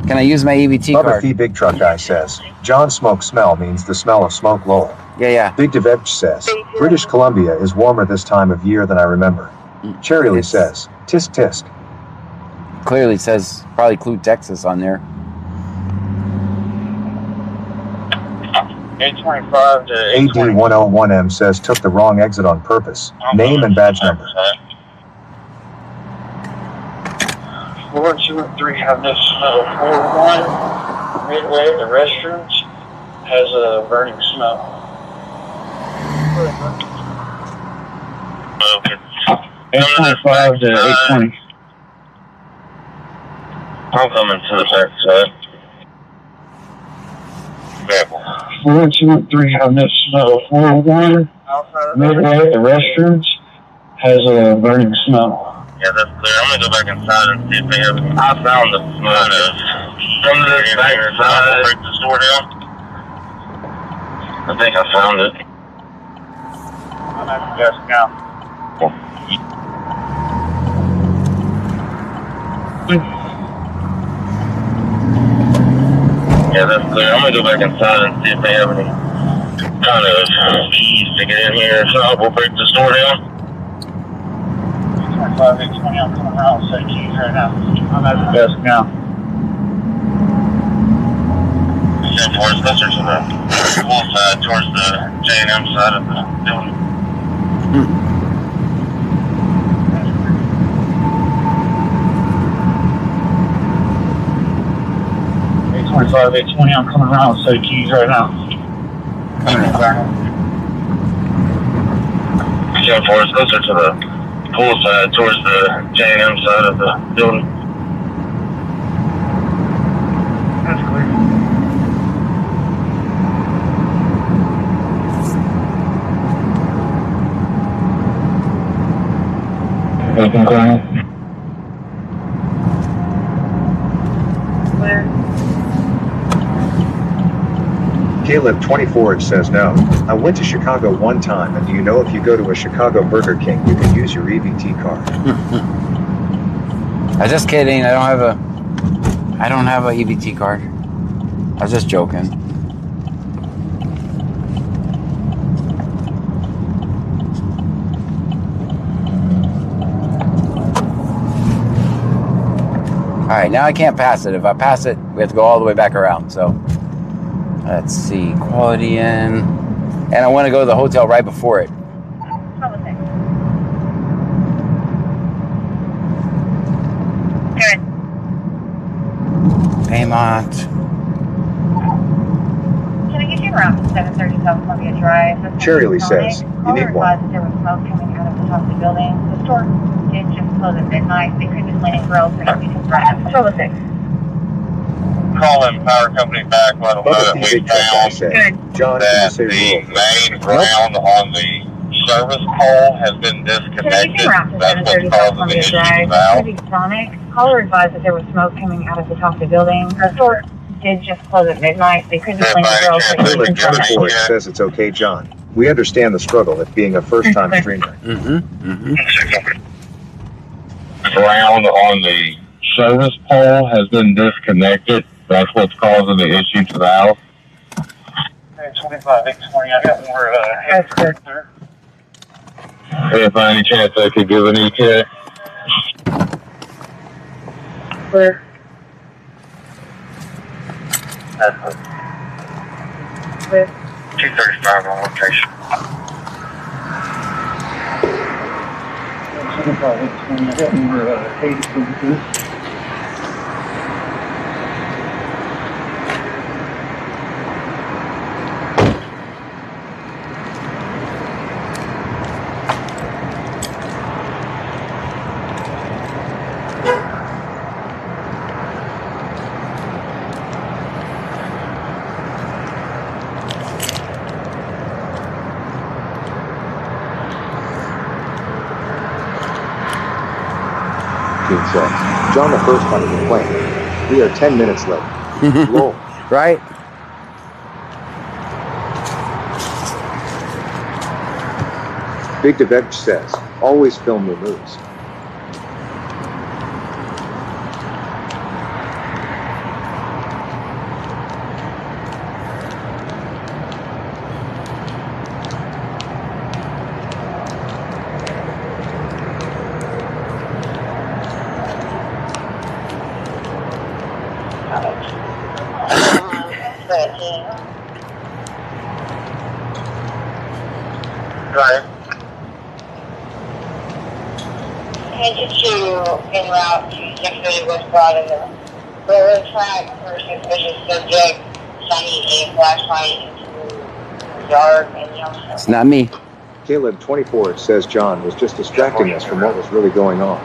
Can I use my EBT Bubba card? the Big Truck Guy says John smoke smell means the smell of smoke lol. Yeah. Big DeVetch says British Columbia is warmer this time of year than I remember. Cherryly says tisk tisk. Clearly says probably Clue Texas on there. 825 to AD101M says took the wrong exit on purpose. Name and badge number. 423 have no smell. 41 midway the restrooms has a burning smell. 825 to 820. I'm coming to the back side. 423 have no smell. 41 midway the restrooms has a burning smell. Yeah, that's clear. I'm gonna go back inside and see if they have. I found the smell. From the back side. Break the store down. I think I found it. I'm at the desk now. Yeah, that's clear. I'm gonna go back inside and see if they have any kind of keys to get in here. So we'll break the store down. 825, 820, I'm coming around with set keys right now. I'm at the desk now. Yeah, towards closer to the pool side, towards the J&M side of the building. 825, 820, I'm coming around with set keys right now. Yeah, towards closer to the pool side, towards the J&M side of the building. That's clear. Open ground. Caleb 24 says no. I went to Chicago one time, and do you know if you go to a Chicago Burger King, you can use your EBT card. I'm just kidding. I don't have a EBT card. I was just joking. All right, now I can't pass it. If I pass it, we have to go all the way back around. So let's see, Quality Inn, and I want to go to the hotel right before it. Good. Paymont. Can I get you around 730 South Columbia Drive? Cherryly says, you need one. There was smoke coming out of the top of the building. The store did just close at midnight. They could be cleaning grills and everything. Control 6. Calling power company back, let them know that we found John, that the main ground on the service pole has been disconnected. That's what's causing the issue now. Caller advised that there was smoke coming out of the top of the building. The store did just close at midnight. They could be cleaning grills and everything. Caleb says it's okay, John. We understand the struggle of being a first-time streamer. Ground on the service pole has been disconnected. That's what's causing the issue to the house. 825, 820, I got more head there. Hey, if by any chance I could give an ETA. Clear. That's it. Clear. 235 on location. 825, 820, I got more head there. says, John the first one is playing. We are 10 minutes late. Lol. Right? Big DeVeg says, always film your moves. Right. Attention to en route to 630 West Broad in the railroad track for suspicious subject shining a flashlight into the yard and Youngstown. It's not me. Caleb 24 says John was just distracting us from what was really going on.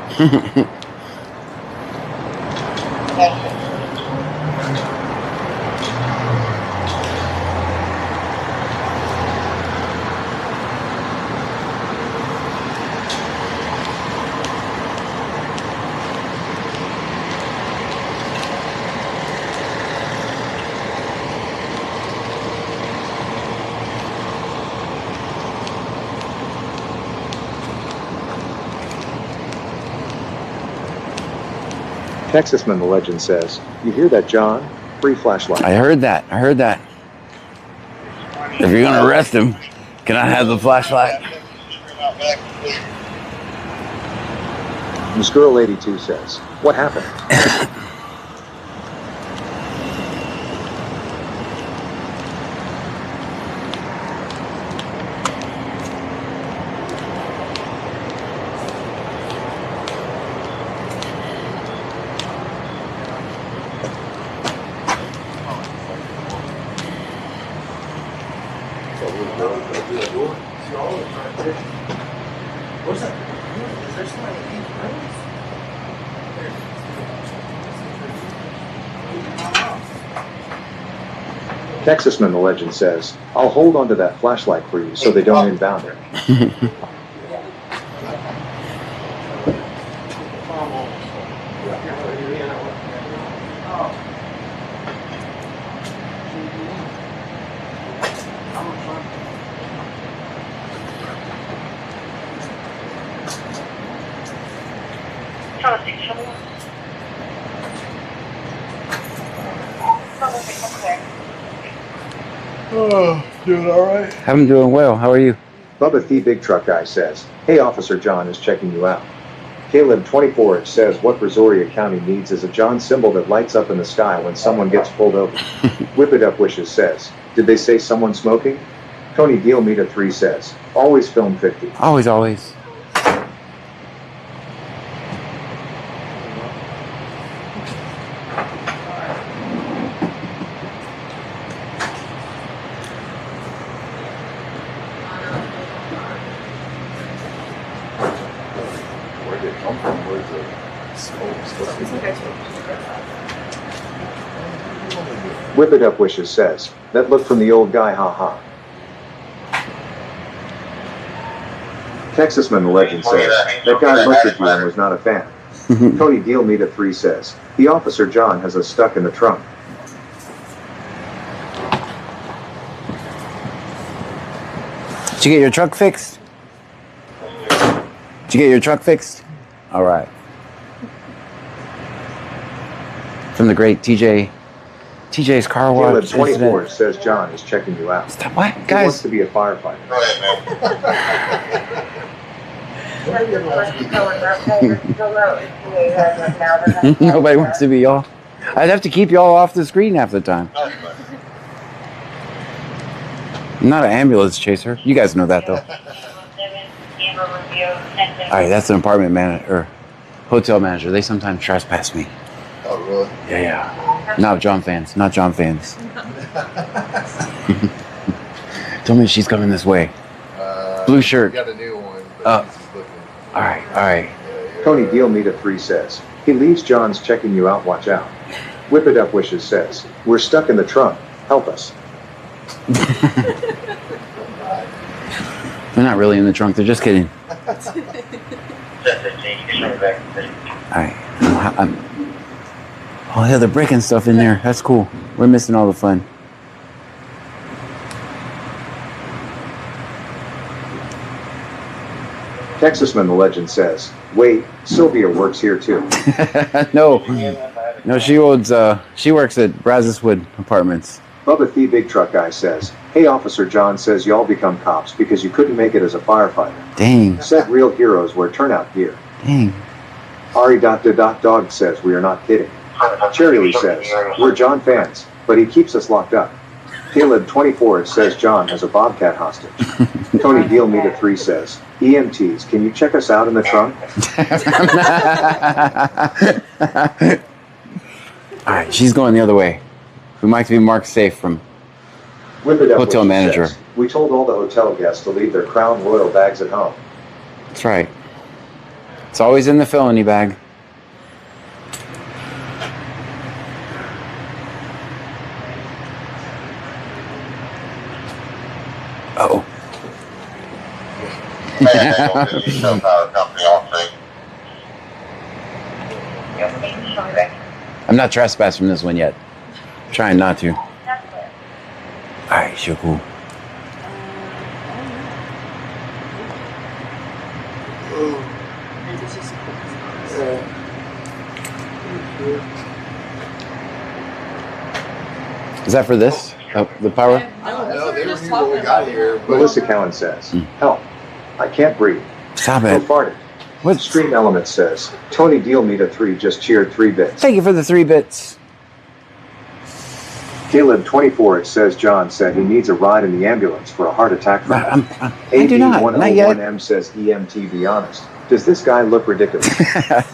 Texasman the legend says, you hear that, John? Free flashlight. I heard that. I heard that. If you're gonna arrest him, can I have the flashlight? Miss Girl 82 says, what happened? Texasman the legend says, I'll hold onto that flashlight for you so they don't inbound it. Oh, doing all right? I'm doing well. How are you? Bubba the Big Truck Guy says, hey, Officer John is checking you out. Caleb 24 says what Brazoria County needs is a John symbol that lights up in the sky when someone gets pulled over. Whip It Up Wishes says, did they say someone smoking? Tony Deal Meta 3 says, always film 50. Always, always. Whip It Up Wishes says, that look from the old guy, haha. Texasman the legend says, that guy looked at you and was not a fan. Tony Deal Meta 3 says, the Officer John has us stuck in the trunk. Did you get your truck fixed? Did you get your truck fixed? All right. From the great TJ's car Caleb wash 24 incident. says John is checking you out. Stop, what? He Guys. wants to be a firefighter. Nobody wants to be y'all. I'd have to keep y'all off the screen half the time. I'm not an ambulance chaser. You guys know that, though. All right, that's an apartment manager or hotel manager. They sometimes trespass me. Oh, really? Yeah. Not John fans. Not John fans. Tell me she's coming this way. Blue shirt. Got a new one. But he's just looking. All right. Tony Deal Meta 3 says, he leaves John's checking you out, watch out. Whip It Up Wishes says, we're stuck in the trunk, help us. They're not really in the trunk. They're just kidding. Alright. Oh, yeah, they're breaking stuff in there. That's cool. We're missing all the fun. Texasman the legend says, wait, Sylvia works here too. No, she works at Brazoria Apartments. Bubba the Big Truck Guy says, hey Officer John says y'all become cops because you couldn't make it as a firefighter. Dang. Said real heroes wear turnout gear. Dang. Ari Dog says we are not kidding. Cherry Lee says, we're John fans, but he keeps us locked up. Caleb 24 says John has a Bobcat hostage. Tony Deal Me to 3 says, EMTs, can you check us out in the trunk? Alright, she's going the other way. We might be marked safe from hotel manager. Says, we told all the hotel guests to leave their Crown Royal bags at home. That's right. It's always in the felony bag. Uh-oh. I'm not trespassing from this one yet. I'm trying not to. Alright, sure, cool. Is that for this? The power? I don't know. They were here when we got here. But Melissa Cowan says, help, I can't breathe. Stop Who it. farted? What? Stream Element says, Tony Deal Me to 3 just cheered 3 bits. Thank you for the 3 bits. Caleb 24 says John said he needs a ride in the ambulance for a heart attack. I do not. Not yet. AD101M says EMT, be honest. Does this guy look ridiculous?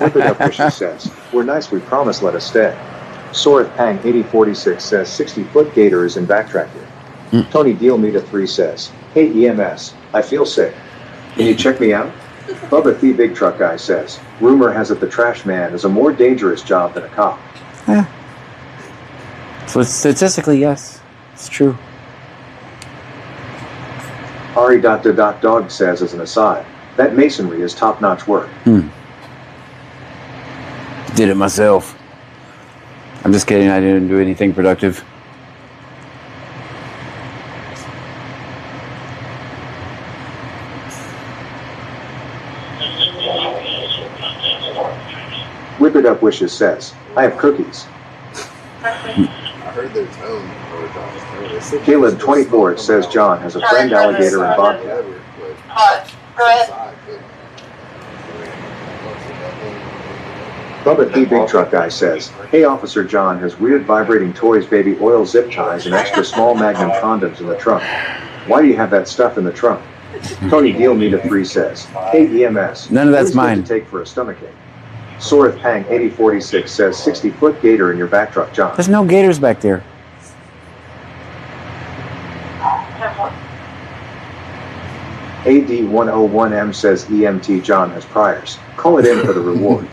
Whip it up, Wishy says, we're nice, we promise, let us stay. Soreth Pang 8046 says 60-foot gator is in backtrack here. Tony Deal Me to 3 says, hey EMS, I feel sick. Can you check me out? Bubba the Big Truck Guy says, rumor has it the trash man is a more dangerous job than a cop. Yeah. So statistically, yes, it's true. Ari Dog says as an aside, that masonry is top-notch work. Did it myself. I'm just kidding, I didn't do anything productive. Whip It Up Wishes says, I have cookies. I heard their tone. Caleb 24 says John has a friend alligator and bobcat. Go ahead. Bubba the Big Truck Guy says, hey Officer John has weird vibrating toys, baby oil zip ties, and extra small magnum condoms in the trunk. Why do you have that stuff in the trunk? Tony Deal Me to 3 says, hey EMS. None of that's mine. To take for a stomachache. Soreth Pang 8046 says 60-foot gator in your back truck, John. There's no gators back there. AD101M says EMT John has priors. Call it in for the reward.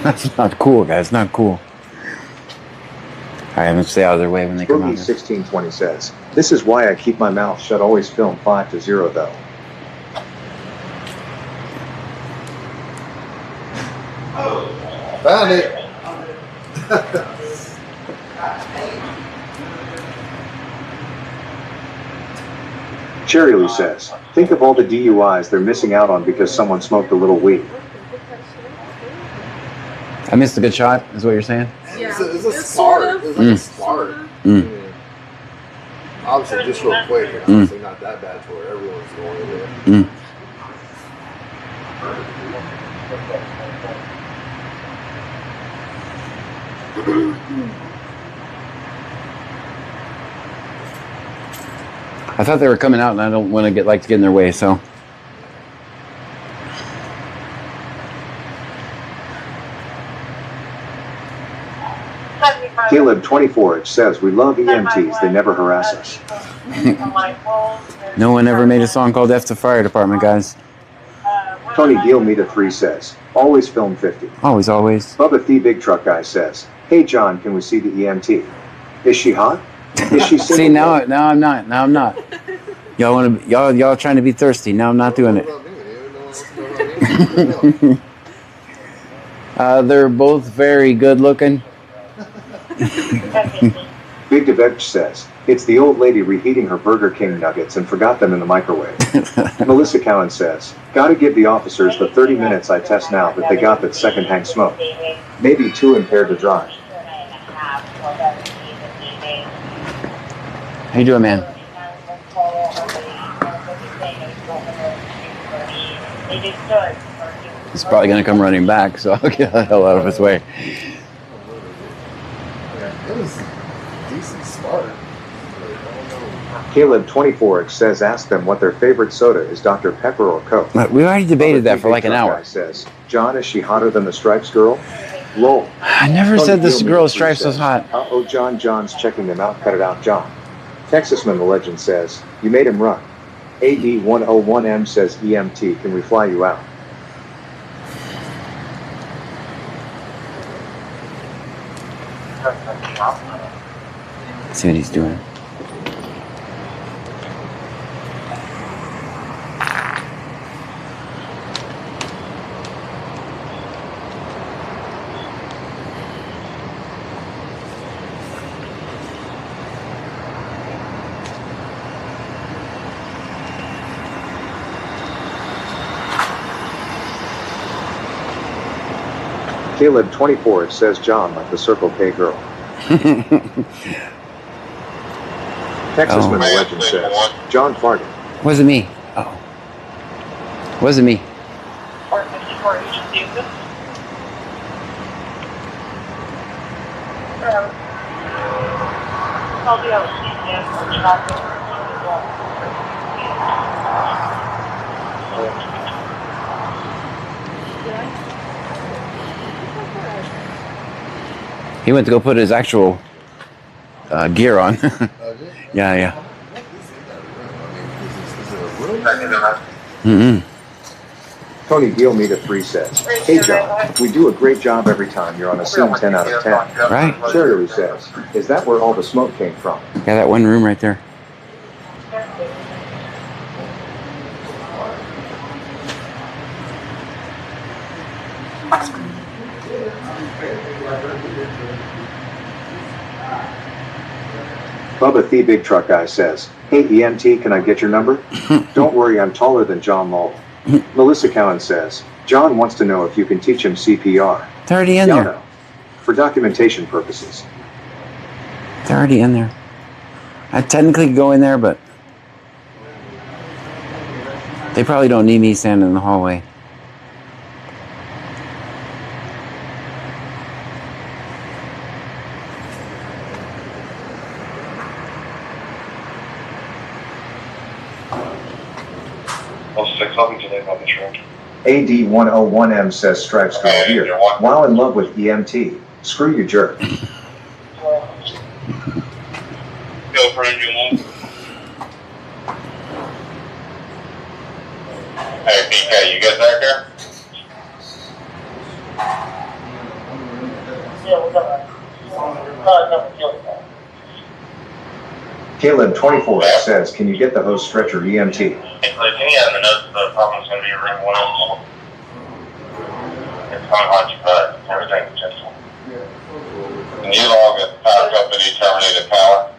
That's not cool, guys. Not cool. Alright, I'm gonna stay out of their way when they come out. 1620 says, this is why I keep my mouth shut, always film 5-0 though. Found it. Cherry Lee says, think of all the DUIs they're missing out on because someone smoked a little weed. I missed a good shot, is what you're saying? Yeah. It's a start. It's like a start. Obviously, just real quick, it's obviously not that bad to where everyone's going there. I thought they were coming out, and I don't want to get in their way, so. Caleb 24 says, we love EMTs, they never harass us. No one ever made a song called F the Fire Department, guys. Tony Deal Me to 3 says, always film 50. Always, always. Bubba the Big Truck Guy says, hey John, can we see the EMT? Is she hot? Is she single? See, now I'm not. Now I'm not. Y'all trying to be thirsty. Now I'm not doing it. They're both very good looking. Big DeVetch says, it's the old lady reheating her Burger King nuggets and forgot them in the microwave. Melissa Cowan says, gotta give the officers the 30 minutes I test now that they got that secondhand smoke. Maybe too impaired to drive. How you doing, man? He's probably going to come running back, so I'll get the hell out of his way. It was decent smart. Caleb 24 says, ask them what their favorite soda is, Dr. Pepper or Coke. We already debated that for like an hour. Says, John, is she hotter than the Stripes girl? Lol. I never said this girl Stripes was hot. Uh-oh, John, John's checking them out. Cut it out, John. Texasman the legend says, you made him run. AD101M says, EMT, can we fly you out? Let's see what he's doing. Caleb 24 says, John, like the Circle K girl. Texasman the legend says, John farted. Wasn't me. Oh. Wasn't me. He went to go put his actual gear on. Yeah. Tony Gilmeida 3 says, hey John, we do a great job every time. You're on a scene 10 out of 10. Right. Charlie says, is that where all the smoke came from? Yeah, that one room right there. Bubba the Big Truck Guy says, hey EMT, can I get your number? Don't worry, I'm taller than John Lowell. Melissa Cowan says, John wants to know if you can teach him CPR. It's already in there. No. For documentation purposes. It's already in there. I technically could go in there, but they probably don't need me standing in the hallway. AD101M says, Stripes girl here. While in love with EMT. Screw you, jerk. Go friend, you want? Hey, PK, you get back there? Caleb 24 says, can you get the hose stretcher EMT? Can you have the notes the problem's going to be room 104? It's coming on you, but everything's just. Can you log at power company terminated power?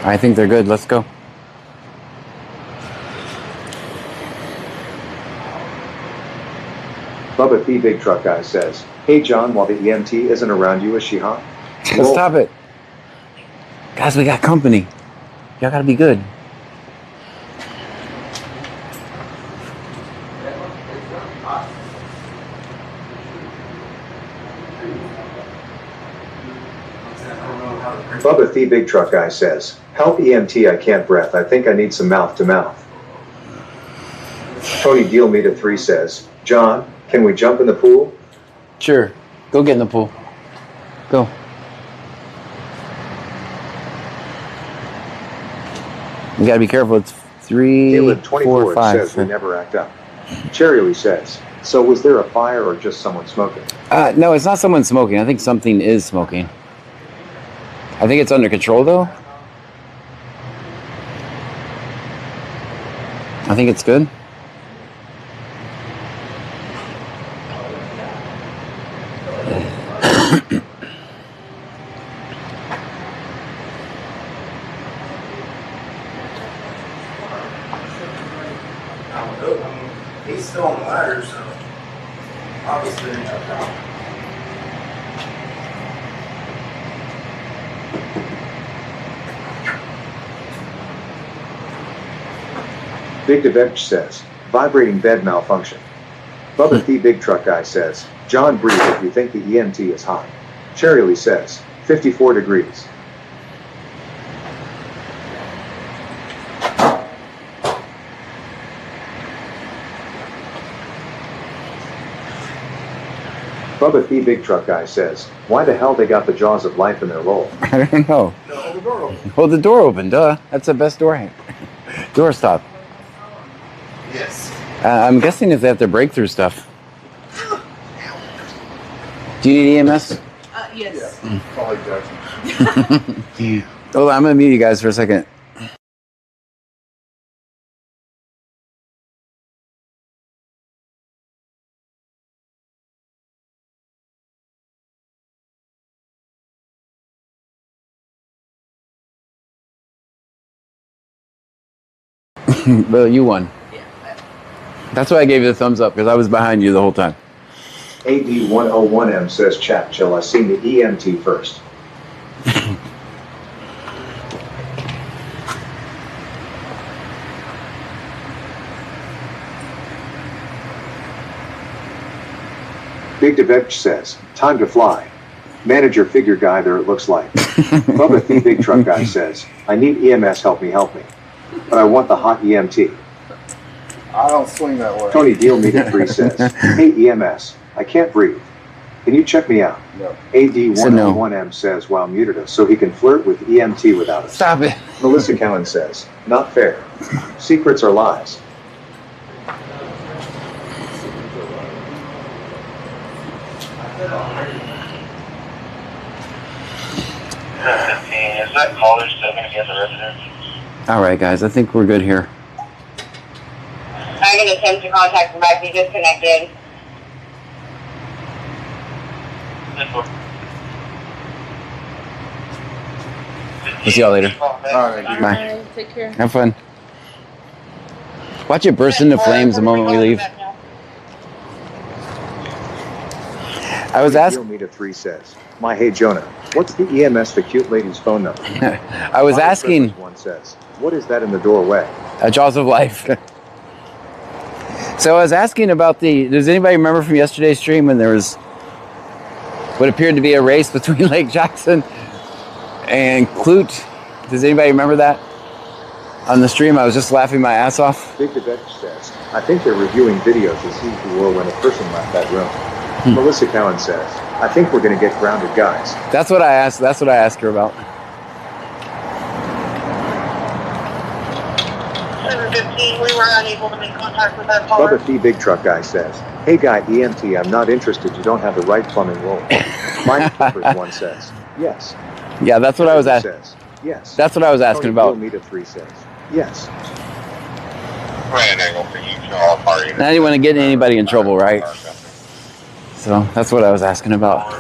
I think they're good. Let's go. Bubba the Big Truck Guy says, hey John, while the EMT isn't around you, is she hot? Stop it. Guys, we got company. Y'all gotta be good. Bubba the Big Truck Guy says, help EMT, I can't breath. I think I need some mouth to mouth. Tony Gilmeida 3 says, John, can we jump in the pool? Sure. Go get in the pool. Go. You gotta be careful. It's 3, Caleb 4, 24 5. says we never act up. Cherry says, so was there a fire or just someone smoking? No, it's not someone smoking. I think something is smoking. I think it's under control though. I think it's good. He's still on the ladder, so obviously ain't no problem. Big DeVetch says, vibrating bed malfunction. Bubba the Big Truck Guy says, John, breathe if you think the EMT is hot. Cherry Lee says, 54 degrees. Bubba the Big Truck Guy says, why the hell they got the jaws of life in their roll? I don't know. No, hold the door open. Hold the door open, duh. That's the best door. Door stop. Yes. I'm guessing if they have to break through stuff. Do you need EMS? Yes. Yeah. Call it Jackson. Hold on, I'm gonna mute you guys for a second. Well, you won. That's why I gave you the thumbs up, because I was behind you the whole time. AD101M says, chat chill, I seen the EMT first. Big DeVetch says, time to fly. Manager figure guy there it looks like. Bubba the Big Truck Guy says, I need EMS, help me. But I want the hot EMT. I don't swing that way. Tony Deal Meter 3 says, hey EMS, I can't breathe. Can you check me out? No. AD101M says while muted us so he can flirt with EMT without us. Stop it. Melissa Cowan says, not fair. Secrets are lies. Is that caller still going to be at the residence? All right, guys. I think we're good here. I'm going to attempt to contact him back. He disconnected. We'll see y'all later. All right, dude. Bye. Take care. Have fun. Watch it burst into flames the moment we leave. I was Deal Meter 3 says, my hey Jonah, what's the EMS the cute lady's phone number? I was asking. One says, what is that in the doorway? Jaws of life. So I was asking about does anybody remember from yesterday's stream when there was what appeared to be a race between Lake Jackson and Clute? Does anybody remember that? On the stream, I was just laughing my ass off. Big DeVetch says, I think they're reviewing videos to see who were when a person left that room. Melissa Cowan says, I think we're going to get grounded, guys. That's what I asked. That's what I asked her about. 7:15, we were unable to make contact with that caller. Bubba the Big Truck Guy says, hey guy EMT, I'm not interested. You don't have the right plumbing role. Mike Clippers one says, yes. Yeah, that's what I was asking. Says, yes. That's what I was asking about. Meter 3 says, yes. I didn't want to get anybody in trouble, right? So that's what I was asking about.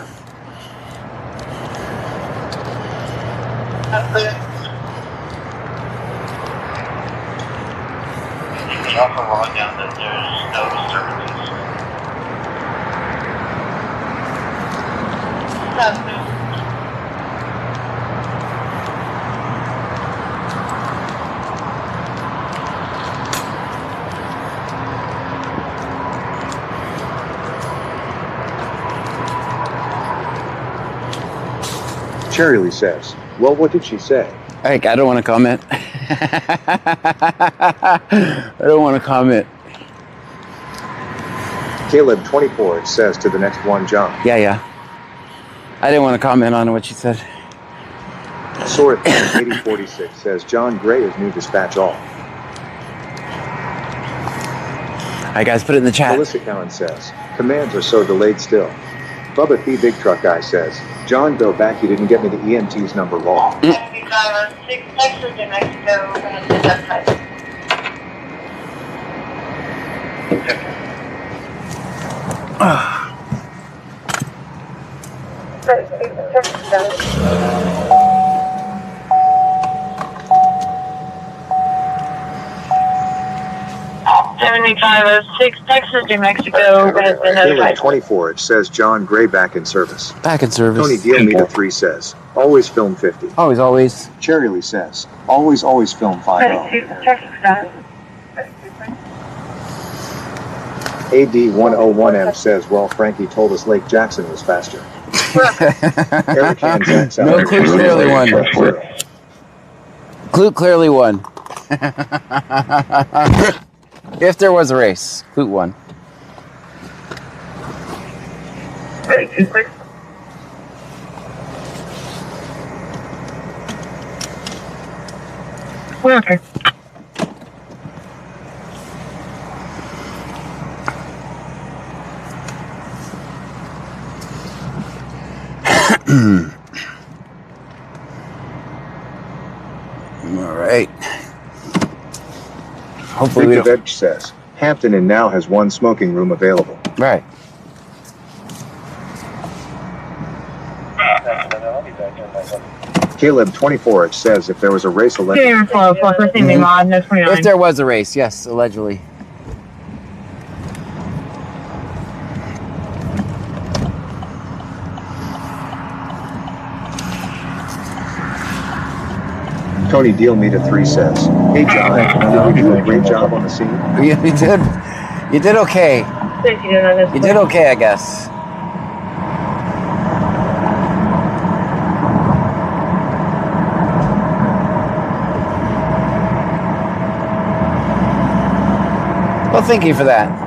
The offer log down that there's no disturbances. Cherry Lee says, well, what did she say? Hey, I don't want to comment. I don't want to comment. Caleb 24 says to the next one, John. Yeah. I didn't want to comment on what she said. Sorith 8046 says John Gray is new dispatch all. Alright guys, put it in the chat. Melissa Cowan says, commands are so delayed still. Bubba the Big Truck Guy says, John, go back, you didn't get me the EMT's number wrong. Driver 6 Texas, New Mexico, Texas, New Mexico has been notified. 24, it says John Gray back in service. Back in service. Tony Deal Meter 3 says, always film 50. Always. Cherry Lee says, always film 50. AD101M says, well, Frankie told us Lake Jackson was faster. Eric Hanzak, No, Clue clearly won. Clue clearly won. If there was a race, Clue won. Okay. All right. Hopefully we Victor don't... Veg says, Hampton Inn now has one smoking room available. Right. Caleb 24, it says, if there was a race If there was a race, yes, allegedly. Tony Deal Meter 3 says, hey John, did we do a great job on the scene? Yeah, you did. You did okay. You did okay, I guess. Well, thank you for that.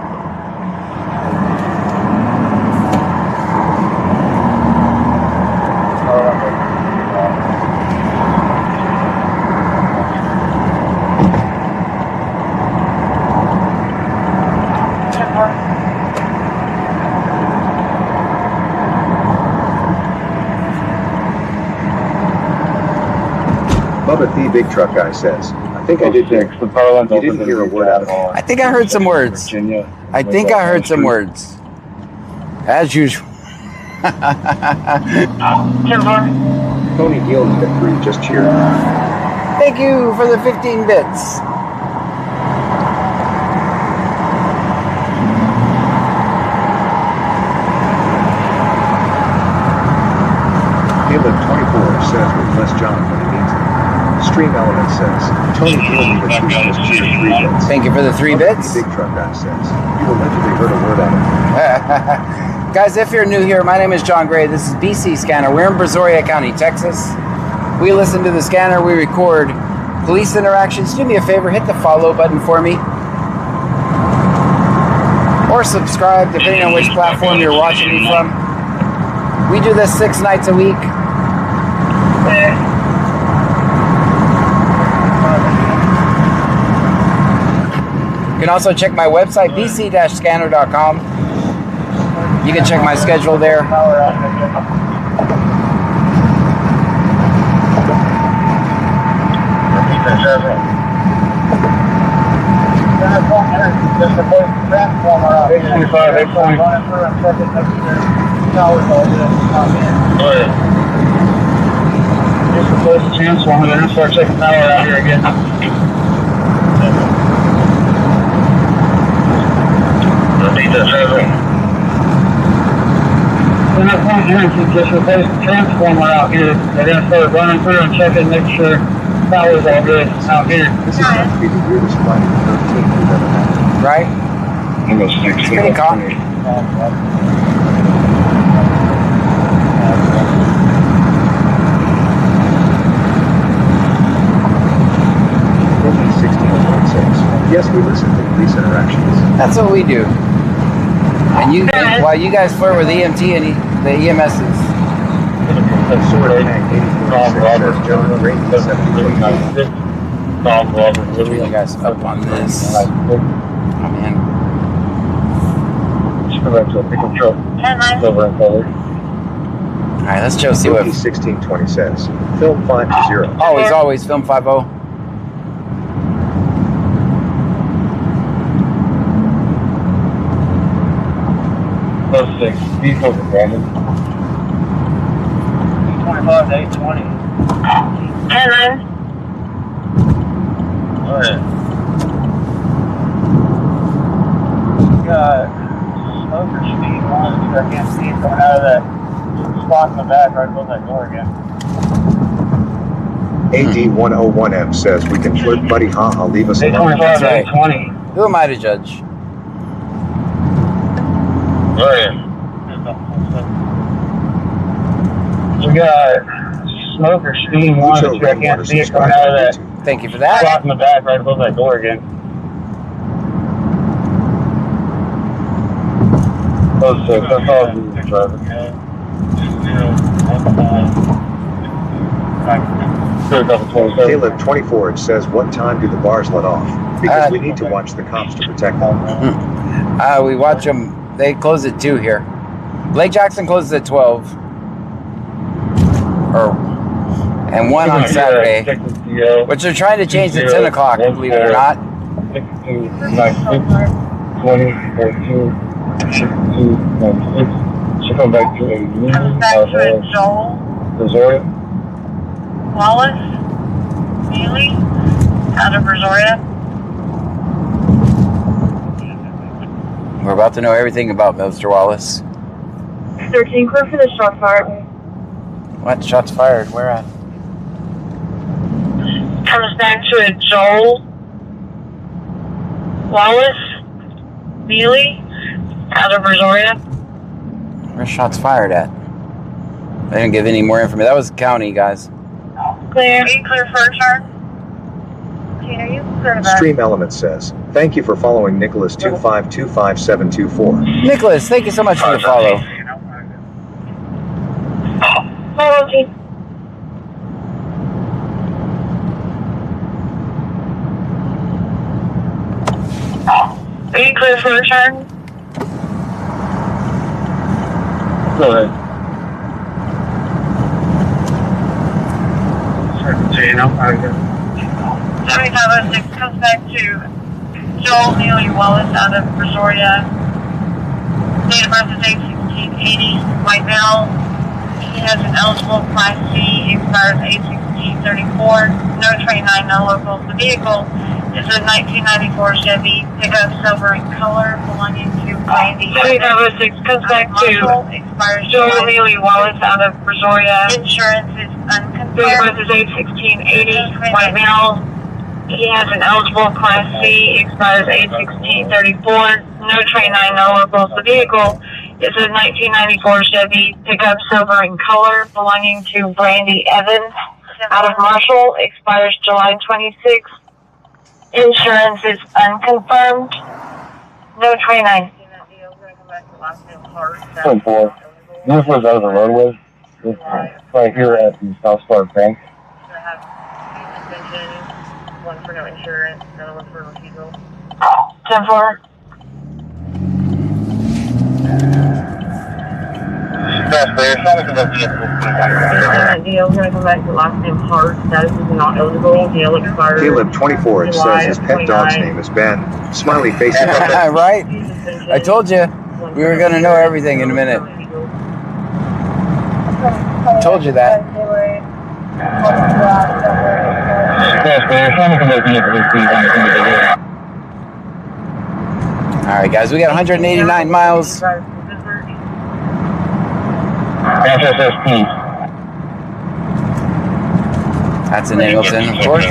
Bubba the Big Truck Guy says, I think I did hear. You didn't hear a word out of it. I think I heard some words. I think I heard some words. As usual. Tony Deal Meter 3 just cheered. Thank you for the 15 bits. Caleb 24 says with less John when he means it. Stream Element says, Tony Deal Meter 2 just cheered 3 bits. Thank you for the 3 bits. Big Truck Guy says, you allegedly heard a word out of it. Guys, if you're new here, my name is John Gray. This is BC Scanner. We're in Brazoria County, Texas. We listen to the scanner. We record police interactions. Do me a favor, hit the follow button for me. Or subscribe, depending on which platform you're watching me from. We do this 6 nights a week. You can also check my website, bc-scanner.com. You can check my schedule there. Just a close chance, one of them start checking power out here again. Repeat that, Trevor. We're not going to just replace the transformer out here. They're going to start running through and checking, make sure power's all good out here. This is going to be the weirdest flight of 13 we've ever had. Right? Almost 6 It's pretty calm. Yes, we listen to police interactions. That's what we do. And you, while you guys flirt with EMT and the EMSs. Sword Tank 84 John Gray 7 Get you guys up on this. Oh man. Just go back to a pickup truck. Silver and color. Alright, let's just see what 1620 says. Film 5-0. Always film 5-0. Close 6. Vehicle abandoned. 25 to 820. And Go ahead. Got smoker speed 1. I can't see it coming out of that spot in the back right above that door again. AD101M says we can flirt buddy haha leave us alone. 825 to 820. Who am I to judge? Go ahead. We got smoker speeding 1. I can't see it coming out of that Thank you for that. spot in the back right above that door again. Close 6. That's all the driver. Caleb 24 says what time do the bars let off? Because we need to watch the cops to protect them. We watch them. They close at 2 here. Lake Jackson closes at 12. And 1 on Saturday. Which they're trying to change to 10 o'clock, believe it or not. 20, 14, 62, 96. She'll come back to a new Joel Brazoria. Wallace, Neely, out of Brazoria. We're about to know everything about Mr. Wallace. 13 clear for the shot fired. What? Shots fired? Where at? Comes back to a Joel, Wallace, Neely, out of Brazoria. Where's shots fired at? They didn't give any more information. That was county, guys. Clear. Are you clear for a turn? Tina, are you clear to back? Stream Element says, thank you for following Nicholas 2525724. Nicholas, thank you so much for the follow. Are you clear for a turn? Go ahead. 7506 comes back to Joel Neely Wallace out of Brazoria. Date of birth is 8/16/80. White male. He has an eligible Class C. Expires 8/16/34. No 29, no locals. The vehicle is a 1994 Chevy pickup, silver in color, belonging to Brandy. 7506 comes back to Joel Neely Wallace out of Brazoria. Insurance is unconfirmed. Date of birth is 8/16/80. White male. He has an eligible Class C. Expires 8/16/34. No 29, no locals. The vehicle is a 1994 Chevy pickup, silver in color, belonging to Brandy Evans out of Marshall. Expires July 26th. Insurance is unconfirmed. No 29. 24. This was out of the roadway. It's right here at the South Park Bank. One for no insurance, another one for refusal. 10-4. Deal, we're gonna come back to last name Hart. Status is not eligible. Deal expired. Caleb 24 says his pet dog's name is Ben. Smiley face. Right? I told you. We were going to know everything in a minute. Told you that. Alright guys, we got 189 miles. SSSP. That's in Angleton, of course.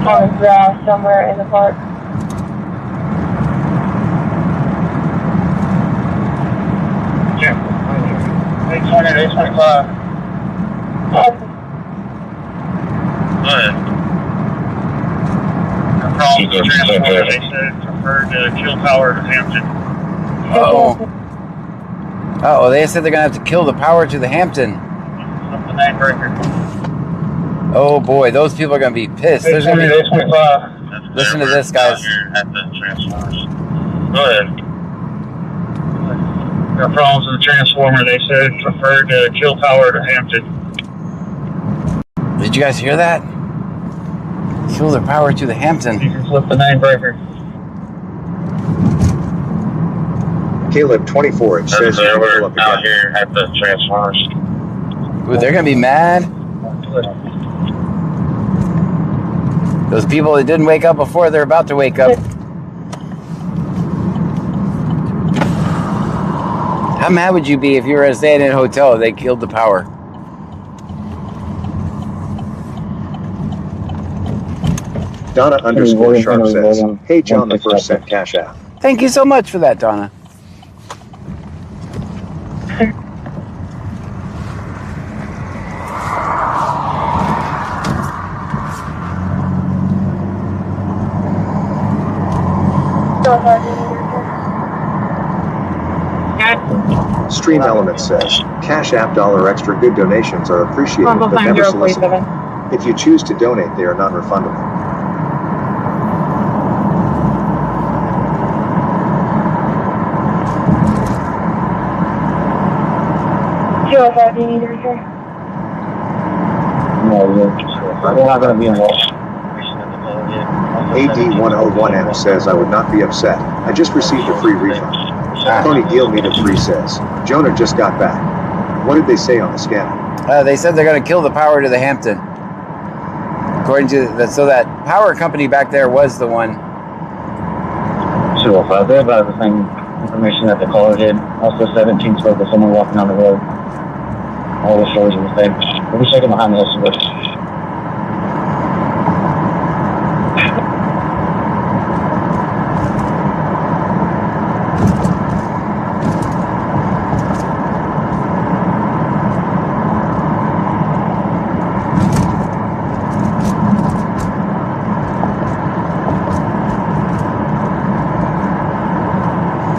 On the grass somewhere in the park. Yeah. 820, 825. Go ahead. Across the transport, they said preferred kill power to Hampton. Uh-oh. Uh-oh, they said they're going to have to kill the power to the Hampton. Up the night breaker. Oh boy, those people are going to be pissed. There's going to be... Listen to this, guys. At the transformers. Go ahead. Got problems with the transformer. They said preferred kill power to Hampton. Did you guys hear that? Kill their power to the Hampton. You can flip the nine breaker. Caleb 24, it says you can fill up out again. here at the Transformers. Ooh, they're gonna be mad. Those people that didn't wake up before, they're about to wake up. How mad would you be if you were staying in a hotel and they killed the power? Donna underscore Sharp says, hey John, the first sent cash out. Thank you so much for that, Donna. Stream Element says, Cash App dollar extra good donations are appreciated but never solicited. If you choose to donate, they are non-refundable. Do you need to return? No, we're not going to be involved. AD101M says, I would not be upset. I just received a free refund. Tony Deal Meter 3 says, Jonah just got back. What did they say on the scanner? They said they're going to kill the power to the Hampton. According to that, so that power company back there was the one. 205, they have about the same information that the caller did. Also 17 spoke with someone walking on the road. All the stories are the same. We'll be checking behind the estimate.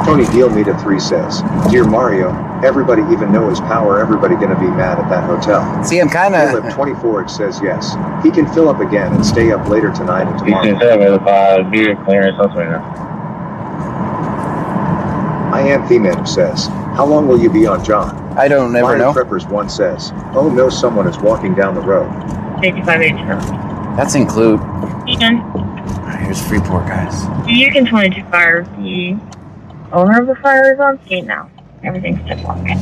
Tony Deal Meter 3 says, Dear Mario, everybody even know his power, everybody gonna be mad at that hotel. See, I'm kind of... Caleb 24 it says yes. He can fill up again and stay up later tonight and You can tomorrow. tell me beer clearance elsewhere now. I am Themim says, how long will you be on John? I don't never Fire know. Preppers 1 says, oh no, someone is walking down the road. 55H. That's include. Ethan, Here's Freeport, guys. Yukon 22 Fire. The owner of the fire is on scene now. Everything's just okay.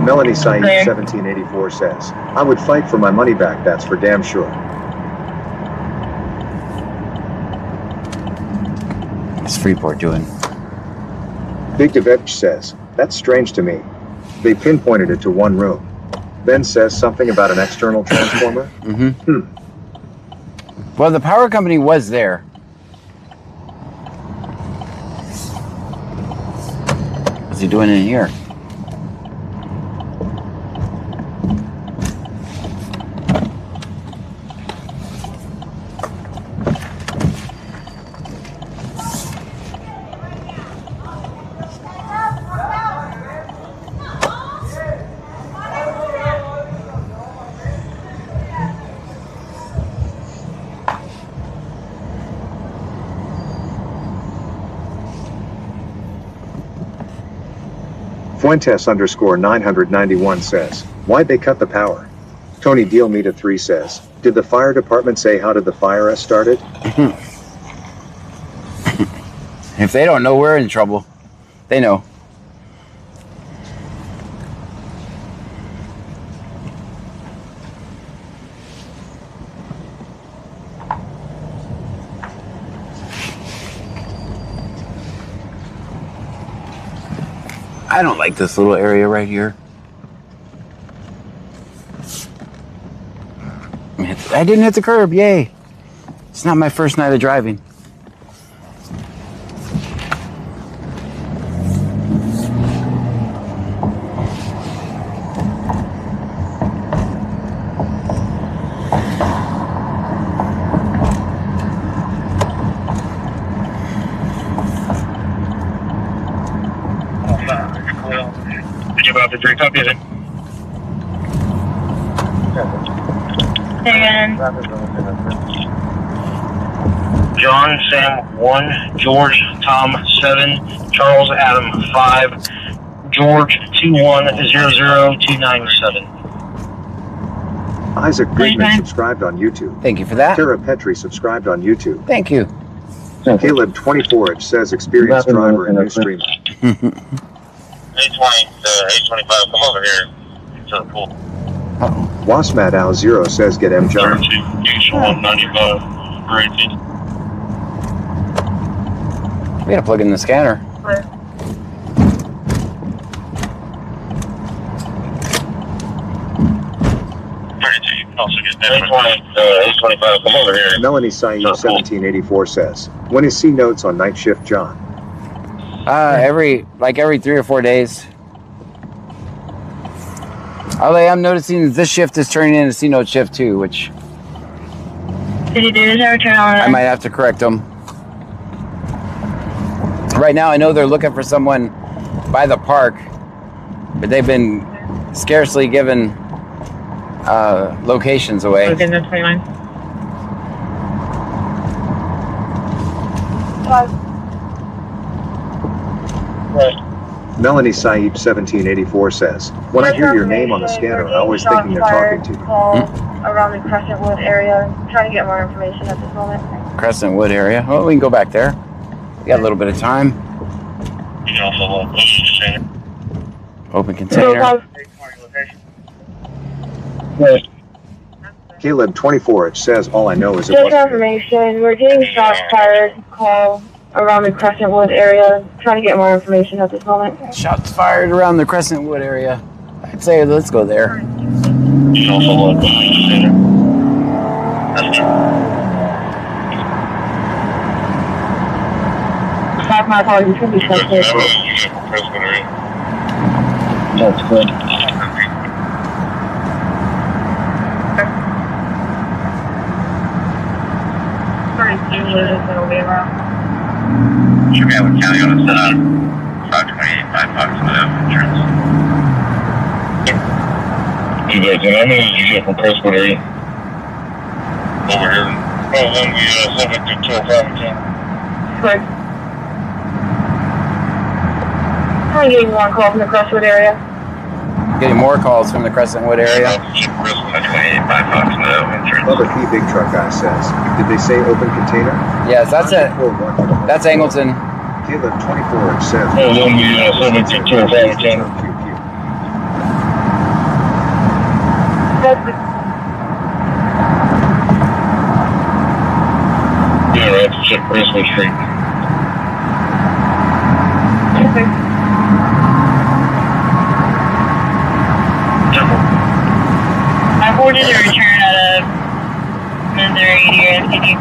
Melanie Saeed Clear. 1784 says, I would fight for my money back, that's for damn sure. What's Freeport doing? Big Devech says, that's strange to me. They pinpointed it to one room. Ben says something about an external transformer. Well, the power company was there. What's he doing in here? Fuentes underscore 991 says, why'd they cut the power? Tony Deal Meter 3 says, did the fire department say how did the fire started? If they don't know, we're in trouble. They know. I don't like this little area right here. I didn't hit the curb, yay. It's not my first night of driving. Did you about to drink up yet? And John, Sam 1, George, Tom 7, Charles, Adam 5, George 2100297. Isaac Goodman subscribed on YouTube. Thank you for that. Tara Petrie subscribed on YouTube. Thank you. Caleb 24, it says experienced driver and new streamer. 825, come over here to the pool. Wasmat Al 0 says get M John. 195, 18. We gotta plug in the scanner. Also get 825, come over here. Melanie Saeed 1784 says, when is C notes on night shift, John? Every 3 or 4 days. Although I'm noticing this shift is turning into C note shift too, which I might have to correct them. Right now, I know they're looking for someone by the park, but they've been scarcely given locations away. Okay, that's 29. Melanie Saeed 1784 says, when I hear your name on the scanner, I always thinking they're talking to you. Around the Crescent Wood area. Trying to get more information at this moment. Crescent Wood area. Well, we can go back there. We got a little bit of time. You can also look container. Open container. Caleb 24, it says all I know is it Just wasn't information. We're getting shots fired. Call around the Crescent Wood area. Trying to get more information at this moment. Shots fired around the Crescent Wood area. I'd say let's go there. You can also look container. That's true. Stop my call. You should be shut there. That's good. Should be able to county on a set on 528, 5 bucks for the insurance. You guys, and how many did you get from Crestwood area? Over here. Oh, then we subject to 205 and 10. Correct. I'm getting one call from the Crestwood area. Getting more calls from the Crescent Wood area. 528, 5 bucks for the insurance. Other key big truck guy says, did they say open container? Yes, that's it. That's Angleton. Caleb 24, it says, Oh, then we subject to 205 and 10. Yeah, right, to check Crestwood Street. I ordered a return out of Missouri to your STD.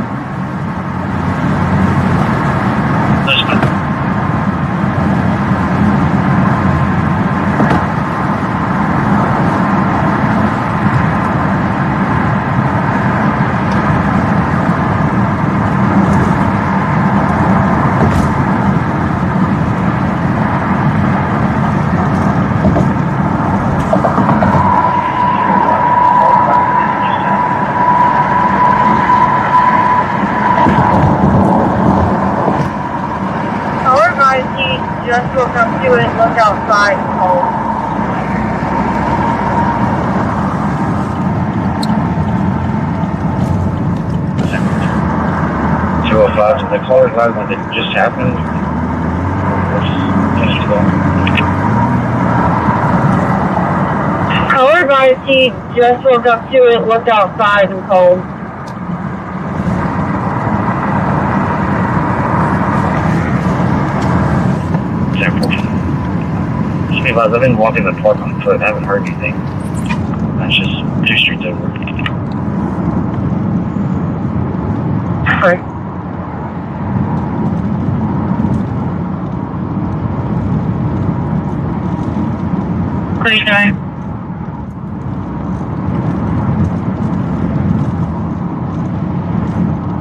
Just woke up to it, look outside, cold. $205, did the caller advise when it just happened? Caller advised he just woke up to it, looked outside and cold. I've been walking the park on foot. I haven't heard anything. That's just 2 streets over. Sorry. What are you doing?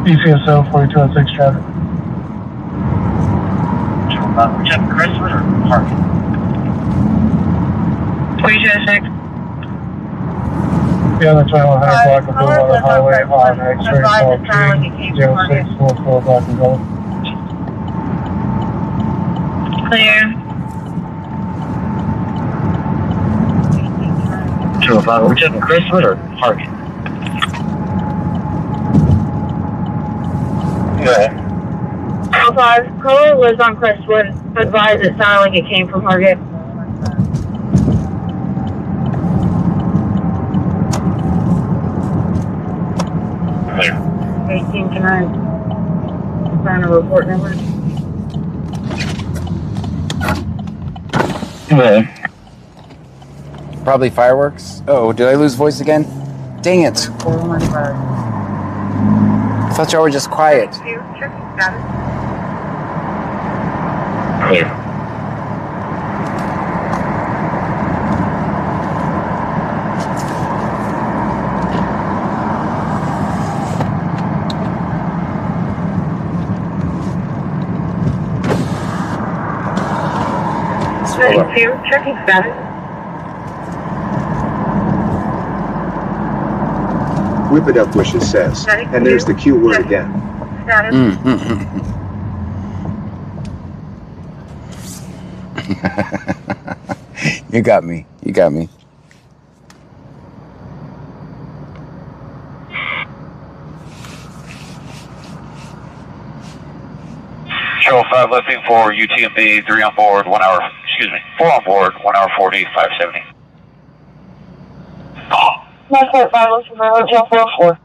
ECSO 4206 traffic. We have Crestwood or parking? 4206. Yeah, that's right on 100 block of Blue Highway on X-ray 12G0644 block and gold. Clear. 205, are we checking Crestwood or parking? Yeah. 205, caller was on Crestwood. Advised it sounded like it came from Hargate. Clear. 18 to 9. Found a report number. Hello. Probably fireworks. Oh, did I lose voice again? Dang it. 415. I thought y'all were just quiet. Clear. Checking status. Whip it up wishes says. And there's the Q word again. Status. You got me. You got me. Show 5 lifting for UTMB, 3 on board, 1 hour, 4 on board, 1 hour 40, 570. 145 looking for Hotel 44.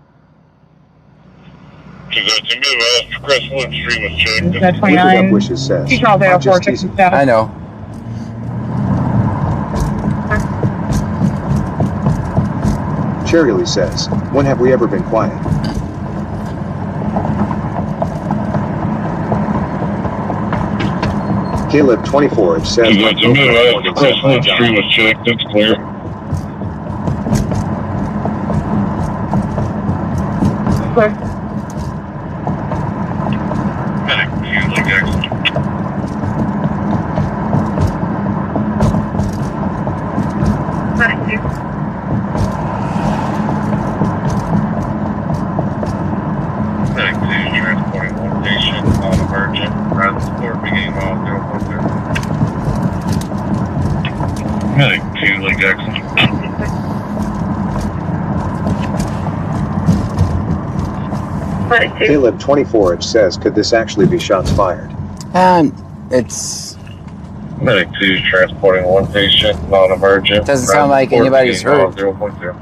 To Midwest, Crestwood Stream was checked. Whip it up 29. Wishes says. Two Charles I'm 04, just check teasing. some status. I know. Cherry Lee says, when have we ever been quiet? Caleb 24 says, To Midwest, Crestwood Stream was checked. It's clear. Clear. Medic, usually excellent. Medic 2. Medic 2 transporting one patient on emergent. Rather support beginning mile 0.0. Medic 2, Lake Jackson. Medic 2. Caleb 24 says, could this actually be shots fired? It's Medic 2 transporting one patient, non-emergent. Doesn't sound like anybody's hurt. 0.0.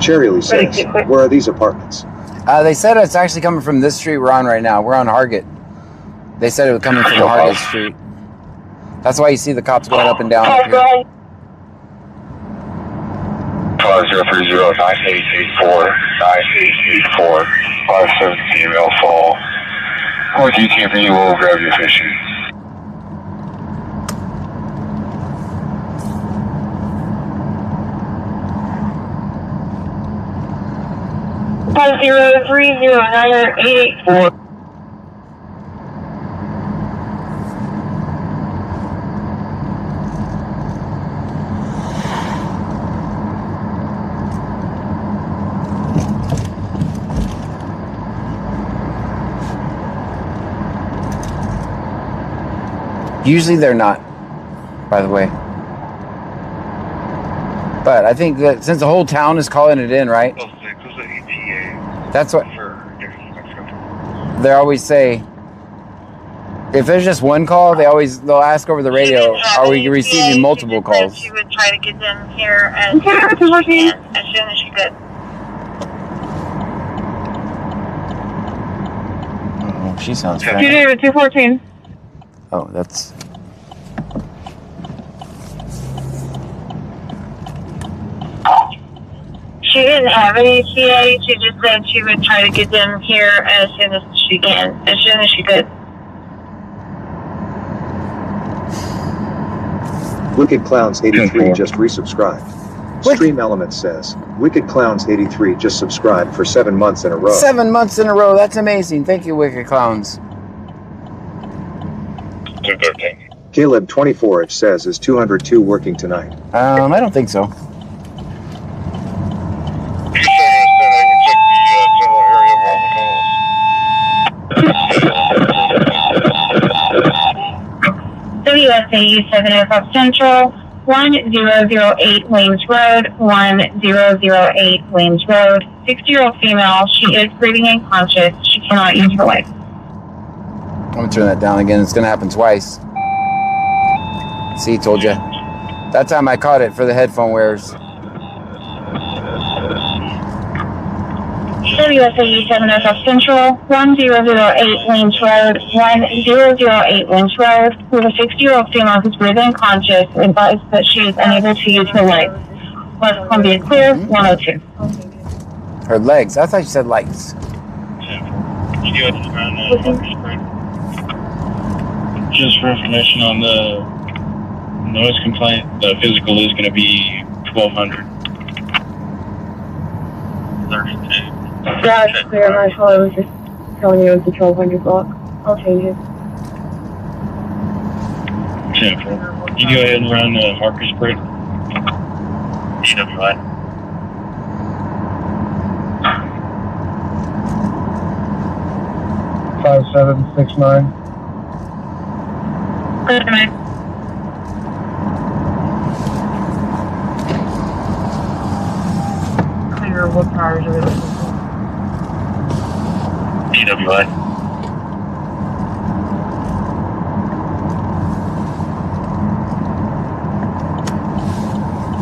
Cherry Lee says, where are these apartments? they said it's actually coming from this street we're on right now. We're on Hargate. They said it was coming from Hargate Street. That's why you see the cops going up and down up here. 5030 9884 9884 517 Mail Fall. Or UTMB will grab your fishing. Five 0309884. Usually they're not, by the way. But I think that since the whole town is calling it in, right? That's what they always say. If there's just one call, they'll ask over the radio, are we receiving multiple calls? She would try to get them here as soon as she could. Oh, she sounds fast. 214. Oh, that's... She didn't have any CA. She just said she would try to get them here as soon as she can, as soon as she could. Wicked Clowns 83 just resubscribed. Stream Elements says, Wicked Clowns 83 just subscribed for 7 months in a row. 7 months in a row. That's amazing. Thank you, Wicked Clowns. 213. Caleb 24 says, is 202 working tonight? I don't think so. WSAU 705 Central, 1008 Williams Road, 1008 Williams Road. 60-year-old female. She is breathing unconscious. She cannot use her legs. I'm gonna turn that down again. It's gonna happen twice. See, told you. That time I caught it for the headphone wearers. WSA 7 SF Central, 1008 Lynch Road, 1008 Lynch Road, with a 60-year-old female who's breathing unconscious, advised that she is unable to use her legs. West Columbia clear, 102. Her legs. I thought you said legs. Just for information on the noise complaint, the physical is going to be 1200. 32. Yeah, it's clear, Marshall. I was just telling you it was the 1200 block. I'll change it. 10-4. You go ahead and run Marcus Bridge. EWI. Five 769. Good night. Clear, what cars are we looking for? EWI.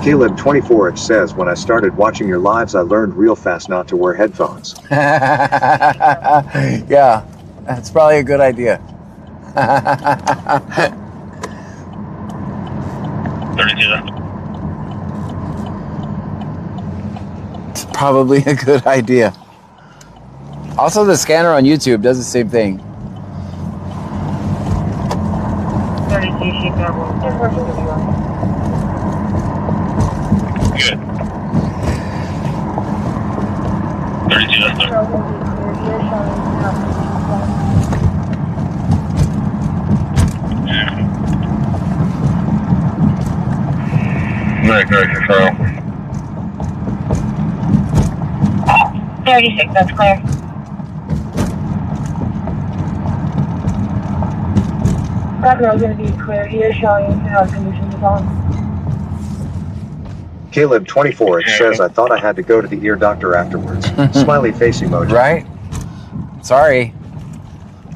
Caleb 24H says, when I started watching your lives, I learned real fast not to wear headphones. Yeah, that's probably a good idea. 32. It's probably a good idea. Also, the scanner on YouTube does the same thing. 32 sheep level. Good. 32, that's there. Very good, control. 36, that's clear. That girl's going to be clear. He is showing how conditions is on. Caleb 24H says, I thought I had to go to the ear doctor afterwards. Smiley face emoji. Right? Sorry.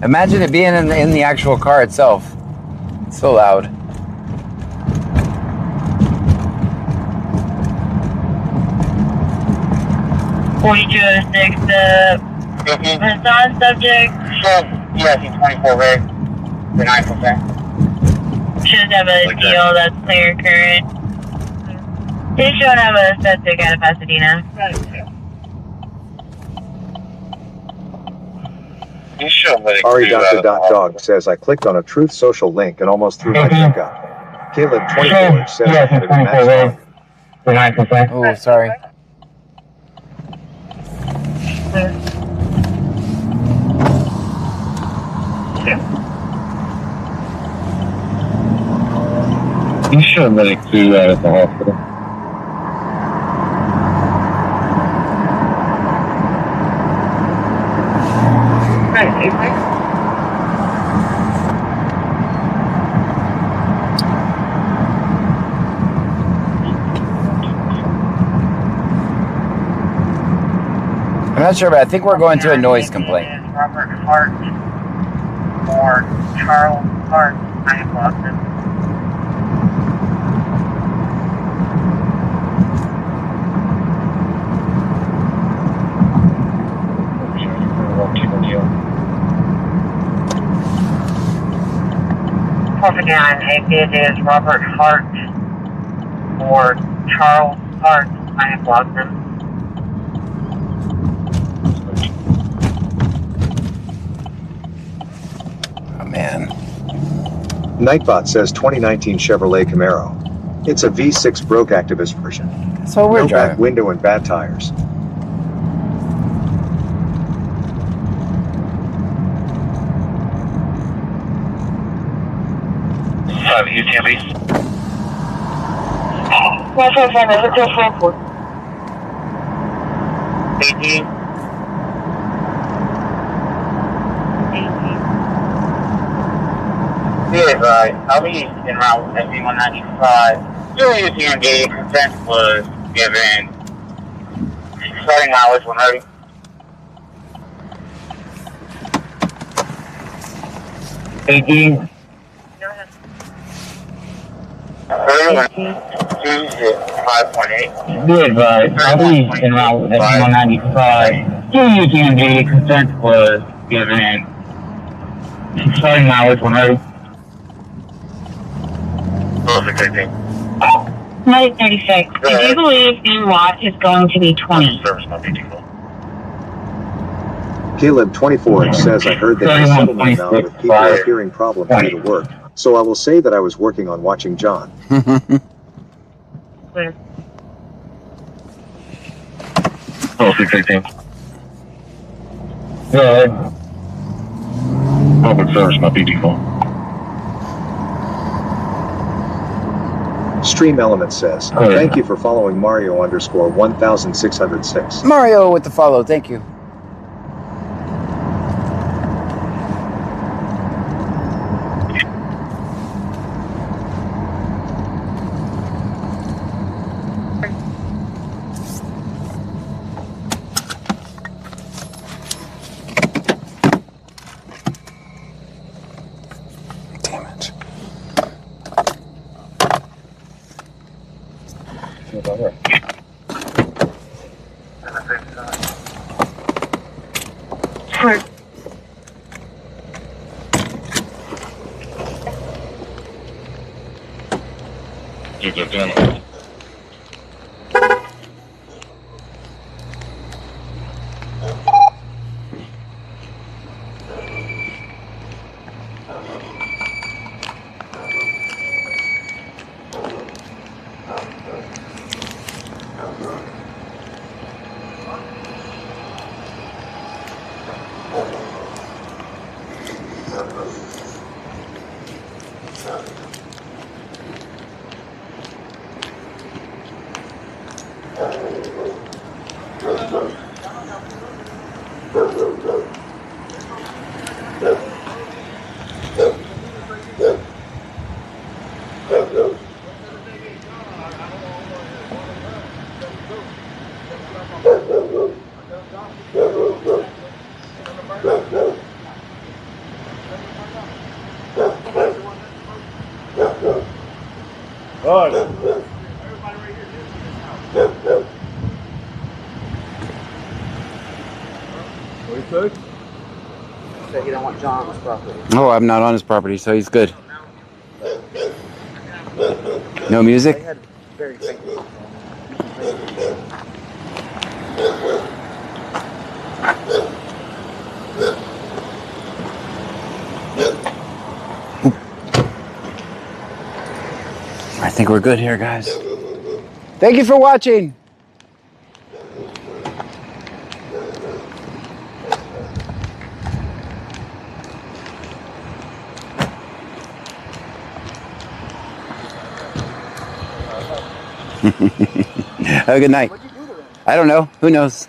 Imagine it being in the actual car itself. It's so loud. The non-subject. Yes, 24 red. The 9%. Should have a deal that's clear current. They should have a septic out of Pasadena. You should let it Ari do Dr. that. Dog says, I clicked on a Truth Social link and almost threw my pickup. Caleb 24H says, I had to be maxed out. The 9%. Oh, sorry. You should have medic do that at the hospital. I'm not sure, but I think we're going to a noise complaint. Robert Hart or Charles Hart. I have lost him. Once again, if it is Robert Hart or Charles Hart, I have lost him. Oh, man. Nightbot says 2019 Chevrolet Camaro. It's a V6 broke activist version. So we're no driving. back window and bad tires. UTMB. What's your phone? Is it just Frankfurt? 18. Yes, I'll be en route SB-195. During UTMB, consent was given Starting mileage 130. $18. 5.8. Be advised, I'll be en route with M195. Do you can be consent was given. Starting mileage 130. 618. 936. I do believe the watch is going to be 20. Service not beautiful. Caleb 24 says I heard that you settled my amount with people with hearing problems due to work, so I will say that I was working on watching John. Clear. 618. Go ahead. Public service not beautiful. Stream Element says, thank you for following Mario _1606. Mario with the follow. Thank you. Damn it. Hard. Said you don't want John on his property. Oh, I'm not on his property, so he's good. No music? They had very faint. I think we're good here, guys. Thank you for watching. Have a good night. I don't know. Who knows?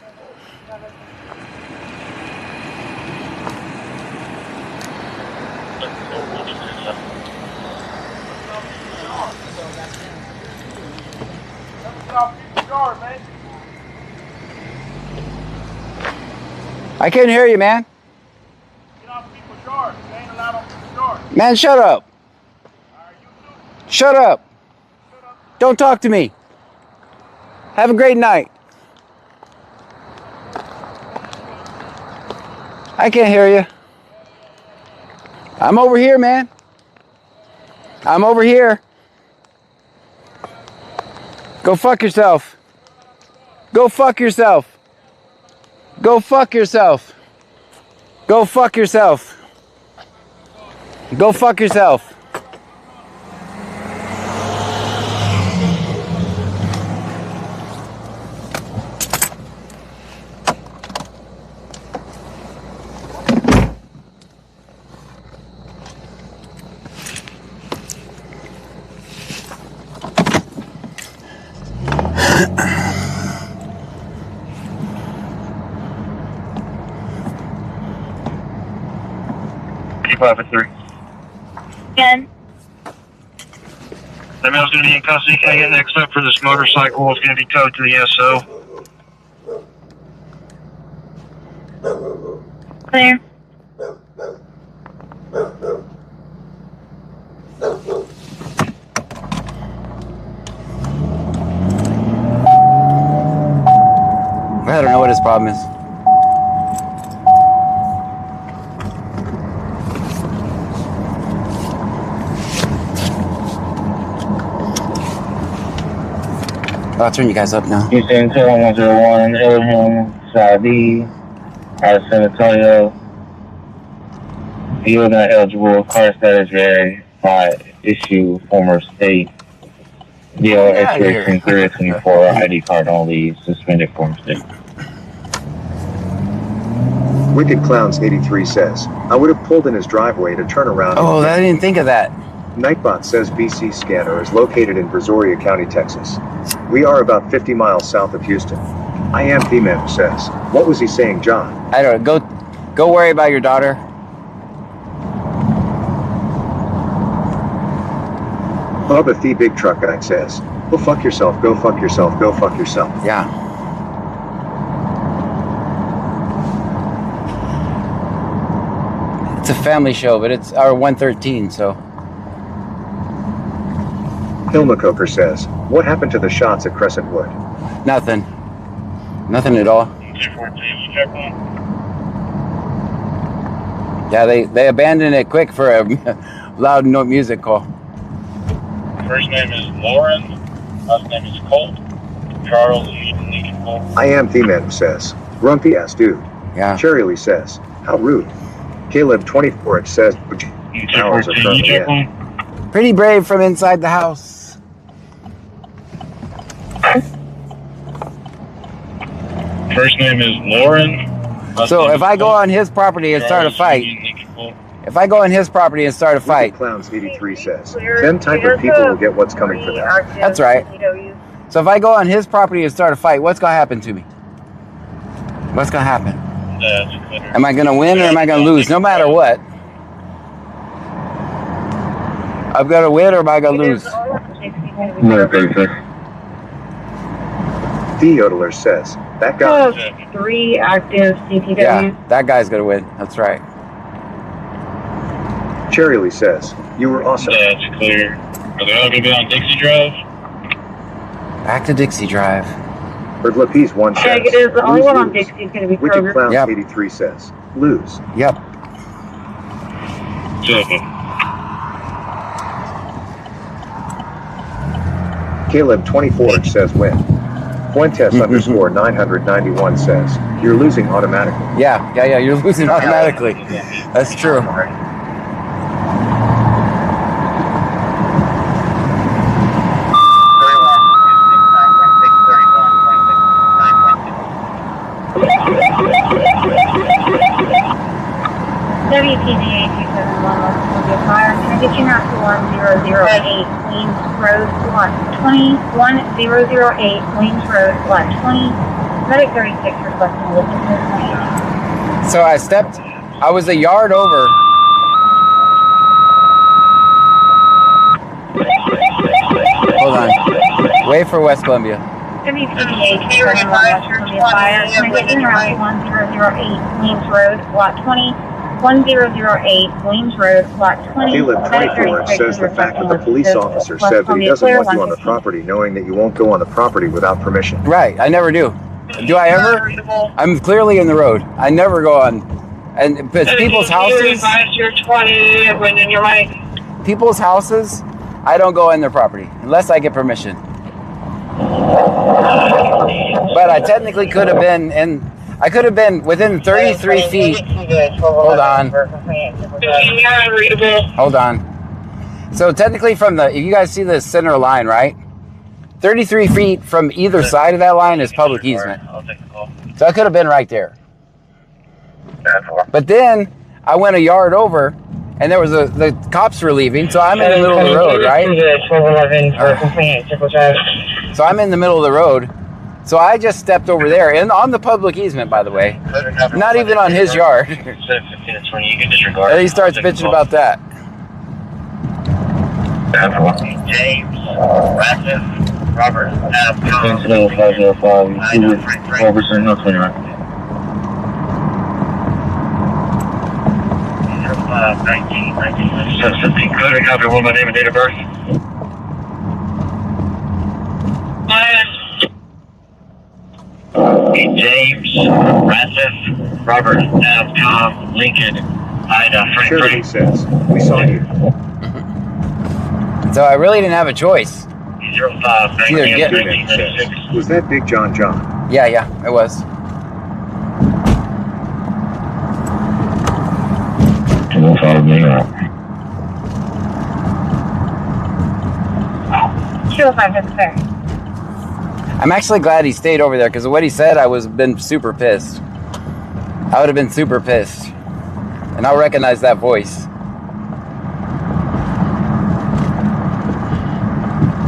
I can't hear you, man. Man, shut up. Shut up. Don't talk to me. Have a great night. I can't hear you. I'm over here, man. I'm over here. Go fuck yourself. Go fuck yourself. Go fuck yourself. Go fuck yourself. Go fuck yourself. P5 Again. That male's going to be in custody. Can I get next up for this motorcycle? It's going to be towed to the SO. Clear. I don't know what his problem is. I'll turn you guys up now. Houston 101, Illinois, Side B, out of San Antonio. You are not eligible. Car status verified. Issue former state. DL expiration 324. ID card only. Suspended former state. Wicked Clowns 83 says, I would have pulled in his driveway to turn around. Oh, I didn't think of that. Nightbot says BC Scanner is located in Brazoria County, Texas. We are about 50 miles south of Houston. I am D-Man says, what was he saying, John? I don't know. Go worry about your daughter. Bubba the Big Truck Guy says, go fuck yourself, go fuck yourself, go fuck yourself. Yeah. It's a family show, but it's our 113, so. Hilma Coker says, what happened to the shots at Crescent Wood? Nothing. Nothing at all. Yeah, they abandoned it quick for a loud music call. First name is Lauren. Last name is Colt. Charles Lincoln Colt. I am D-Man says, grumpy ass dude. Yeah. Cherry Lee says, how rude. Caleb 24 says, hours are currently in. Pretty brave from inside the house. First name is Lauren. So if I go on his property and start a fight, Clowns 83 says, them type of people will get what's coming for them. That's right. So if I go on his property and start a fight, what's gonna happen to me? What's gonna happen? Am I gonna win or am I gonna lose? No matter what. I've got to win or am I gonna lose? The Yodeler says, that guy. 3 active CPW. Yeah, that guy's gonna win. That's right. Cherry Lee says, you were awesome. That's clear. Are they all gonna be on Dixie Drive? Back to Dixie Drive. Birdlapease 1 says, Negative. The only one on Dixie is going to be Wicked Kroger. Clowns Yep. 83 says, lose. Yep. Caleb 24 says win. Fuentes underscore 991 says, you're losing automatically. Yeah, you're losing automatically. That's true. WPGA 271 West Fire. Can I get you now to 1008 Queens Road, Lot 20? 1008 Queens Road, Lot 20. Medic 36 requesting witnesses. So I was a yard over. Hold on. Wait for West Columbia. WPGA 271 West Columbia Fire. Can I get you now to 1008 Queens Road, Lot 20? 1008 Williams Road, Lot 20. Caleb 24 says the fact that the police officer said that he doesn't want you on the property, knowing that you won't go on the property without permission. Right, I never do. Do I ever? I'm clearly in the road. I never go on. And it's people's houses. People's houses, I don't go in their property unless I get permission. But I technically could have been in. I could have been within 33 feet. Hold on. Hold on. So technically if you guys see the center line, right? 33 feet from either side of that line is public easement. So I could have been right there. But then I went a yard over and there was the cops were leaving, so I'm in the middle of the road, right? So I'm in the middle of the road. So I just stepped over there, and on the public easement, by the way. Not even on his yard. And he starts bitching about that. James, Ratcliffe, Robert, Sentinel 505, Robertson, North 29. 15 code, copy, what my name and date of birth? James, Francis, Robert, Tom, Lincoln, Ida, Frank. Shirley says, we saw you. So I really didn't have a choice. 05, Either get Was that Big John John? Yeah, it was. Don't follow me up. 205 is clear. I'm actually glad he stayed over there because what he said, I was been super pissed. I would have been super pissed, and I'll recognize that voice.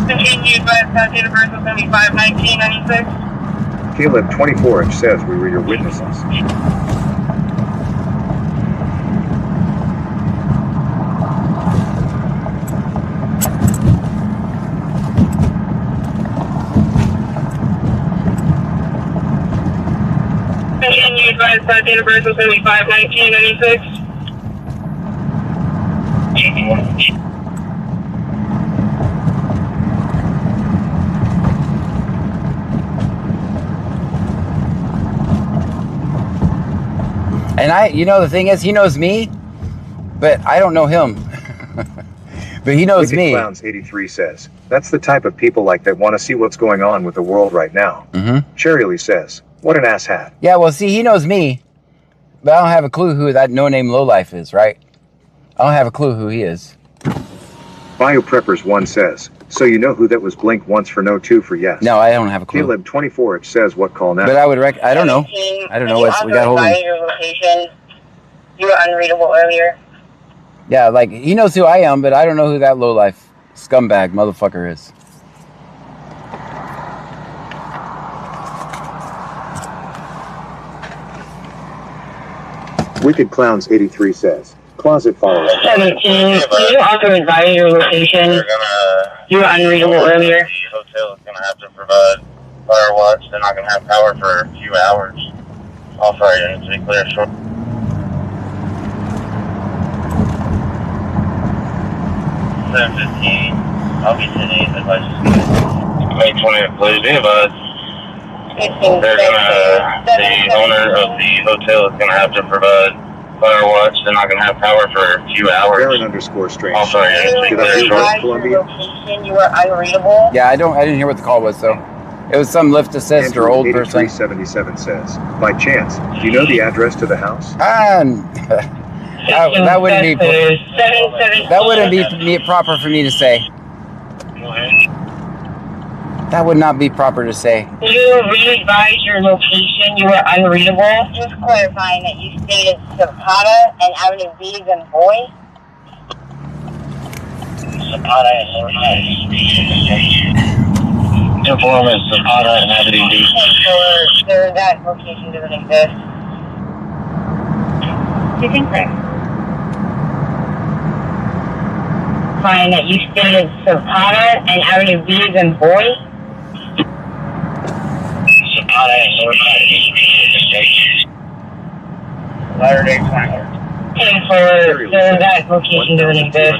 Continued by the date of birth of 75/1996. Caleb 24 says we were your witnesses. Continued by the date of birth of 75/1996. And the thing is, he knows me, but I don't know him. But he knows Wicked me. Clowns 83 says, that's the type of people like that want to see what's going on with the world right now. Cherry says, what an asshat. Yeah, well, see, he knows me, but I don't have a clue who that no-name lowlife is, right? I don't have a clue who he is. BioPreppers 1 says, so you know who that was blink once for no, 2 for yes. No, I don't have a clue. Caleb 24 says, what call now? But I don't know. I don't know what's we got hold of. Your location. You were unreadable earlier. Yeah, like, he knows who I am, but I don't know who that lowlife scumbag motherfucker is. Wicked Clowns 83 says, closet follower. 17. You also advise your location. You were unreadable earlier. The hotel is going to have to provide fire watch. They're not going to have power for a few hours. Oh, sorry, I need to be clear. Short. 7:15. I'll be 10-8 if I just May 20th, please be advised. The owner of the hotel is going to have to provide fire watch. They're not going to have power for a few hours. Baron _strange. Oh, sorry, I need to be Did I clear. hear Short. right, Columbia? You were unreadable. Yeah, I didn't hear what the call was, though. It was some lift assist or old person. 8377 says, by chance, do you know the address to the house? That wouldn't be proper for me to say. That would not be proper to say. You re-advised your location. You were unreadable. Just clarifying that you stated Zapata and Avenue B's and Boy. Zapata and Informant Zapata and Avenue B. Sure, that location doesn't exist. You think so? Fine, that you stated Zapata and Avenue B's and Boy. Zapata and Saturday 20th. And so that location doesn't exist.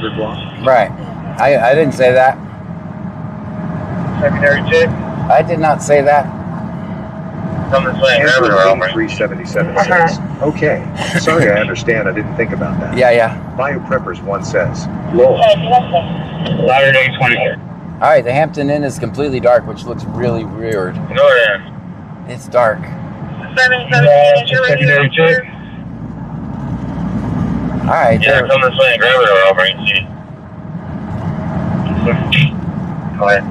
Right. I didn't say that. Secondary check. I did not say that. From the same Andrew river, 8377 says, okay, sorry, I understand, I didn't think about that. Yeah. BioPreppers 1 says, lol. Saturday 20th. All right, the Hampton Inn is completely dark, which looks really weird. Go ahead. It's dark. 717 Secondary check. All right. Yeah, from the same river, I'll bring you. Go ahead.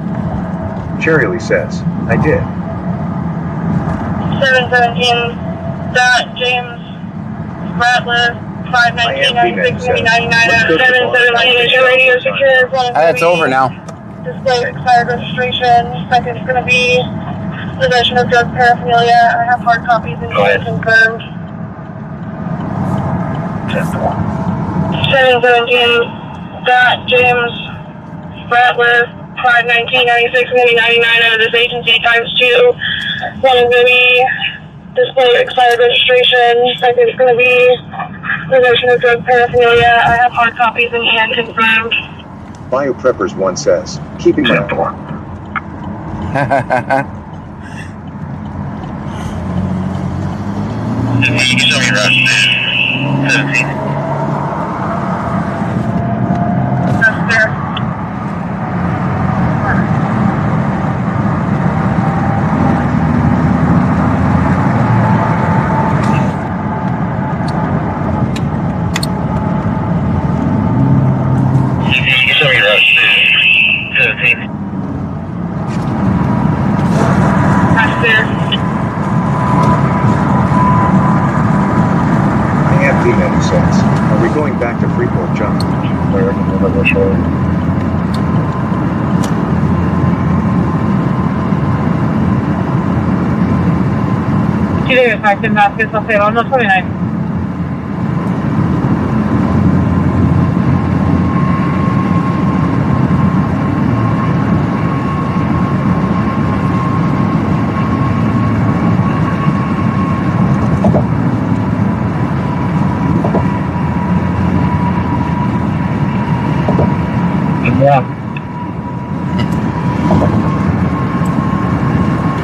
Cherry says, I did. 717. James Bratler. 519-96-99. Radio secure. It's over now. Display expired registration. Second's going to be possession of drug paraphernalia. I have hard copies and confirmed. 717. James Bratler. 519-96-99 out of this agency times 2. One is going to be display expired registration. Second is going to be Possession of drug paraphernalia. I have hard copies in hand confirmed. Biopreppers one says, keeping my... Show me rush 17. That's there. Show me rush 17. That's there. AFD says, are we going back to Freeport, John? She debe estar haciendo acceso cero, no sabe nada.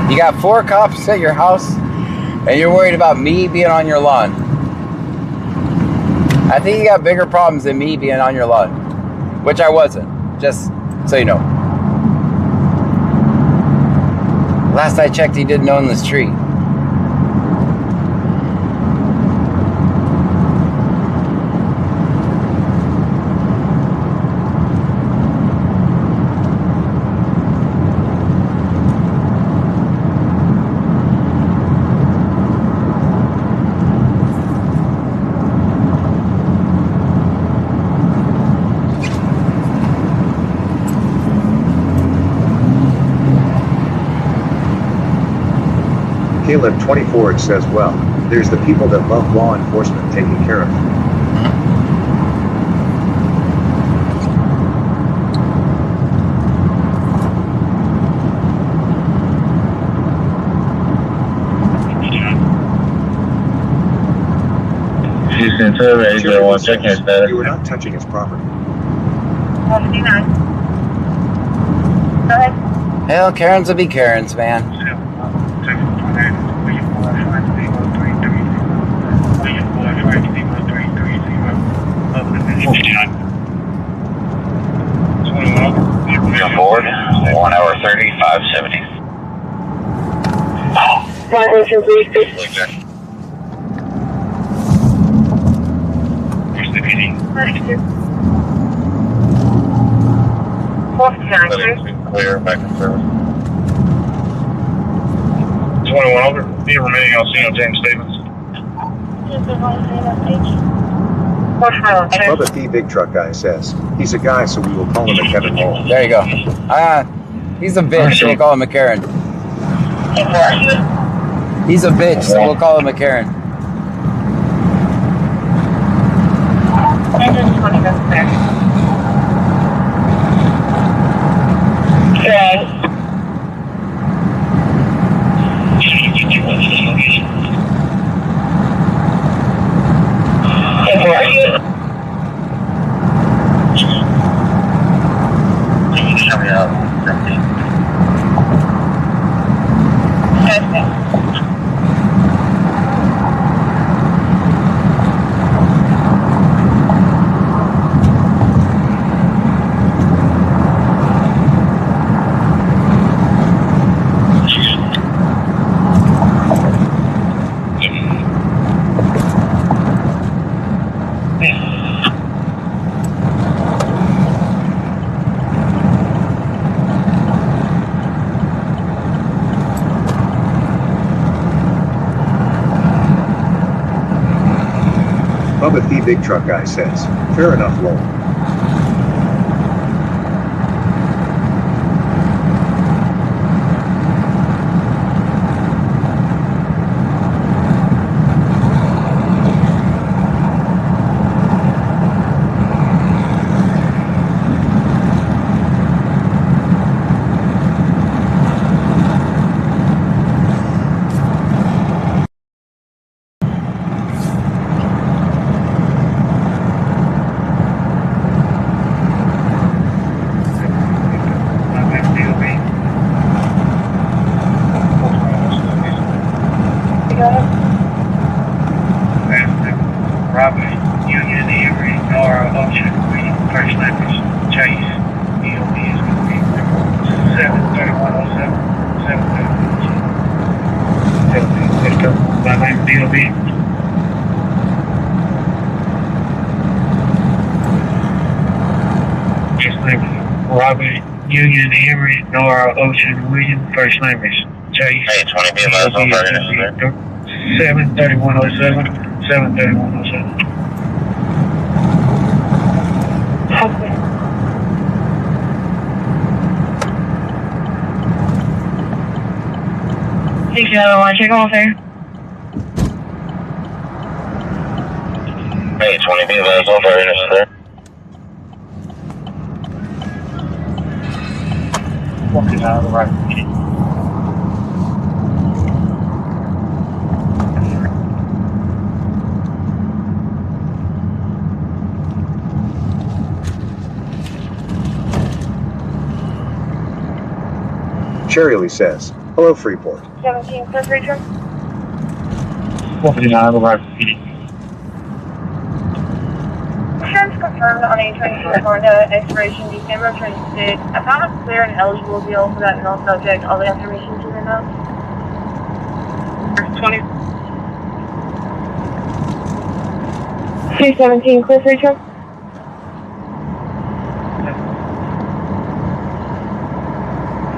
You got 4 cops at your house, and you're worried about me being on your lawn. I think you got bigger problems than me being on your lawn, which I wasn't, just so you know. Last I checked, he didn't own the street. Caleb 24 says, well, there's the people that love law enforcement taking care of them. Houston survey, 01, checking his status. You were not touching his property. 59. Go ahead. Hell, Karens will be Karens, man. You're board, 1 hour 30, 570. Violation, please. Where's the PD? 32. Clear, back in service. 21 over. Be remaining on scene, obtaining statements. Bubba the big truck guy says, he's a guy, so we will call him a Kevin Roll. There you go. He's a bitch, so we'll call him a Karen. He's a bitch, so we'll call him a Karen. Bubba the big truck guy says, fair enough, lol. 9 DOB. First name is Robert Union Emery Nora Ocean William. First name is Chase. Hey, 20 B, last on Friday. 73107. 73107. Take another one, check off there. Hey, 20 B, last on Friday. Walking out of the right. Shirley says, hello Freeport. 17 Cliff Richard. Walking out of the right. Insurance confirmed on a 22 Honda expiration December 26. I found a clear and eligible deal for that no subject. All the information to the notes. 20. 217 Cliff Richard.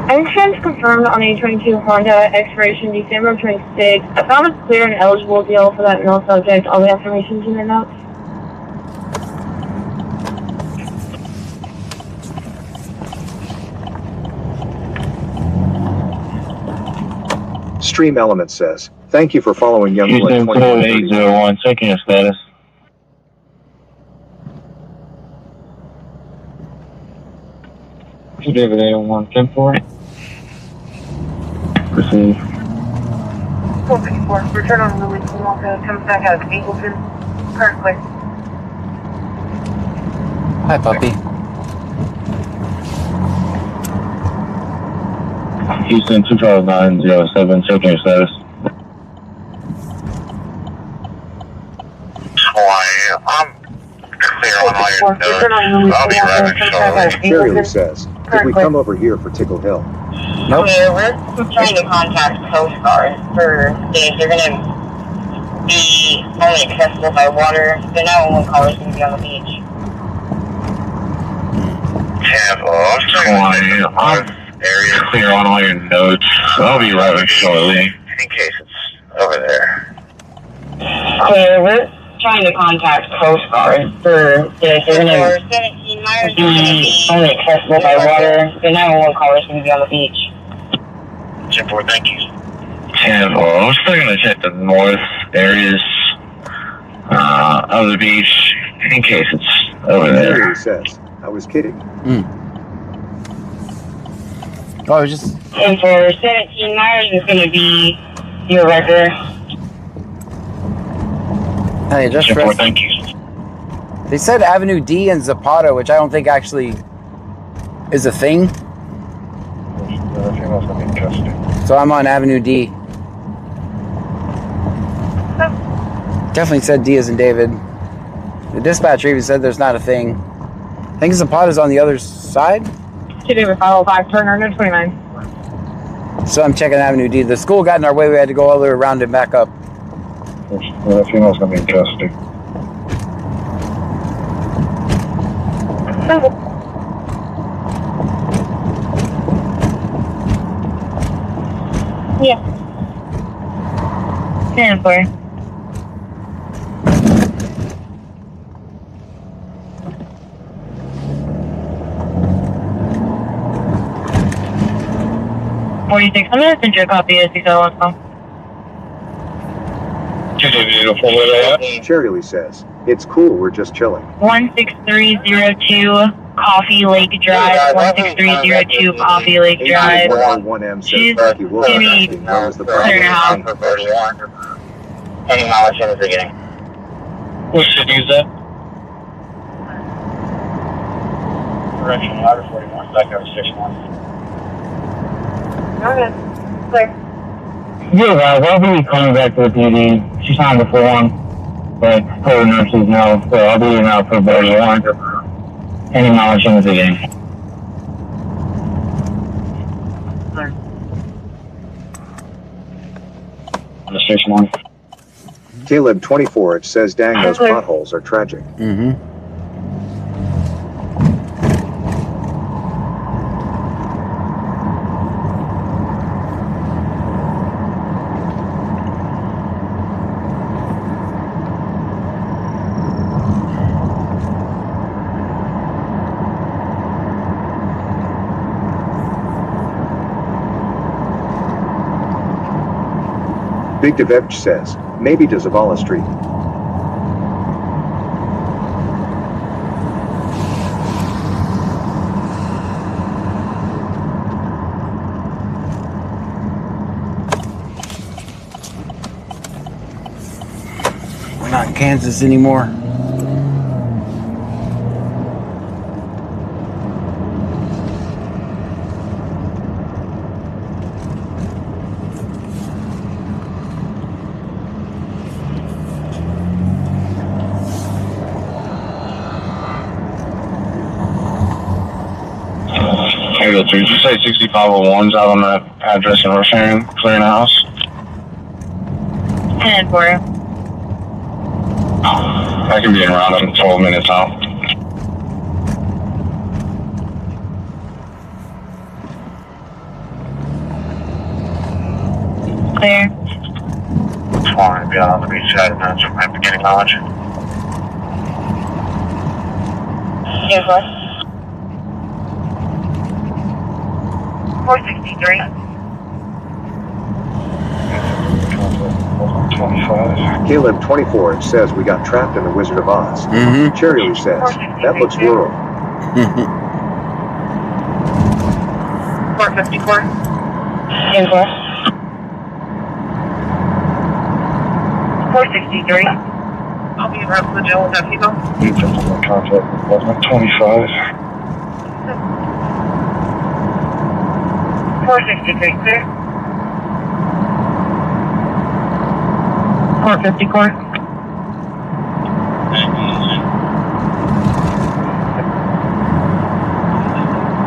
Insurance confirmed on a 22 Honda expiration December 26. I found a clear and eligible deal for that no subject. All the information to the notes. Stream Element says, thank you for following Youngblood Houston 4801, checking your status. David 801, 10-4. Proceed. 454, return on the Louis Walker, comes back out of Angleton, currently. Hi, puppy. Houston 25907, checking your status. I'm clear on all your notes. I'll be right shortly. Shirley says, did we come over here for Tickle Hill? Nope. We're trying to contact Coast Guard for days. They're going to be only accessible by water. The 911 caller is going to be on the beach. I'm Clear on all your notes. I'll be right back shortly. in case it's over there. We're trying to contact Coast Guard for days. They're going to be only accessible by water. The 911 caller is going to be on the beach. 10-4, thank you. 10-4. I'm still going to check the north areas of the beach in case it's over there. Shirley says, I was kidding. Oh, I was just... And for 17 Myers is going to be your record. Hey, just 10-4, thank you. They said Avenue D and Zapata, which I don't think actually is a thing. So I'm on Avenue D. Definitely said D as in David. The dispatcher even said there's not a thing. I think Zapata's on the other side. 505, turn 29. So I'm checking Avenue D. The school got in our way. We had to go all the way around and back up. The female's going to be in custody. Yeah. 10-4. I'm gonna send you a copy of this also. Shirley says, it's cool, we're just chilling. 16302 Coffee Lake Drive. 16302 Coffee Lake Drive. 101M says, Becky Wolf asking, where was the problem? Any knowledge in the beginning? What should use that? Correction, ladder 41, back over 61. Okay. Clear. Yeah, I'll be coming back to the PD. She's on the form, but her nurses know, so I'll be in out for 31. Any knowledge in the beginning. On the 61. Caleb 24, it says, dang, those potholes are tragic. Mm-hmm. Big Devevch says, maybe to Zavala Street. We're not in Kansas anymore. Did you say 6501's out on that address in Rosharon, clearing the house? 10 for you. I can be around in 12 minutes out. Clear. Fine, be on the beach side of the beginning knowledge. Yes, what? 463. 25. Caleb 24, it says, we got trapped in the Wizard of Oz. Mm-hmm. Cherry says, that looks rural. 454. Yes, what? 463. I'll be around the jail with that people. You just in contact with 25. 463, clear. 454.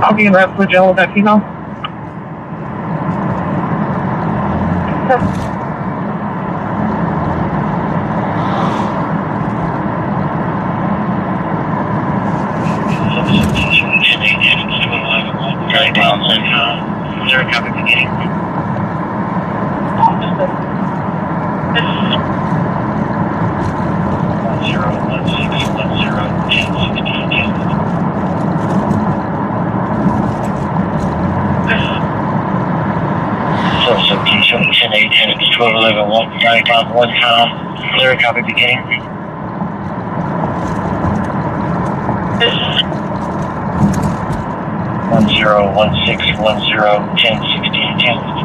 I'll be around the jail with that people. Zero copy beginning. Substation 8 and 1211 95 1 com. Clear copy beginning. One zero 16 10 16 10.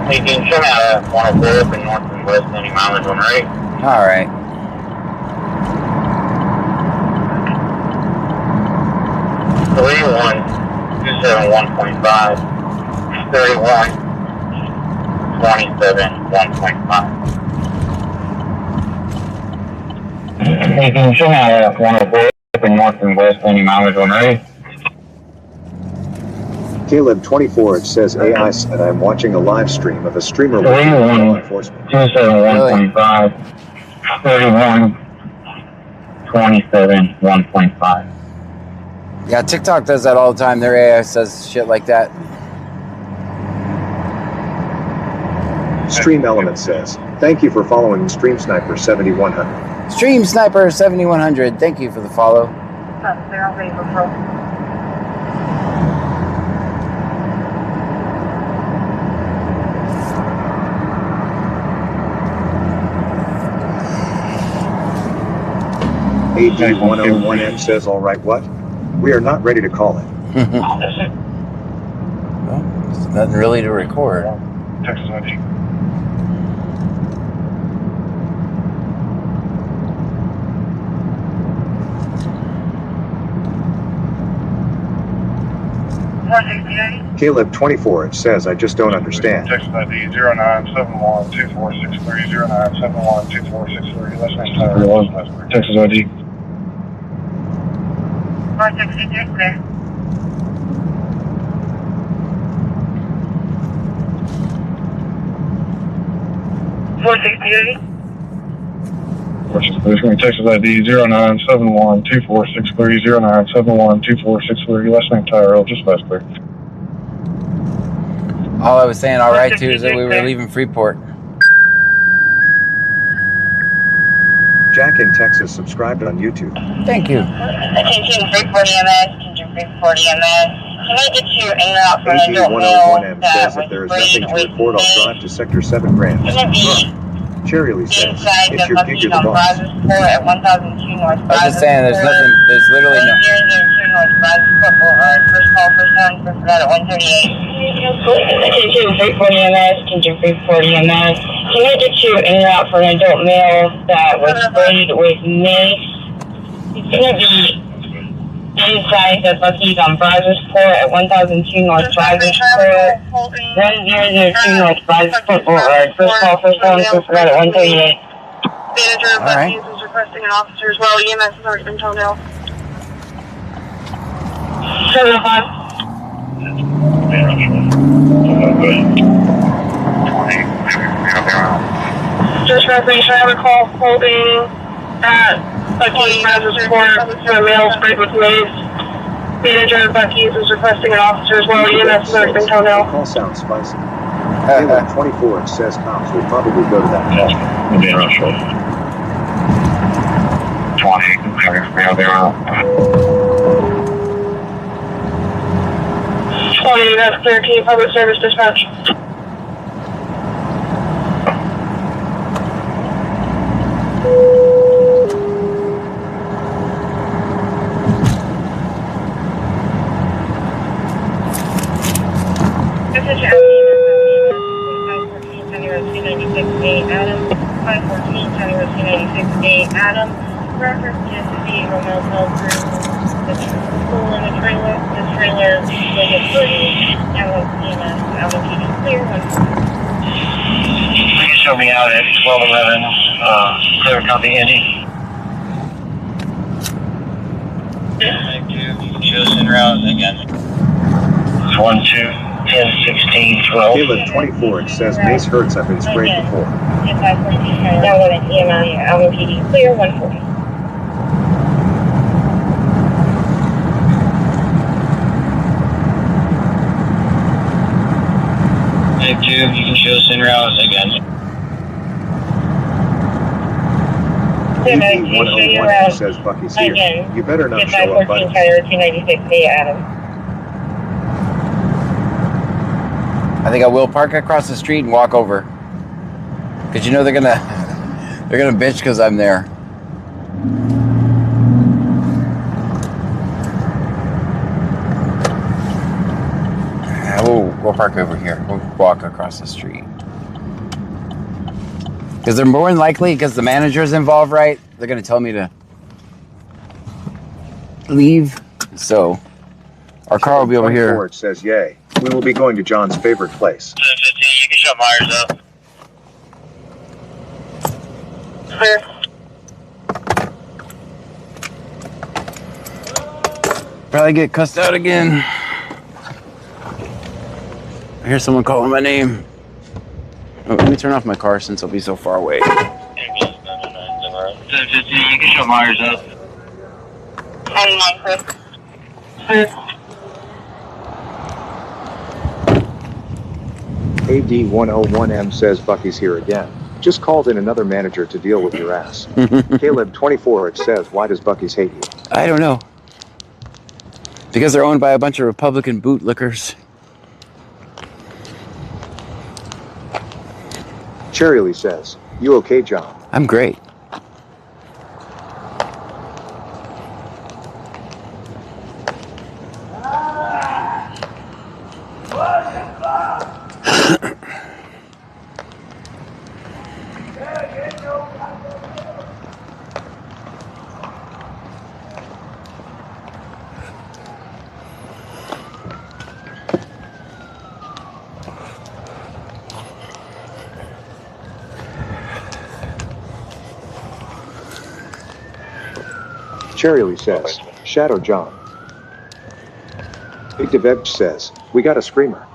Hey, can you send out a 104 up in north and west, any mileage on rate? All right. Three 271.5, 31, 27, 1.5. Hey, can you send out a 104 up in north and west, any mileage on rate? Caleb 24, it says, AI said, I'm watching a live stream of a streamer with 31, law enforcement. 271.5, 31, 27, 1.5. Yeah, TikTok does that all the time. Their AI says shit like that. Stream Element says, thank you for following Stream Sniper 7100. Stream Sniper 7100, thank you for the follow. Zero labor pro. AD101M says, all right, what? We are not ready to call it. Well, there's nothing really to record. Texas ID. 168. Caleb 24, it says, I just don't understand. Text ID 0971-2463, 0971-2463. Last name Tyler. Texas ID. 163, clear. Texas ID 0971-2463, 0971-2463. Last name Tyrell, just last clear. All I was saying all right to is that we were leaving Freeport. Jack in Texas subscribed on YouTube. Thank you. Attention Freeport EMS, attention Freeport EMS. Can I get you in and out for an adult male AD101M says if there is nothing to report, I'll drive to Sector 7 Grand. Cherry Lee says, inside it's the your gig, you're the on boss. Brazoria at 1002 North I was just saying, there's nothing, there's literally no. 1002 North Brazoria Boulevard. First call, first time, first that at 138. Attention Freeport EMS, attention Freeport EMS. Can I get you in and out for an adult male that was sprayed with mace? He's going to be inside the Buc-ee's on Brazoria at 1002 North Brazoria, 1002 North Brazoria Boulevard. First call, first time, first that at 138. Manager of Buc-ee's is requesting an officer as well. EMS has already been told out. 705. Just reference, I have a call holding at Buc-ee's Brazoria for a male sprayed with mace. Manager of Buc-ee's is requesting an officer as well. EMS has already been told The out. call sounds spicy. Caleb 24, it says cops will probably go to that. We'll be around shortly. 20, now they're out. 20, that's clear. Can you public service dispatch? Adam, reference is the vehicle now fell through the pool in the trailer. The trailer will get footage. EMS allocated clear. Please show me out at 1211, Clear County, Indy. Thank you. You can show us en route again. 1, 2, 10, 16, 12. Caleb 24, it says mace hurts, I've been sprayed before. EMS allocated clear 140. Thank you. You can show us en route again. AD101 says Bucky's here. You better not show up, buddy. 296A Adam. I think I will park across the street and walk over. Cause you know they're gonna bitch because I'm there. We'll park over here. We'll walk across the street. Because they're more than likely, because the manager's involved, right? They're gonna tell me to leave. So our car will be over here. It says yay. We will be going to John's favorite place. 715, you can show Myers up. Clear. Probably get cussed out again. I hear someone calling my name. Oh, let me turn off my car since I'll be so far away. 715, you can show Myers up. 99 clear. AD101M says Bucky's here again. Just called in another manager to deal with your ass. Caleb 24, it says, why does Bucky's hate you? I don't know. Because they're owned by a bunch of Republican bootlickers. Cherry Lee says, you okay, John? I'm great. Cherry says, Shadow John. Big Deveb says, we got a screamer.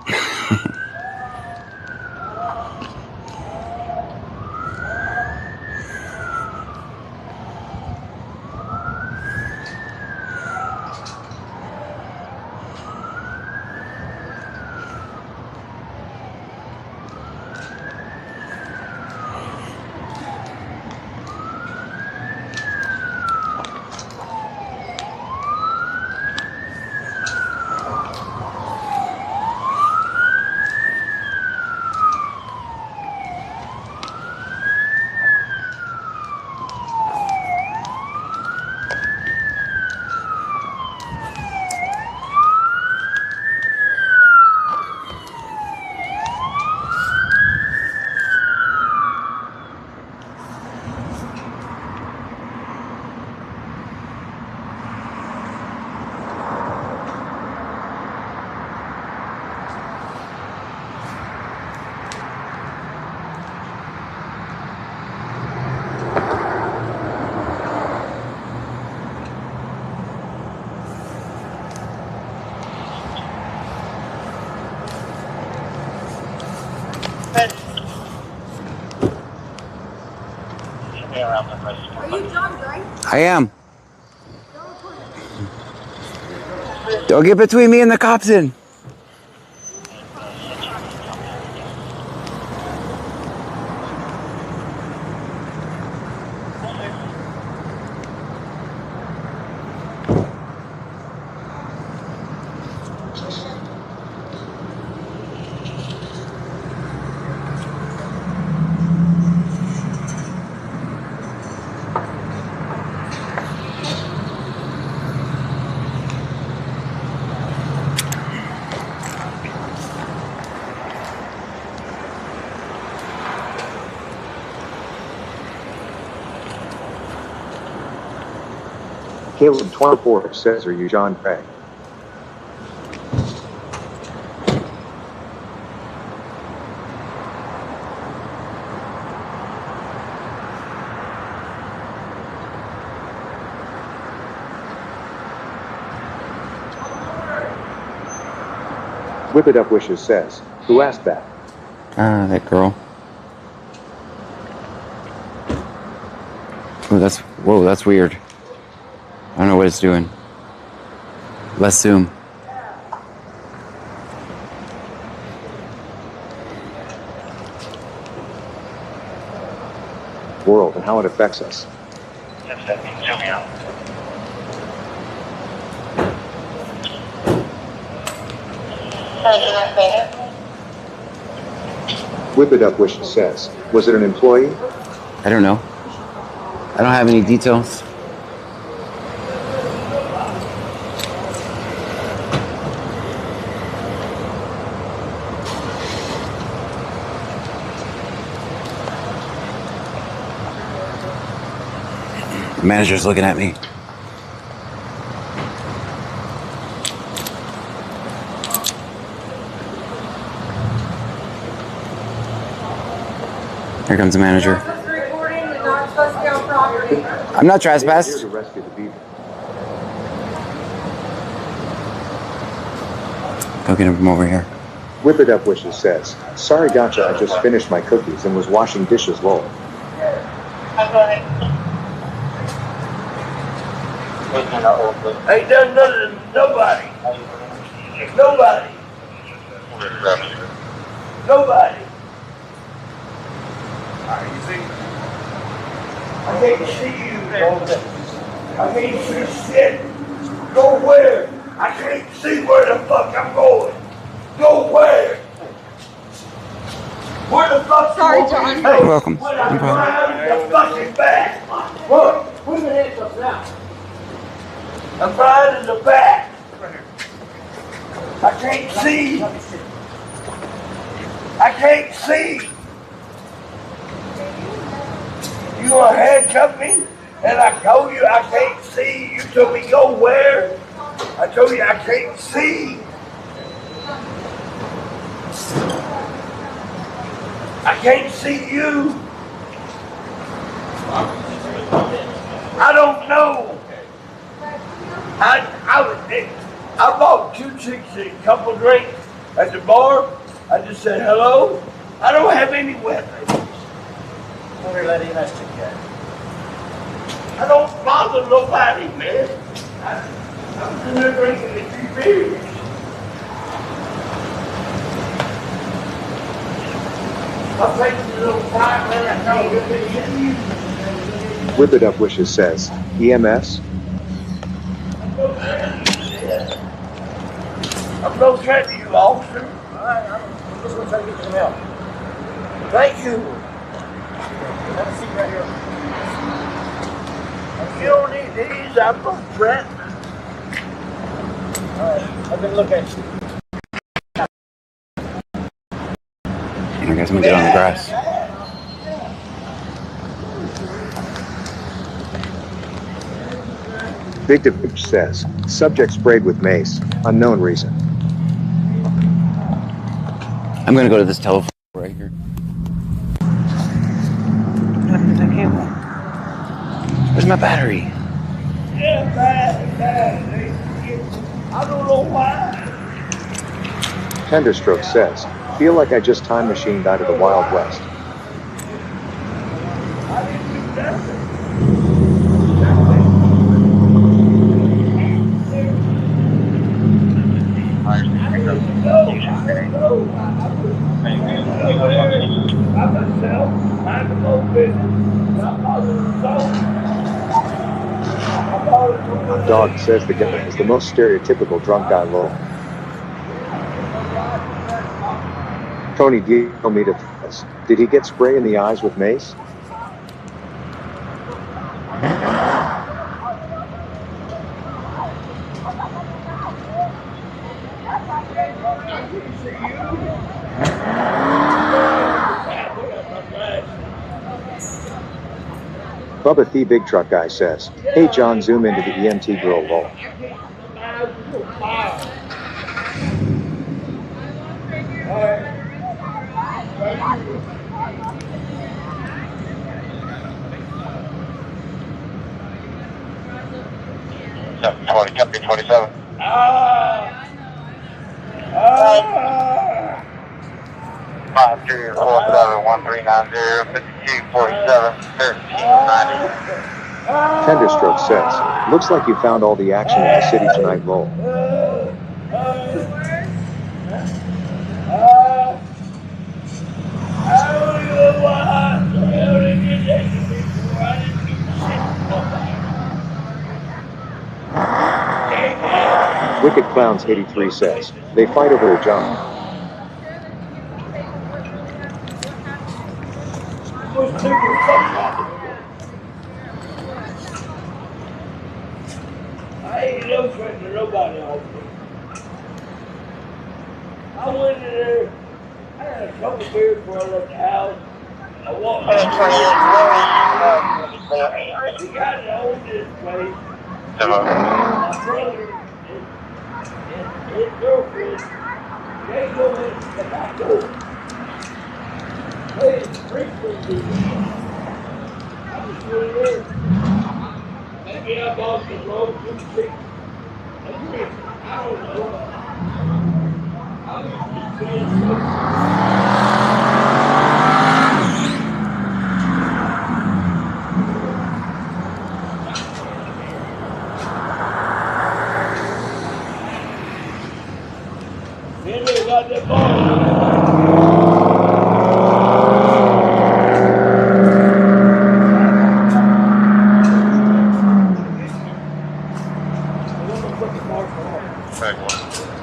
Are you John Gray? I am. Don't get between me and the cops in. Caleb 24 says, are you John Gray? Whip It Up Wishes says, who asked that? Ah, that girl. Oh, that's weird. I don't know what it's doing. Let's zoom. World and how it affects us. Zooming out. Whip It Up Wishes says, was it an employee? I don't know. I don't have any details. The manager's looking at me. Here comes the manager. I'm not trespassed. Here to rescue the beaver. Go get him from over here. Whip It Up Wishes says, sorry gotcha, I just finished my cookies and was washing dishes lol. Ain't done nothing to nobody. Nobody. Nobody. I can't see you. I can't see shit. Go where? I can't see where the fuck I'm going. Go where? Where the fuck? Sorry, John. Hey, You're welcome. when I'm No problem. driving the fucking back. Look, put the hands up now. I'm riding in the back. I can't see. I can't see. You gonna handcuff me? And I told you I can't see. You told me go where? I told you I can't see. I can't see you. I don't know. I bought 2 chicks and a couple drinks at the bar. I just said hello. I don't have any weapons. Never let him ask you that. I don't bother nobody, man. I was in there drinking a few beers. I'll take a little fire, man. I can't get it. Whip It Up Wishes says, EMS? I'm no threat to you, officer. Alright, I'm just gonna try to get some help. Thank you. Have a seat right here. You don't need these. I'm no threat. Alright, I've been looking at you. I guess I'm gonna get on the grass. Victim says, subject sprayed with mace, unknown reason. I'm gonna go to this telephone right here. Where's my battery? Yeah, bad. I don't know why. Tenderstroke says, feel like I just time machined out of the Wild West. I didn't do nothing. Dog says the guy is the most stereotypical drunk guy low. Tony D told me to this. Did he get spray in the eyes with mace? Bubba the Big Truck Guy says, hey John, zoom into the EMT girl lol. Company 27. 53471390 5247 1390. Tenderstroke says, looks like you found all the action in the city tonight lol. Wicked Clowns 83 says, they fight over a job. I ain't no friend to nobody out there. I went in there, I had a couple beers before I left the house. I walked out the guy that owned this place, my brother and his girlfriend, they go in the back door. They had frequently I just went in there. Maybe I bought the wrong 2 chicks. I don't know. I was just saying then they got that ball.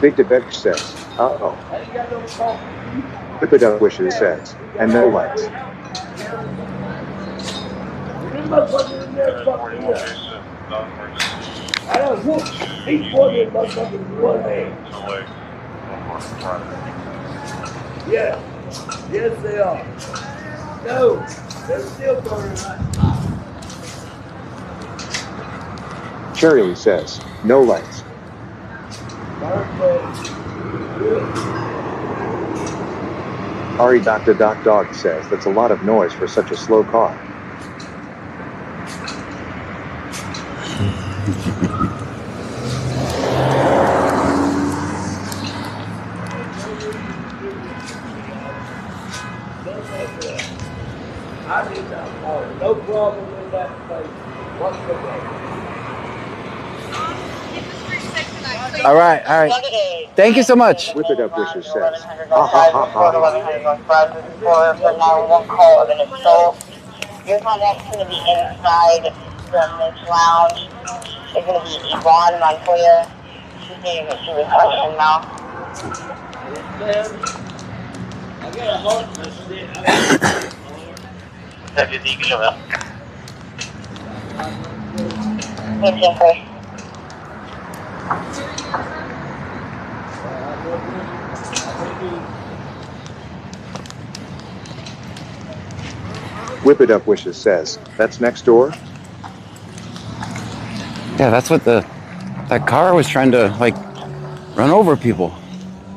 Big DeBench says, uh-oh. Whip It Up Wishes says, and no lights. I don't whoop each one of them motherfuckers with one hand. Yeah. Yes, they are. No, they're still burning hot. Cherry Lee says, no lights. Ari Dr. Doc Dog says that's a lot of noise for such a slow car. All right, all right. Thank you so much. Whip it up, Wishes says. Ha ha ha ha. Your contact's going to be inside the Miss Lounge. It's going to be Yvonne Montoya. She's saying that she was questioned now. Whip it up, Wishes says. That's next door? Yeah, that's what that car was trying to, like, run over people.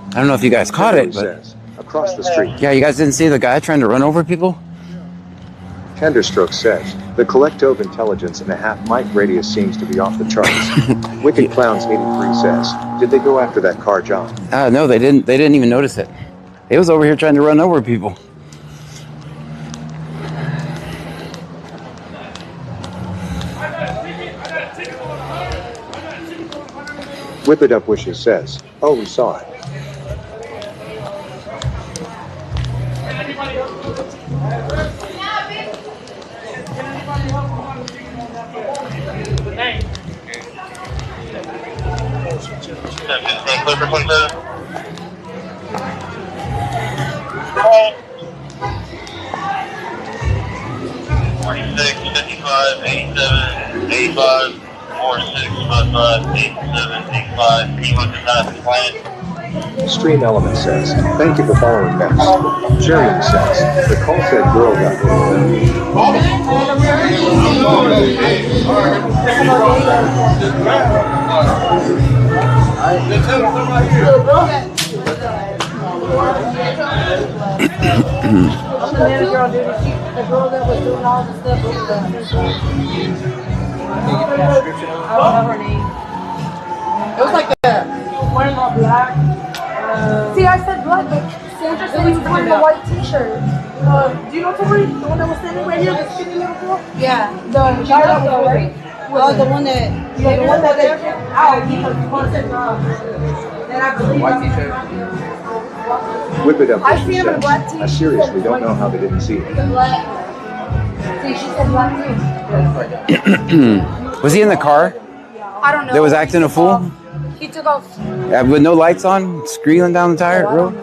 I don't know if you guys caught it, but... Says, across the street. Yeah, you guys didn't see the guy trying to run over people? Tenderstroke says, the collective intelligence in a half mic radius seems to be off the charts. Wicked Clowns 83 says, did they go after that car, John? No, they didn't. They didn't even notice it. It was over here trying to run over people. Whip it up, Wishes says, oh, we saw it. Hey. 46, 55, 87, 85, 46, 55, 87, 85. Can you look at that plan? Stream Element says, thank you for following next. Jerian says, the call said girl got The girl that was doing all the stuff with the... I don't know her name. It was like the one in all black. See, I said black, but Sandra said he was wearing a white t-shirt. Do you know Tori? The one that was standing right here, the skinny little girl? Yeah. The guy that was right? Oh, the one that... Yeah, the one that they out. He was constant. Then I believe... White t-shirt. Whip it up, I Wishes see him in a black says. t-shirt. I seriously don't know how they didn't see it. Black. See, she said black too. Was he in the car I don't know. that was acting a fool? He took off. With no lights on, screaming down the tire road?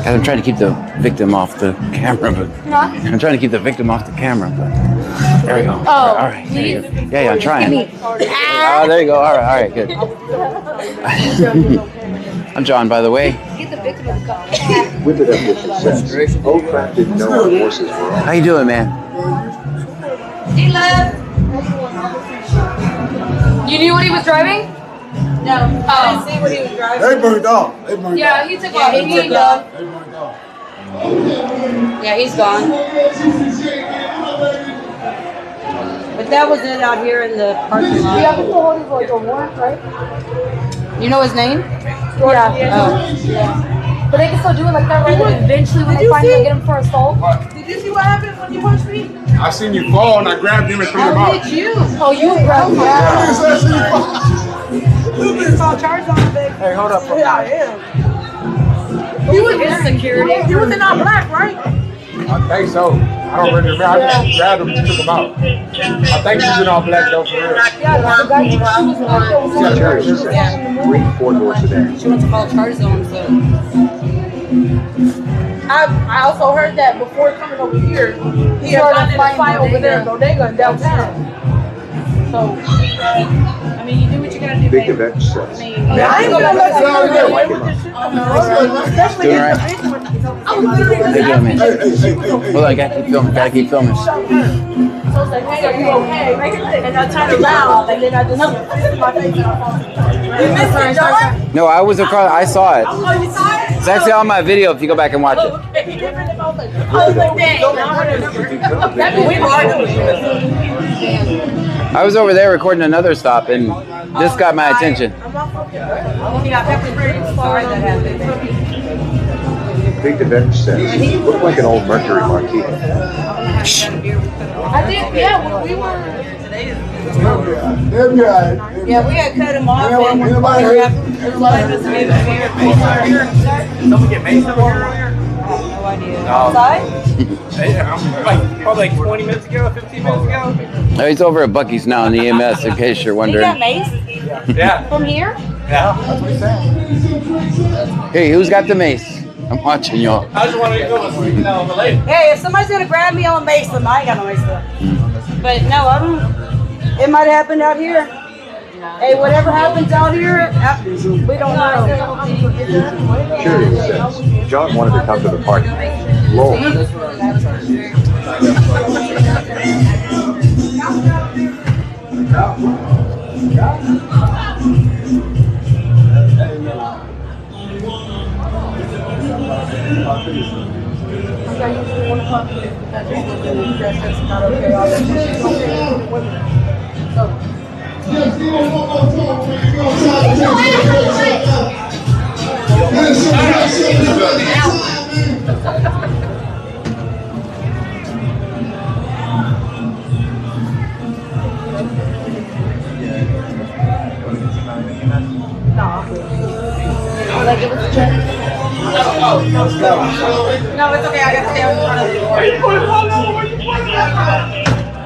I'm trying to keep the victim off the camera, but I'm trying to keep the victim off the camera. But there we go. Oh, all right. There you go. Yeah, I'm trying. Oh, there you go. All right, good. I'm John, by the way. Get the victim of the car. Whip it up, Wishes says, oh crap, didn't know our horses were on. How you doing, man? Hey, love. You knew what he was driving? No. I didn't see what he was driving. They burned off. They burned Yeah, off. he took off. He took off. They burned off. Yeah, he's gone. But that was it out here in the parking lot. Yeah, people holding like a warrant, right? You know his name? Yeah. Oh. But they can still do it like that, right? And eventually, when they finally get him for assault. Did you see what happened when you punched me? I seen you fall and I grabbed him and threw him out. How did you? Oh, you grabbed me. You just saw charge on him, baby. Hey, hold up. Yeah, I am. He was in security. He was in all black, right? I think so. I don't really remember. I just grabbed him and took him out. I think he's in all black though, for real. Yeah, the guy, she was like, Jerry says, green four-door sedan. She wants to call charges on him, so... I also heard that before coming over here, he started a fight over there in Bodega in downtown. So, I mean, you do what you gotta do. Big event says, I ain't gonna let you get away with this shit. Especially Doing all right? in the big one. How you doing, man? Hold on, gotta keep filming. Gotta keep filming. So I was like, hey, are you okay? And I turned around, and then I just hit my face. You missed it, John? No, I was across. I saw it. Oh, you saw it? It's actually on my video if you go back and watch it. I was like, dang. We were doing it. I was over there recording another stop and this got my attention. Big Adventure says, look like an old Mercury Marquis. I think, yeah, when we were. Yeah, we had cut him off. Everybody Someone get maced over here earlier? No idea. Outside? Probably like 20 minutes ago, 15 minutes ago. Oh, he's over at Bucky's now in the EMS, in case you're You wondering. got mace? Yeah. From here? Yeah, that's what he's saying. Hey, who's got the mace? I'm watching y'all. I just wanted to go with the lady. Hey, if somebody's gonna grab me, I'll mace them. I ain't got no mace though. But no, I don't. It might have happened out here. Hey, whatever happens out here, we don't know. Curious says, John wanted to come to the party. Lol. No, it's okay. I got to stay in front of you. Where you put it all over? Where you put it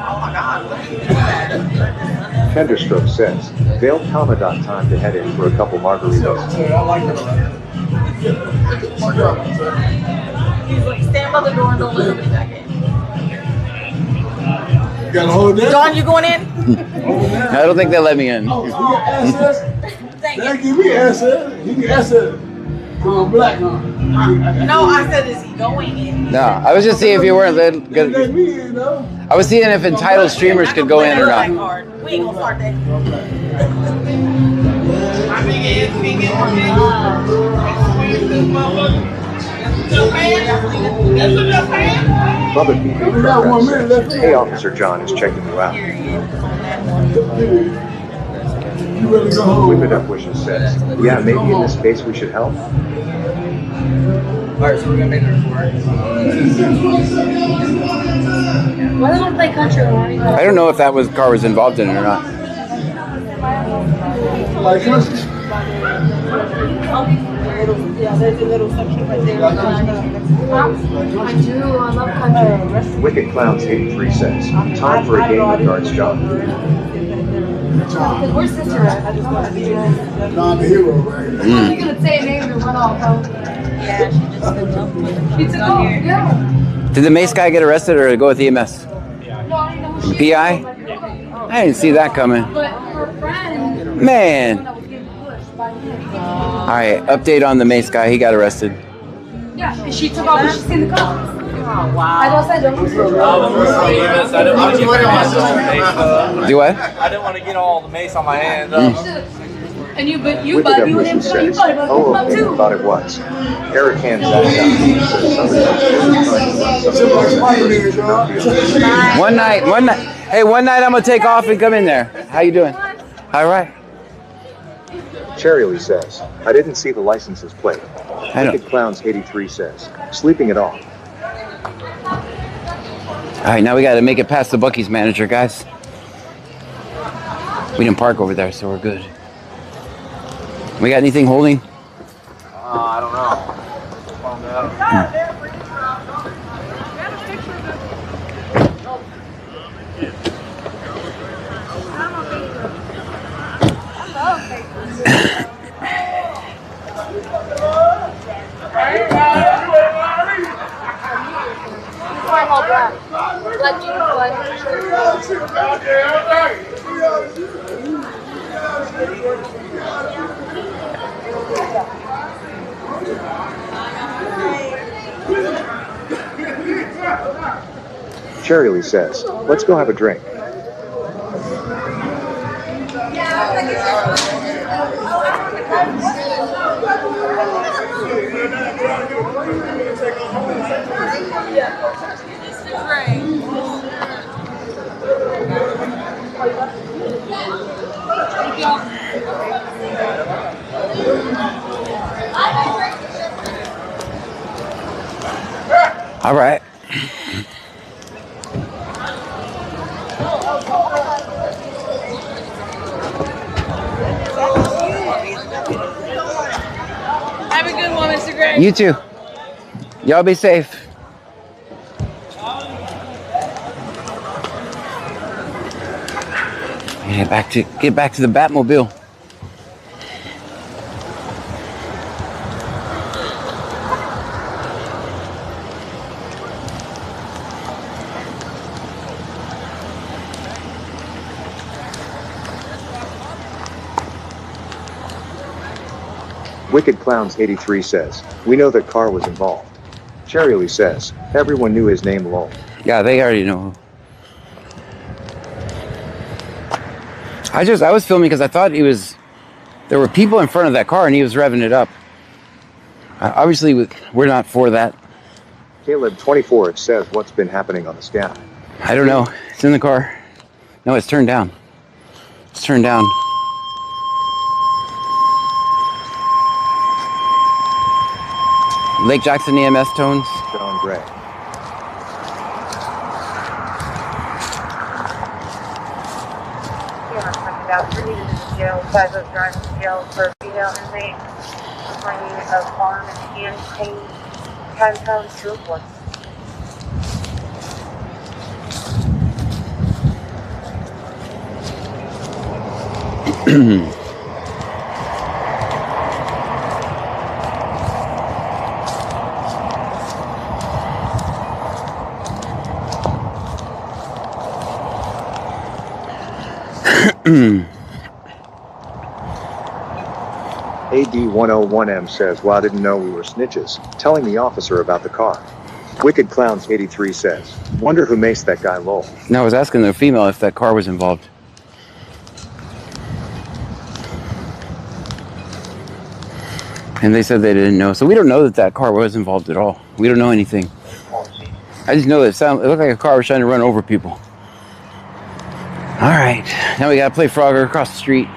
Oh my God. Fenderstroke says, Vale time to head in for a couple margaritas. I like it. He's like, stand by the door and don't let me back in. You gotta hold that. John, you going in? I don't think they let me in. Oh, you got access? They give me access. You get access. I'm black, huh? No, I said, is he going in? No, I was just seeing if you weren't good. Let me in, though. I was seeing if entitled streamers could go in or not. We ain't gonna start that. Bubba PB says, hey Officer John is checking you out. Whip It Up Wishes says, yeah, maybe in this case we should help. Alright, so we're gonna make the report. Why don't we play country? I don't know if that car was involved in it or not. Like country? Yeah, there's a little section right there. I do. I love country. Wicked Clowns 83 says, time for a game of darts, John. Because where's sister at? I just want to be John the hero, right? You're gonna say a name and run off, huh? Yeah, she just took off. She took off, yeah. Did the mace guy get arrested or go with EMS? No, I didn't know who she PI? I didn't see that coming. But her friend. Man. Was getting pushed by him. Alright, update on the mace guy. He got arrested. Yeah, and she took off and she's in the cops. Oh, wow. I don't say don't. I didn't want to get Do what? I didn't want to get all the mace on my hand. And you, but you, Wicked Up you Wishes didn't you says, thought about oh, him okay, too. thought it was. Eric hands that down. Says, One night. Hey, one night I'm gonna take off and come in there. How you doing? All right. Cherry Lee says, I didn't see the licenses plate. I know. Wicked Clowns 83 says, sleeping it off. All right, now we got to make it past the Buc-ee's manager, guys. We didn't park over there, so we're good. We got anything holding? I don't know. I'm all black. Black jeans, black Cherry Lee says, let's go have a drink. All right. Have a good one, Mr. Gray. You too. Y'all be safe. Get back to the Batmobile. Wicked Clowns 83 says, we know that car was involved. Cherry says, everyone knew his name lol. Yeah, they already know. I was filming because I thought there were people in front of that car and he was revving it up. Obviously, we're not for that. Caleb 24 says, what's been happening on the scout? I don't know. It's in the car. No, it's turned down. It's turned down. Lake Jackson EMS tones. John Gray. About 3 days in jail, 5 of driving to jail for a female inmate complaining of arm and hand pain, 10 pounds throughput. AD101M says, well, I didn't know we were snitches, telling the officer about the car. Wicked Clowns 83 says, wonder who maced that guy lol. No, I was asking the female if that car was involved. And they said they didn't know. So we don't know that car was involved at all. We don't know anything. I just know that it looked like a car was trying to run over people. All right, now we gotta play Frogger across the street.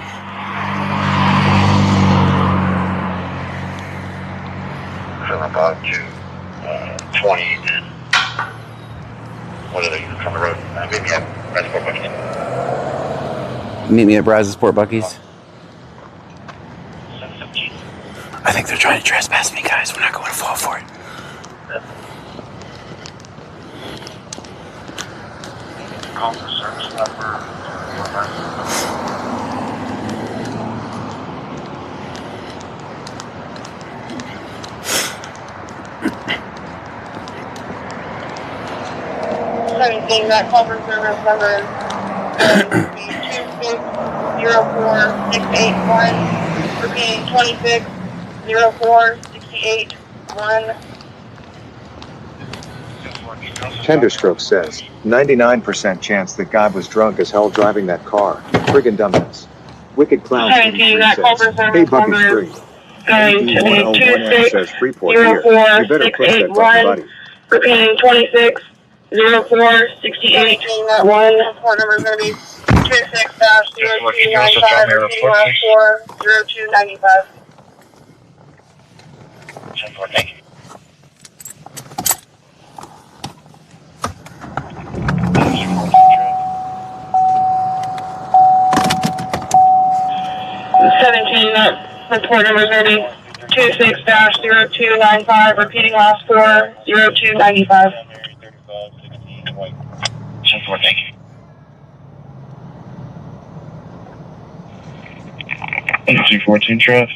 From about to 20 and what are they from the road? Meet me at Brazoria County. Meet me at Brazoria Bucky's. I think they're trying to trespass me, guys. We're not going to fall for it. Call for service number. 17, that call for service number is 2604681, repeating 2604681. Tenderstroke says, 99% chance that guy was drunk as hell driving that car. Friggin' dumbass. Wicked Clowns 83 says, hey Bucky Street. AD101M says, Freeport here. You better push that fucking buddy. Repeating 26046881. Report number is going to be 26-0295, repeating last 40295. Thank you. Report number is going to be 26-0295, repeating last 40295. Thank you. 214 Trev.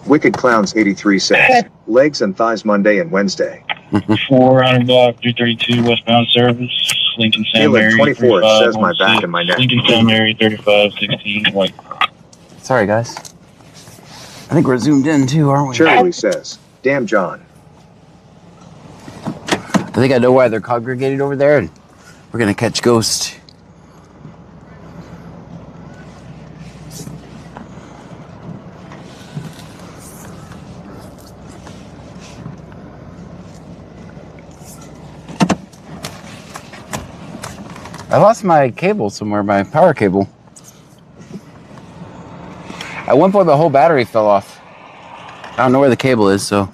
Wicked Clowns 83 says, legs and thighs Monday and Wednesday. 4 Iron Block 332 westbound service. Lincoln San Caleb Mary 24 says my back and my neck. Lincoln San Mary 3516 white. Sorry, guys. I think we're zoomed in too, aren't we? Cherry says, damn John. I think I know why they're congregated over there, and we're gonna catch ghosts. I lost my cable somewhere, my power cable. At one point, the whole battery fell off. I don't know where the cable is, so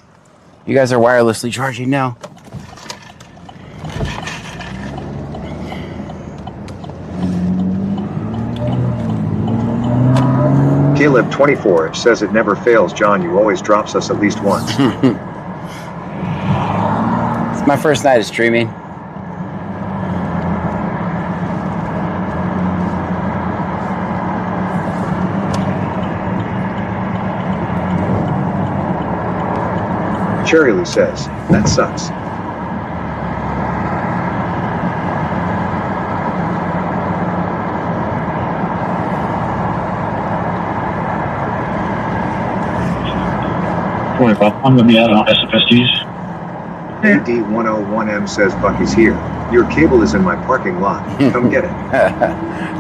you guys are wirelessly charging now. Caleb 24 says it never fails, John. You always drops us at least once. It's my first night of streaming. Cherry Lee says, that sucks. I'm gonna be out on SFSTs. AD101M says Bucky's here. Your cable is in my parking lot. Come get it.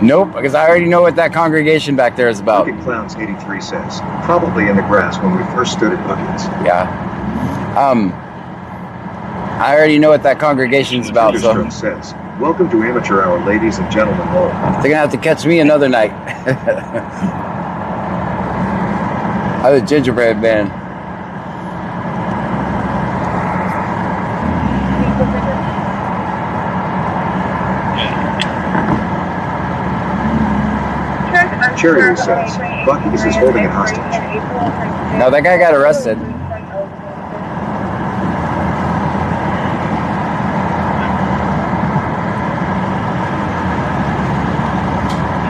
Nope, because I already know what that congregation back there is about. Bucket Clowns 83 says, probably in the grass when we first stood at Bucky's. Yeah. I already know what that congregation's about, so. Stroke says, welcome to Amateur Hour, ladies and gentlemen. Lol. They're gonna have to catch me another night. I'm a gingerbread man. Cherry says, Bucky's is holding it hostage. No, that guy got arrested.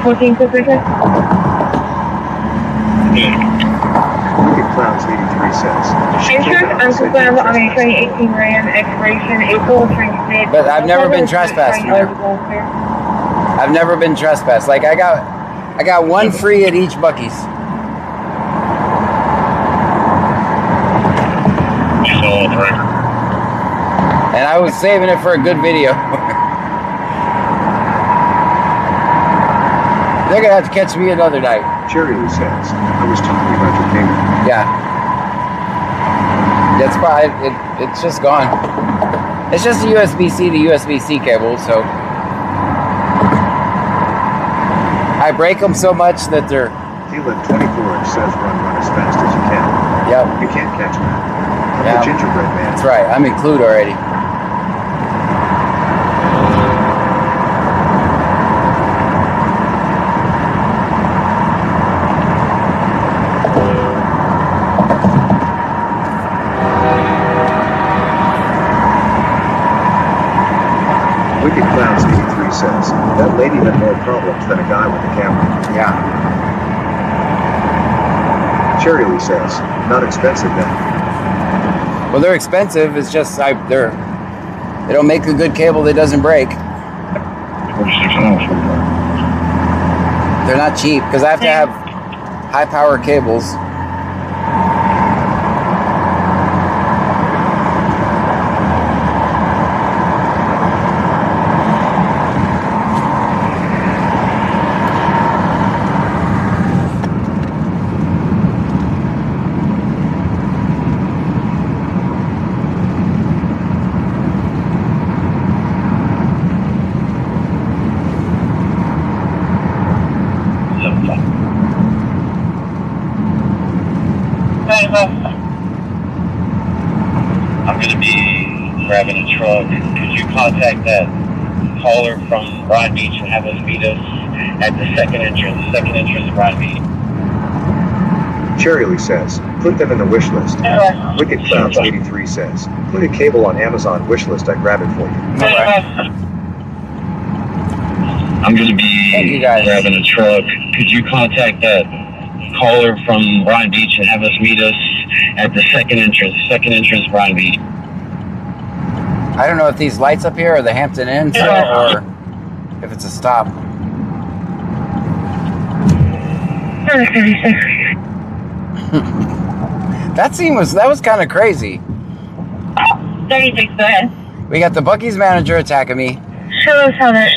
Wicked Clowns 83 says, Insurance unconfirmed on a 2018 Ram expiration April 26th. But I've never been trespassed here. I've never been trespassed. Like I got one free at each Bucky's. And I was saving it for a good video. They're gonna have to catch me another night. Cherry Lee says, I was talking about your cable. Yeah. That's probably it's just gone. It's just a USB-C to USB-C cable, so I break them so much that they're. Caleb 24 says run as fast as you can. Yep. You can't catch me. I'm Yeah. a gingerbread man. That's right. I'm included already. Wicked Clowns 83 says, that lady had more problems than a guy with a camera. Yeah. Cherry Lee says, not expensive then. Well, they're expensive. It's just they don't make a good cable that doesn't break. They're not cheap because I have to have high power cables. I'm going to be grabbing a truck. Could you contact that caller from Bryan Beach and have us meet us at the second entrance of Bryan Beach? Cherry Lee says, put them in the wish list. Wicked Clowns 83 says, put a cable on Amazon wish list. I grab it for you. I'm going to be grabbing a truck. Could you contact that caller from Bryan Beach and have us meet us at the second entrance Bryan Beach? I don't know if these lights up here are the Hampton Inns or if it's a stop. That was kind of crazy. 36, go ahead. We got the Bucky's manager attacking me. Show us how that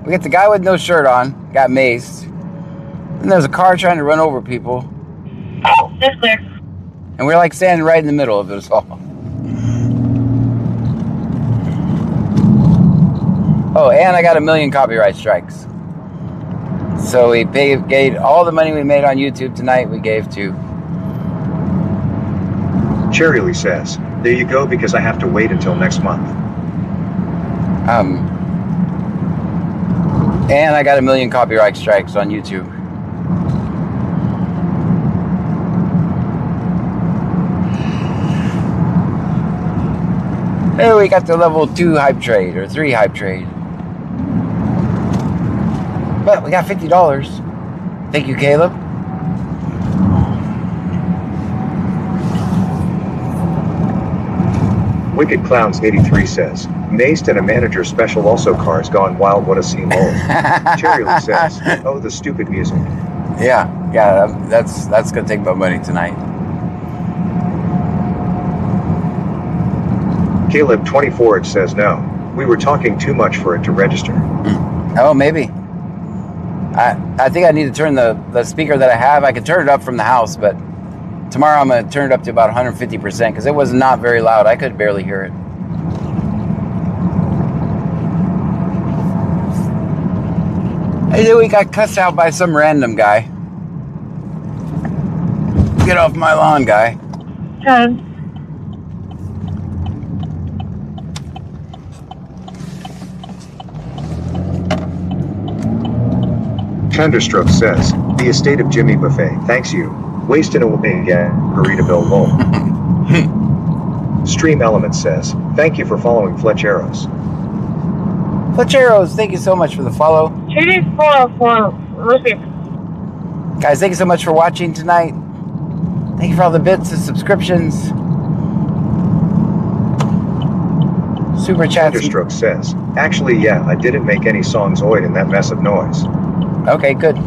We got the guy with no shirt on, got maced. And there's a car trying to run over people. That's clear. And we're like standing right in the middle of it all. Oh, and I got 1 million copyright strikes. So we gave all the money we made on YouTube tonight, we gave to. Cherry Lee says, there you go, because I have to wait until next month. And I got 1 million copyright strikes on YouTube. Hey, we got the level 2 hype trade or 3 hype trade. But we got $50. Thank you, Caleb. Wicked Clowns 83 says, Maced and a manager special also cars gone wild, what a scene lol. Cherry Lee says, oh, the stupid music. Yeah, that's gonna take my money tonight. Caleb 24 says no. We were talking too much for it to register. Oh, maybe. I think I need to turn the speaker that I have. I can turn it up from the house, but tomorrow I'm going to turn it up to about 150% because it was not very loud. I could barely hear it. Hey, then we got cussed out by some random guy. Get off my lawn, guy. Thunderstroke says, the estate of Jimmy Buffet, thanks you. Wasting away again, Burrito lol. Stream Element says, thank you for following Fletcheros. Fletcheros, thank you so much for the follow. 2D4 Guys, thank you so much for watching tonight. Thank you for all the bits and subscriptions. Super chats. Thunderstroke says, actually, yeah, I didn't make any songs oid in that mess of noise. Okay, good.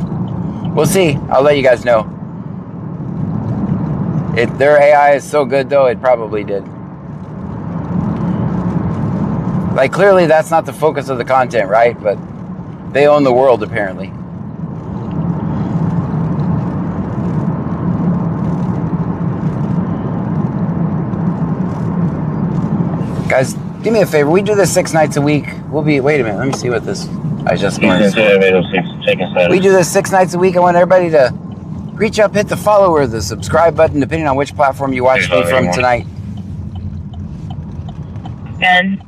We'll see. I'll let you guys know. Their AI is so good, though, it probably did. Like, clearly that's not the focus of the content, right? But they own the world, apparently. Guys, do me a favor. We do this 6 nights a week. We'll be... Wait a minute. Let me see what this... I just learned. We do this 6 nights a week. I want everybody to reach up, hit the follow or the subscribe button, depending on which platform you watch me from tonight. And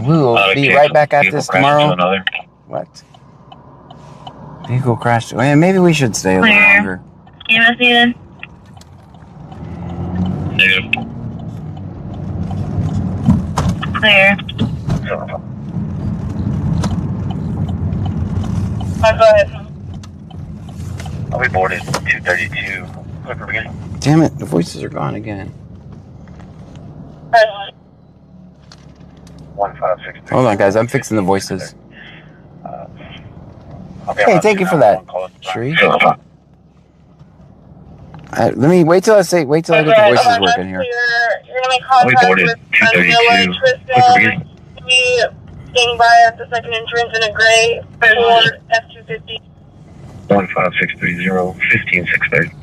we will be right back at this tomorrow. What? Vehicle crash. Man, maybe we should stay a little longer. Can't see then. Clear. Go ahead. I'll be boarded 232. Clipper beginning. Damn it, the voices are gone again. 156. Hold on, guys, I'm fixing the voices. Hey, thank you for that, Sheree. Let me wait till I get the voices working here. I'll be boarded 232. Clipper beginning. Standing by at the second entrance in a gray Ford F-250. 15630, 15630.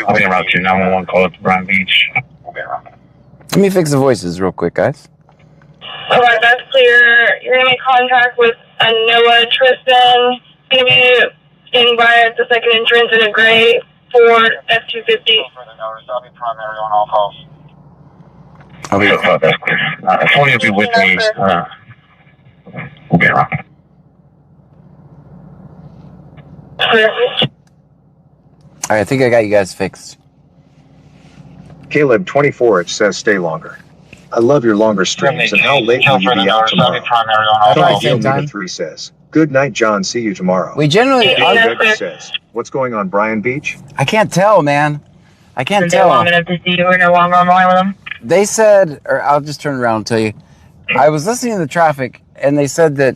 I'll be en route to 911, call up to Bryan Beach. Let me fix the voices real quick, guys. Alright, that's clear. You're going to make contact with Noah Tristan. Going to be standing by at the second entrance in a gray Ford F-250. I'll be primary on all calls. I'll be that's clear. Tony will be with me. We'll be around. Alright, I think I got you guys fixed. Caleb 24 says stay longer. I love your longer streams and how late will you be out tomorrow? Neil 3 says, good night, John. See you tomorrow. We generally... Becky says, what's going on, Bryan Beach? I can't tell, man. I can't tell. Long enough to see you. We're no longer on the line with them. They said, or I'll just turn around and tell you, I was listening to the traffic, and they said that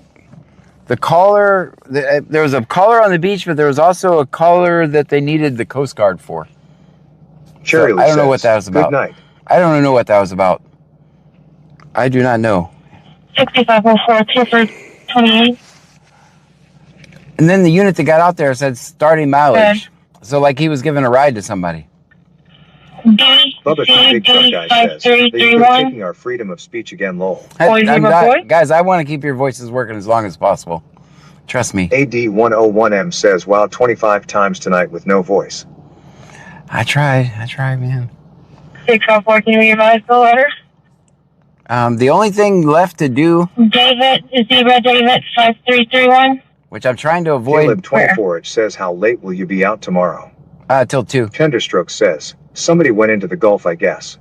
the caller, there was a caller on the beach, but there was also a caller that they needed the Coast Guard for. So, I don't know what that was about. Good night. I don't know what that was about. I do not know. 6504 28. And then the unit that got out there said starting mileage. So like he was giving a ride to somebody. Bubba the Big Truck Guy says, they've been taking our freedom of speech again, lol. Guys, I want to keep your voices working as long as possible. Trust me. AD101M says, wow, 25 times tonight with no voice. I tried, man. 604, can you read my letters? The only thing left to do, David, Zebra David 5331. which I'm trying to avoid, Caleb 24 says, how late will you be out tomorrow? Till 2. Tenderstroke says, somebody went into the Gulf, I guess.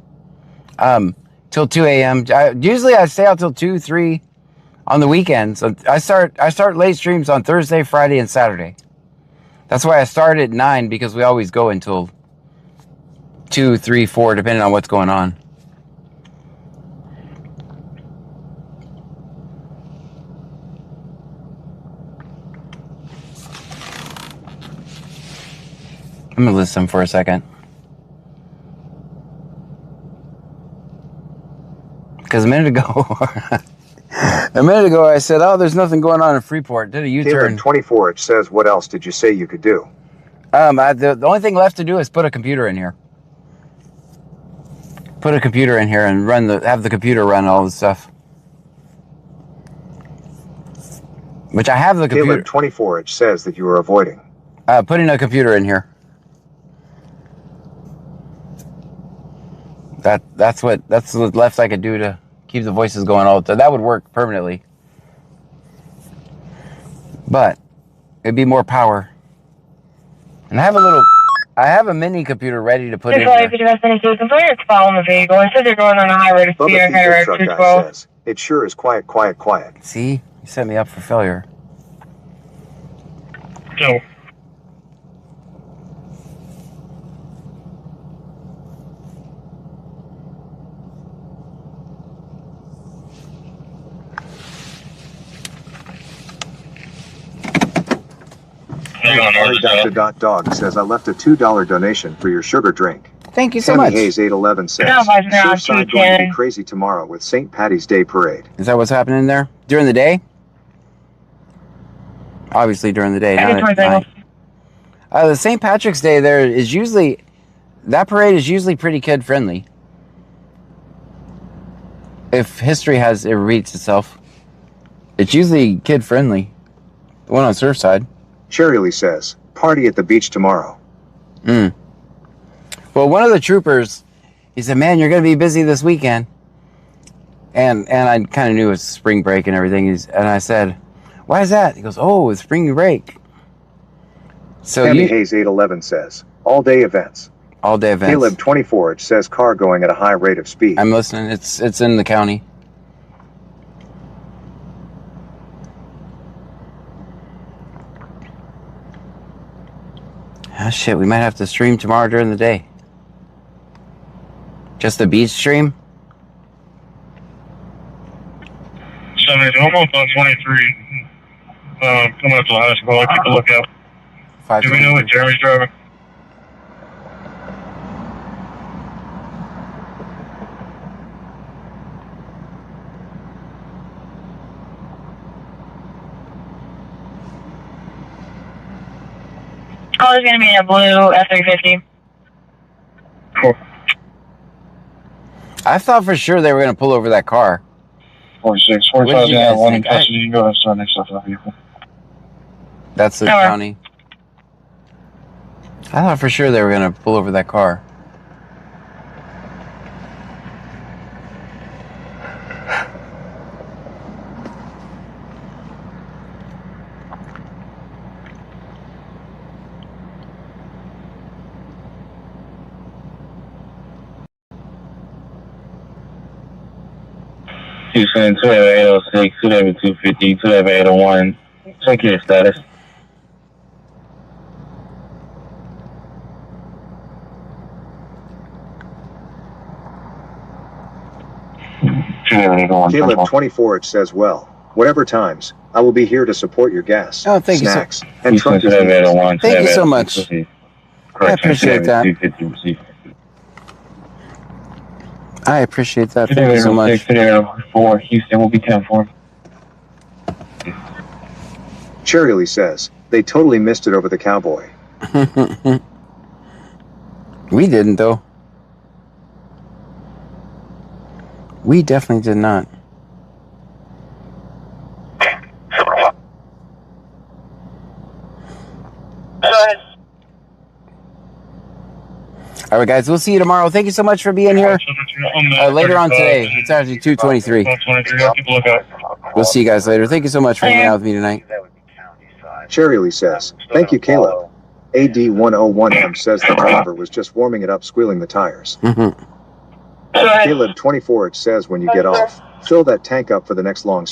Till 2 a.m. Usually I stay out till 2, 3 on the weekends. I start late streams on Thursday, Friday, and Saturday. That's why I start at 9, because we always go until 2, 3, 4, depending on what's going on. I'm gonna listen for a second. Because a minute ago I said, oh, there's nothing going on in Freeport. Did a U-turn. Caleb 24 says, what else did you say you could do? The only thing left to do is put a computer in here. Put a computer in here and have the computer run all the stuff. Which I have the computer. Caleb 24 says that you are avoiding. Putting a computer in here. That's what left I could do to keep the voices going all the time. That would work permanently. But it'd be more power. And I have a mini computer ready to put in here. If you have any citizen players following the vehicle, it says they're going on a high rate of speed on County Road 212. Says, it sure is quiet, quiet, quiet. See? You set me up for failure. Go. Dr. says, I left a $2 donation for your sugar drink. Thank you so Sammy much. Hayes 811 says, Surfside going to be crazy tomorrow with St. Patty's Day Parade. Is that what's happening there? During the day? Obviously during the day, not at night. The St. Patrick's Day there is usually, that parade is usually pretty kid-friendly. If history repeats itself. It's usually kid-friendly. The one on Surfside. Cherry says, party at the beach tomorrow. Well, one of the troopers, he said, man, you're going to be busy this weekend. And I kind of knew it was spring break and everything. And I said, why is that? He goes, oh, it's spring break. So Sammy Hayes 811 says, all day events. All day events. Caleb 24 says, car going at a high rate of speed. I'm listening. It's in the county. Ah, shit, we might have to stream tomorrow during the day. Just the beach stream? So there's almost on 23. Coming up to the high school, I'll keep a lookout. Do we know what Jeremy's driving? Oh, it's going to be a blue F350. Cool. I thought for sure they were going to pull over that car. 46, 45 down, 1 in custody. You can go ahead and start next up to that vehicle. That's the county. I thought for sure they were going to pull over that car. Houston, 20806, 20250, 20801. Check your status. Caleb 24 says, well, whatever times, I will be here to support your gas, snacks, and truck. Thank you so much. I appreciate that. I appreciate that. Thank you so much. 4 Houston will be 10-4. Cherry says, they totally missed it over the cowboy. We didn't, though. We definitely did not. All right, guys. We'll see you tomorrow. Thank you so much for being here. Later on today. It's actually 2:23. We'll see you guys later. Thank you so much for hanging out with me tonight. Cherry Lee says, thank you, Caleb. AD101M says the driver was just warming it up, squealing the tires. Caleb 24H says when you get off, fill that tank up for the next long stretch.